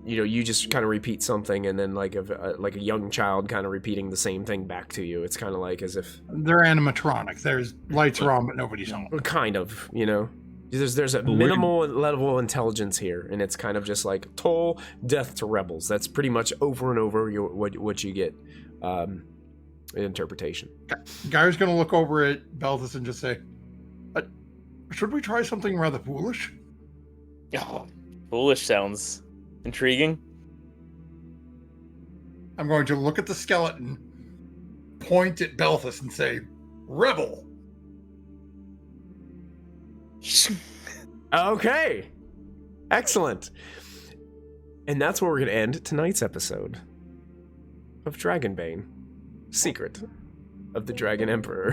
you just kind of repeat something, and then like a young child kind of repeating the same thing back to you. It's kind of like as if They're animatronic. There's lights are on, but nobody's home. kind of, There's a But minimal level of intelligence here, and it's kind of just like toll, death to rebels. That's pretty much over and over what you get interpretation. Guy's going to look over at Belthus and just say, "Should we try something rather foolish?" Oh, foolish sounds intriguing. I'm going to look at the skeleton, point at Belthus, and say, "Rebel." Okay. Excellent. And that's where we're going to end tonight's episode of Dragonbane, Secret of the Dragon Emperor.